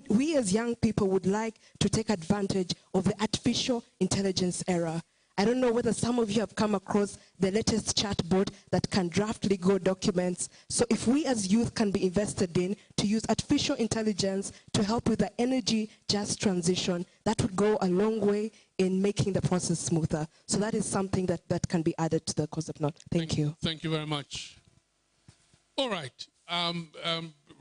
we as young people would like to take advantage of the artificial intelligence era. I don't know whether some of you have come across the latest chatbot that can draft legal documents. So if we as youth can be invested in to use artificial intelligence to help with the energy just transition, that would go a long way in making the process smoother. So that is something that can be added to the concept note. Thank you. Thank you very much. All right.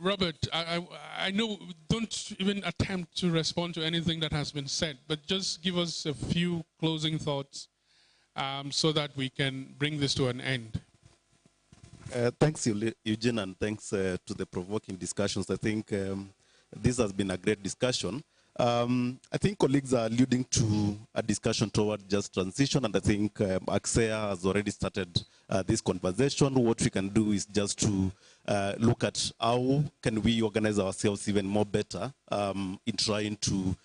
Robert, I know, don't even attempt to respond to anything that has been said, but just give us a few closing thoughts so that we can bring this to an end. Thanks, Eugene, and thanks to the provoking discussions. I think this has been a great discussion. I think colleagues are alluding to a discussion toward just transition, and I think AXEA has already started this conversation. What we can do is just to look at how can we organize ourselves even more better in trying to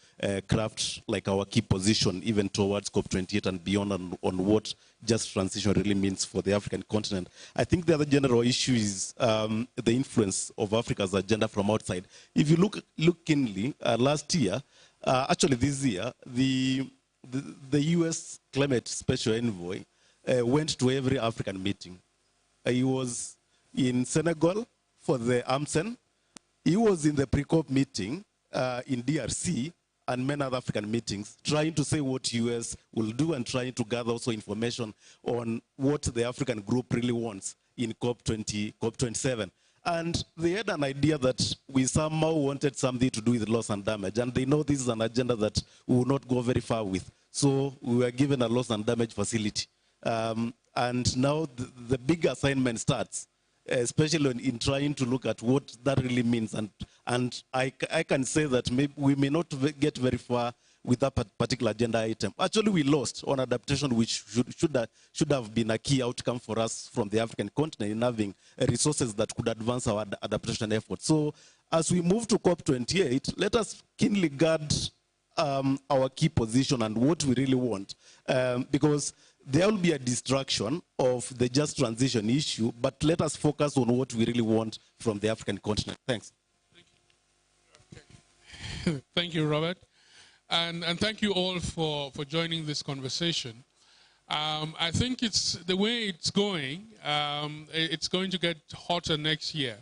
craft like our key position even towards COP28 and beyond on what just transition really means for the African continent. I think the other general issue is the influence of Africa's agenda from outside. If you look keenly, last year, actually this year, the US climate special envoy went to every African meeting. He was in Senegal for the AMSEN. He was in the pre-COP meeting in DRC and many other African meetings, trying to say what US will do and trying to gather also information on what the African group really wants in COP27. And they had an idea that we somehow wanted something to do with loss and damage, and they know this is an agenda that we will not go very far with. So we were given a loss and damage facility. And now the big assignment starts, especially in trying to look at what that really means. And I can say that maybe we may not get very far with that particular agenda item. Actually, we lost on adaptation, which should have been a key outcome for us from the African continent in having resources that could advance our adaptation efforts. So as we move to COP28, let us keenly guard our key position and what we really want, because there will be a distraction of the just transition issue, but let us focus on what we really want from the African continent. Thanks. Thank you, Robert. And thank you all for joining this conversation. I think it's the way it's going to get hotter next year.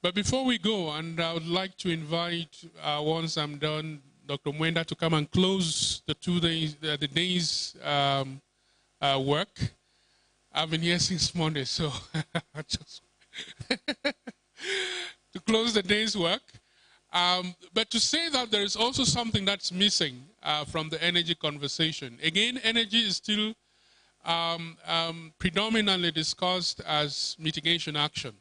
But before we go, and I would like to invite, once I'm done, Dr. Mwenda to come and close the day's work. I've been here since Monday, so just to close the day's work. But to say that there is also something that's missing from the energy conversation. Again, energy is still predominantly discussed as mitigation action.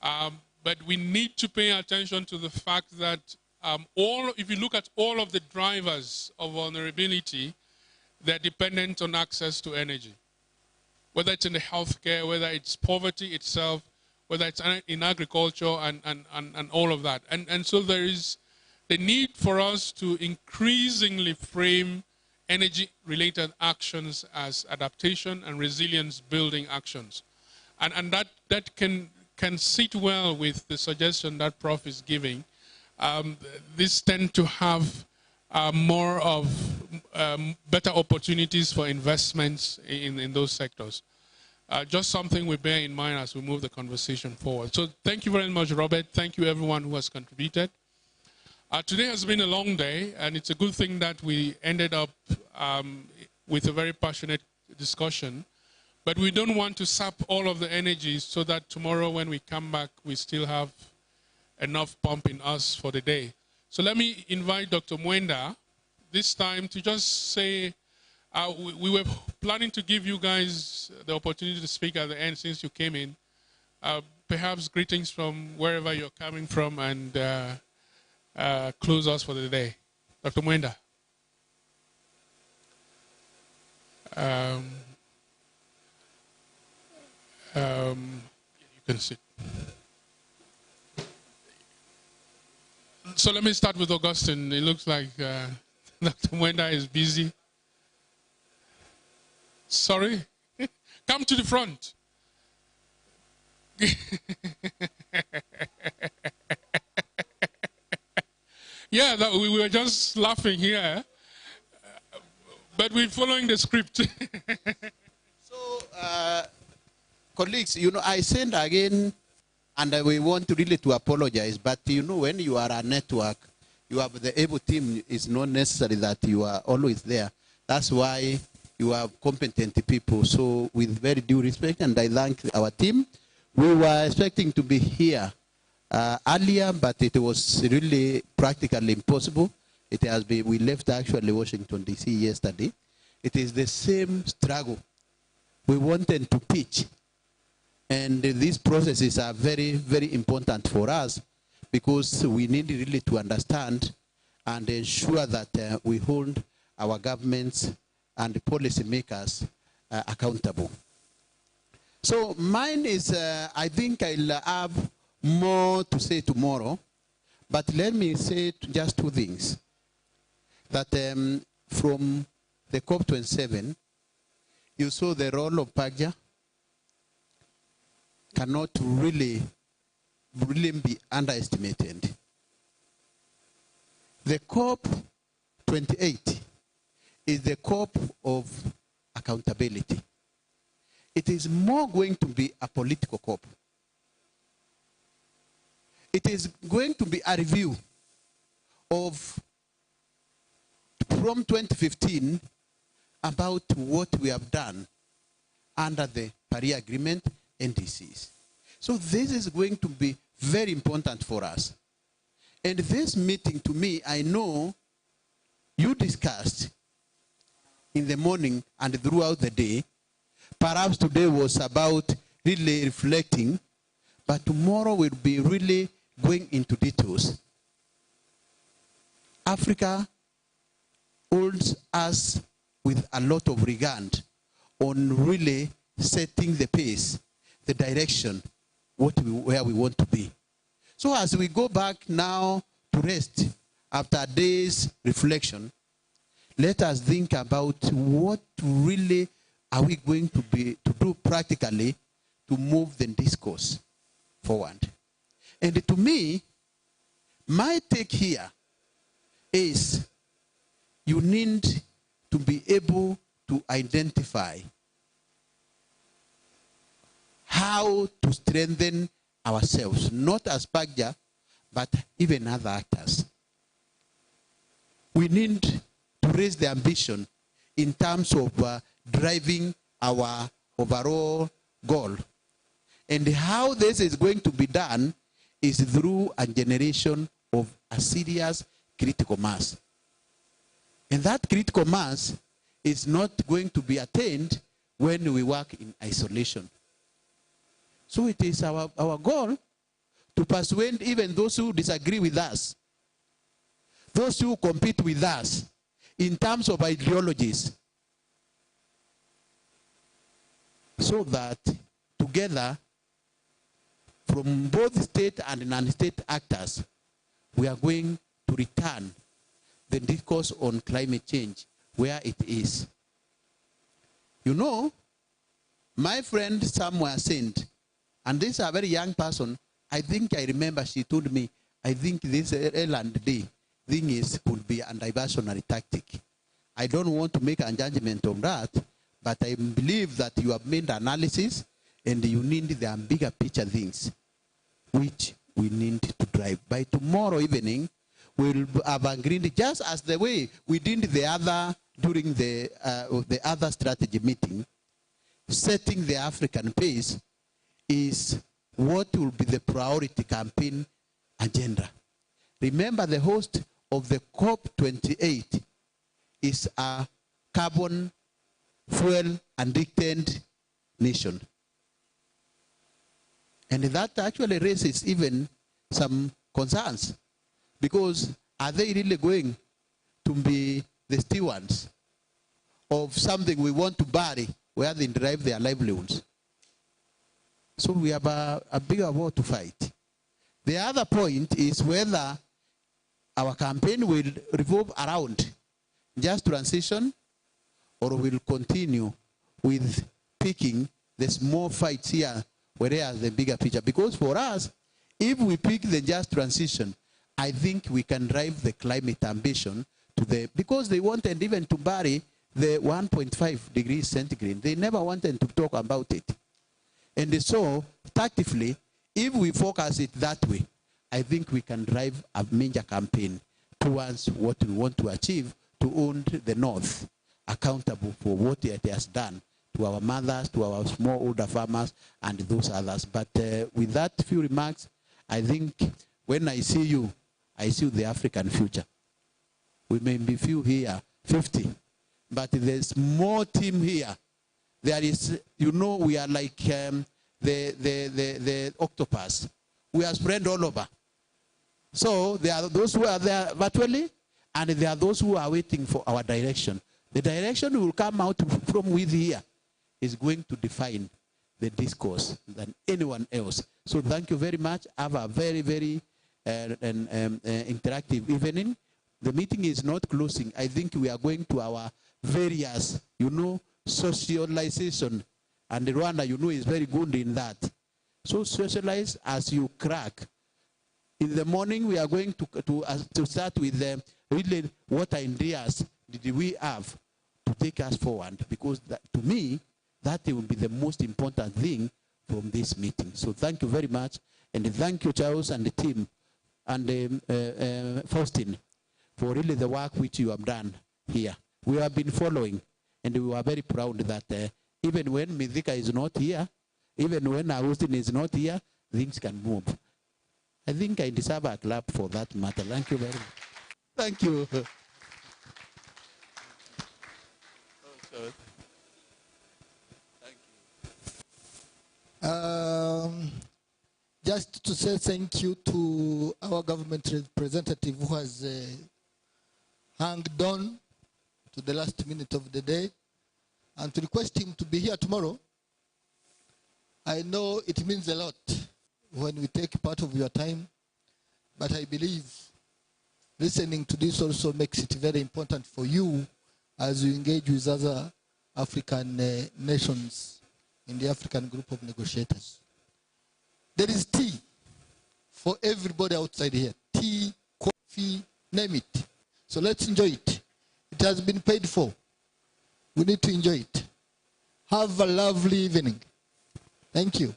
But we need to pay attention to the fact that if you look at all of the drivers of vulnerability, they're dependent on access to energy. Whether it's in the healthcare, whether it's poverty itself, whether it's in agriculture and all of that. And so there is the need for us to increasingly frame energy-related actions as adaptation and resilience-building actions. And that can sit well with the suggestion that Prof is giving. These tend to have more of better opportunities for investments in those sectors. Just something we bear in mind as we move the conversation forward. So thank you very much, Robert. Thank you, everyone who has contributed. Today has been a long day, and it's a good thing that we ended up with a very passionate discussion. But we don't want to sap all of the energy so that tomorrow when we come back, we still have enough pump in us for the day. So let me invite Dr. Mwenda this time to just say, we were planning to give you guys the opportunity to speak at the end since you came in. Perhaps greetings from wherever you're coming from and close us for the day. Dr. Mwenda. You can sit. So let me start with Augustine. It looks like Dr. Mwenda is busy. Sorry? Come to the front. Yeah, we were just laughing here, but we're following the script. So, colleagues, I send again, and we want to really to apologize, but when you are a network, you have the able team. It's not necessary that you are always there. That's why you have competent people. So with very due respect, and I thank our team, we were expecting to be here earlier, but it was really practically impossible. It has been, we left actually Washington, D.C. yesterday. It is the same struggle we wanted to pitch. And these processes are very, very important for us because we need really to understand and ensure that we hold our governments and the policy makers accountable. So mine is, I think I'll have more to say tomorrow, but let me say just two things. That from the COP27, you saw the role of PAGJA cannot really be underestimated. The COP28 is the COP of accountability. It is more going to be a political COP. It is going to be a review of, from 2015, about what we have done under the Paris Agreement NDCs. So this is going to be very important for us. And this meeting, to me, I know you discussed in the morning and throughout the day. Perhaps today was about really reflecting, but tomorrow we'll be really going into details. Africa holds us with a lot of regard on really setting the pace, the direction, where we want to be. So as we go back now to rest after a day's reflection, let us think about what really are we going to do practically to move the discourse forward. And to me, my take here is you need to be able to identify how to strengthen ourselves, not as PAGJA, but even other actors. We need to raise the ambition in terms of driving our overall goal. And how this is going to be done is through a generation of a serious critical mass. And that critical mass is not going to be attained when we work in isolation. So it is our goal to persuade even those who disagree with us, those who compete with us in terms of ideologies, so that together, from both state and non-state actors, we are going to return the discourse on climate change where it is. You know, my friend somewhere said, and this is a very young person, I think I remember she told me, I think this Land Day thing could be a diversionary tactic. I don't want to make a judgment on that, but I believe that you have made analysis and you need the bigger picture things, which we need to drive. By tomorrow evening, we'll have agreed, just as the way we did the other, during the other strategy meeting, setting the African pace is what will be the priority campaign agenda. Remember, the host of the COP28 is a carbon fuel addicted nation. And that actually raises even some concerns, because are they really going to be the stewards of something we want to bury where they derive their livelihoods? So we have a bigger war to fight. The other point is whether our campaign will revolve around just transition, or will continue with picking the small fights here, whereas the bigger picture. Because for us, if we pick the just transition, I think we can drive the climate ambition to the, because they wanted even to bury the 1.5 degrees centigrade. They never wanted to talk about it. And so, tactically, if we focus it that way, I think we can drive a major campaign towards what we want to achieve, to hold the North accountable for what it has done to our mothers, to our smallholder farmers, and those others. But with that few remarks, I think when I see you, I see the African future. We may be few here, 50, but there's more team here. There is, you know, we are like the octopus. We are spread all over. So there are those who are there virtually, and there are those who are waiting for our direction. The direction will come out from with here is going to define the discourse than anyone else. So thank you very much. Have a very, very interactive evening. The meeting is not closing. I think we are going to our various, you know, socialization. And Rwanda, you know, is very good in that. So socialize as you crack. In the morning, we are going to start with really what ideas did we have to take us forward. Because that, to me, that will be the most important thing from this meeting. So thank you very much. And thank you, Charles, and the team, and Faustin, for really the work which you have done here. We have been following, and we are very proud that even when Mithika is not here, even when Agustin is not here, things can move. I think I deserve a clap for that matter. Thank you very much. Thank you. Just to say thank you to our government representative who has hanged on to the last minute of the day, and to request him to be here tomorrow. I know it means a lot when we take part of your time, but I believe listening to this also makes it very important for you as you engage with other African nations in the African group of negotiators. There is tea for everybody outside here. Tea, coffee, name it. So let's enjoy it. It has been paid for. We need to enjoy it. Have a lovely evening. Thank you.